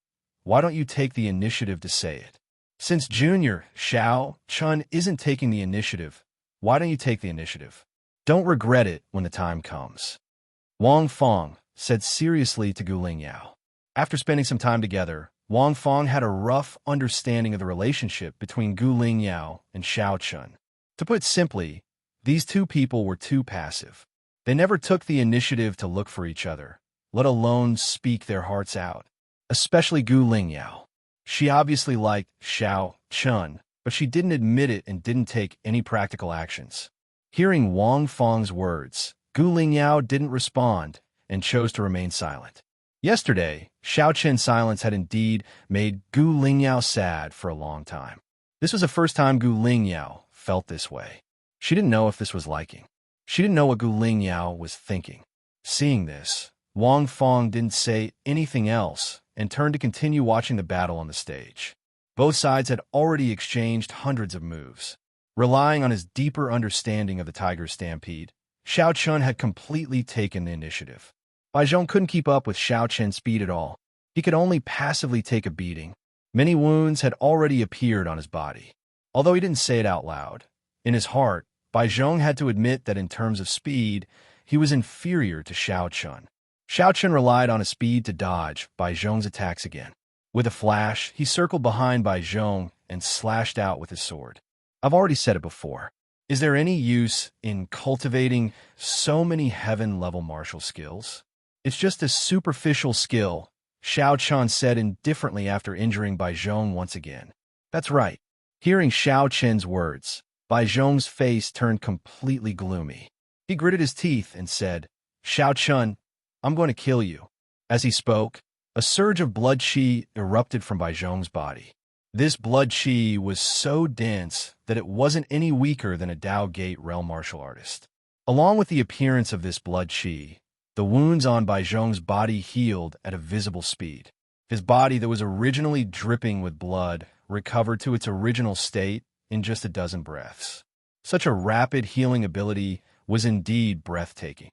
why don't you take the initiative to say it? Since Junior Xiao Chun isn't taking the initiative, why don't you take the initiative? Don't regret it when the time comes. Wang Fong said seriously to Gu Lingyao. After spending some time together, Wang Fong had a rough understanding of the relationship between Gu Lingyao and Xiao Chun. To put simply, these two people were too passive. They never took the initiative to look for each other, let alone speak their hearts out. Especially Gu Lingyao. She obviously liked Xiao Chun, but she didn't admit it and didn't take any practical actions. Hearing Wang Fong's words, Gu Lingyao didn't respond and chose to remain silent. Yesterday, Xiao Chen's silence had indeed made Gu Lingyao sad for a long time. This was the first time Gu Lingyao felt this way. She didn't know if this was liking. She didn't know what Gu Lingyao was thinking. Seeing this, Wang Fong didn't say anything else and turned to continue watching the battle on the stage. Both sides had already exchanged hundreds of moves. Relying on his deeper understanding of the tiger stampede, Xiao Chun had completely taken the initiative. Bai Zhong couldn't keep up with Xiao Chen's speed at all. He could only passively take a beating. Many wounds had already appeared on his body. Although he didn't say it out loud, in his heart, Bai Zhong had to admit that in terms of speed, he was inferior to Xiao Chun. Xiao Chun relied on his speed to dodge Bai Zhong's attacks again. With a flash, he circled behind Bai Zhong and slashed out with his sword. I've already said it before. Is there any use in cultivating so many heaven-level martial skills? It's just a superficial skill, Xiao Chun said indifferently after injuring Bai Zhong once again. That's right. Hearing Xiao Chen's words, Bai Zhong's face turned completely gloomy. He gritted his teeth and said, Xiao Chun, I'm going to kill you. As he spoke, a surge of blood qi erupted from Bai Zhong's body. This blood qi was so dense that it wasn't any weaker than a Dao Gate realm martial artist. Along with the appearance of this blood qi, the wounds on Bai Zhong's body healed at a visible speed. His body that was originally dripping with blood recovered to its original state in just a dozen breaths. Such a rapid healing ability was indeed breathtaking.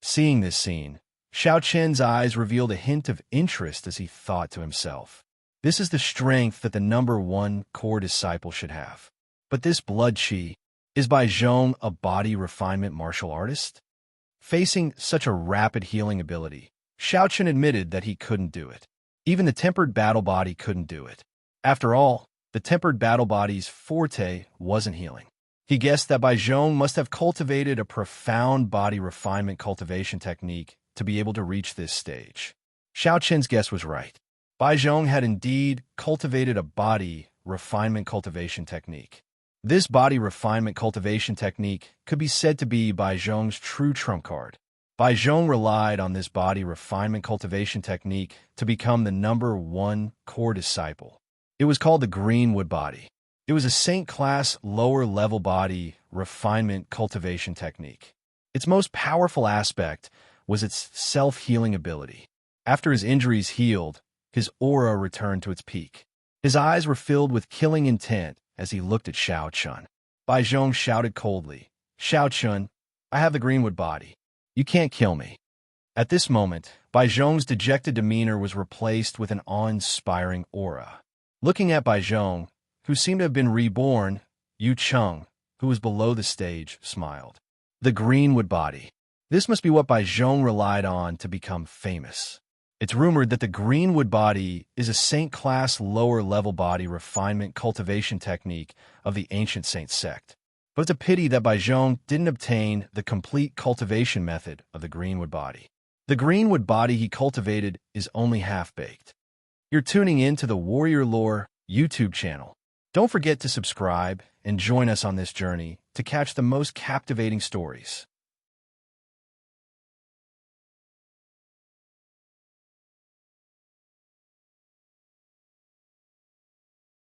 Seeing this scene, Xiao Chen's eyes revealed a hint of interest as he thought to himself. This is the strength that the number one core disciple should have. But this blood qi, is Bai Zhong a body refinement martial artist? Facing such a rapid healing ability, Xiao Chen admitted that he couldn't do it. Even the tempered battle body couldn't do it. After all, the tempered battle body's forte wasn't healing. He guessed that Bai Zhong must have cultivated a profound body refinement cultivation technique to be able to reach this stage. Xiao Chen's guess was right. Bai Zhong had indeed cultivated a body refinement cultivation technique. This body refinement cultivation technique could be said to be Bai Zhong's true trump card. Bai Zhong relied on this body refinement cultivation technique to become the number one core disciple. It was called the Greenwood Body. It was a Saint-class lower-level body refinement cultivation technique. Its most powerful aspect was its self-healing ability. After his injuries healed, his aura returned to its peak. His eyes were filled with killing intent as he looked at Xiao Chun. Bai Zhong shouted coldly, Xiao Chun, I have the Greenwood Body. You can't kill me. At this moment, Bai Zhong's dejected demeanor was replaced with an awe-inspiring aura. Looking at Bai Zhong, who seemed to have been reborn, Yu Cheng, who was below the stage, smiled. The Greenwood Body. This must be what Bai Zhong relied on to become famous. It's rumored that the Greenwood Body is a Saint-class lower-level body refinement cultivation technique of the ancient Saint sect. But it's a pity that Bai Zhong didn't obtain the complete cultivation method of the Greenwood Body. The Greenwood Body he cultivated is only half-baked. You're tuning in to the Warrior Lore YouTube channel. Don't forget to subscribe and join us on this journey to catch the most captivating stories.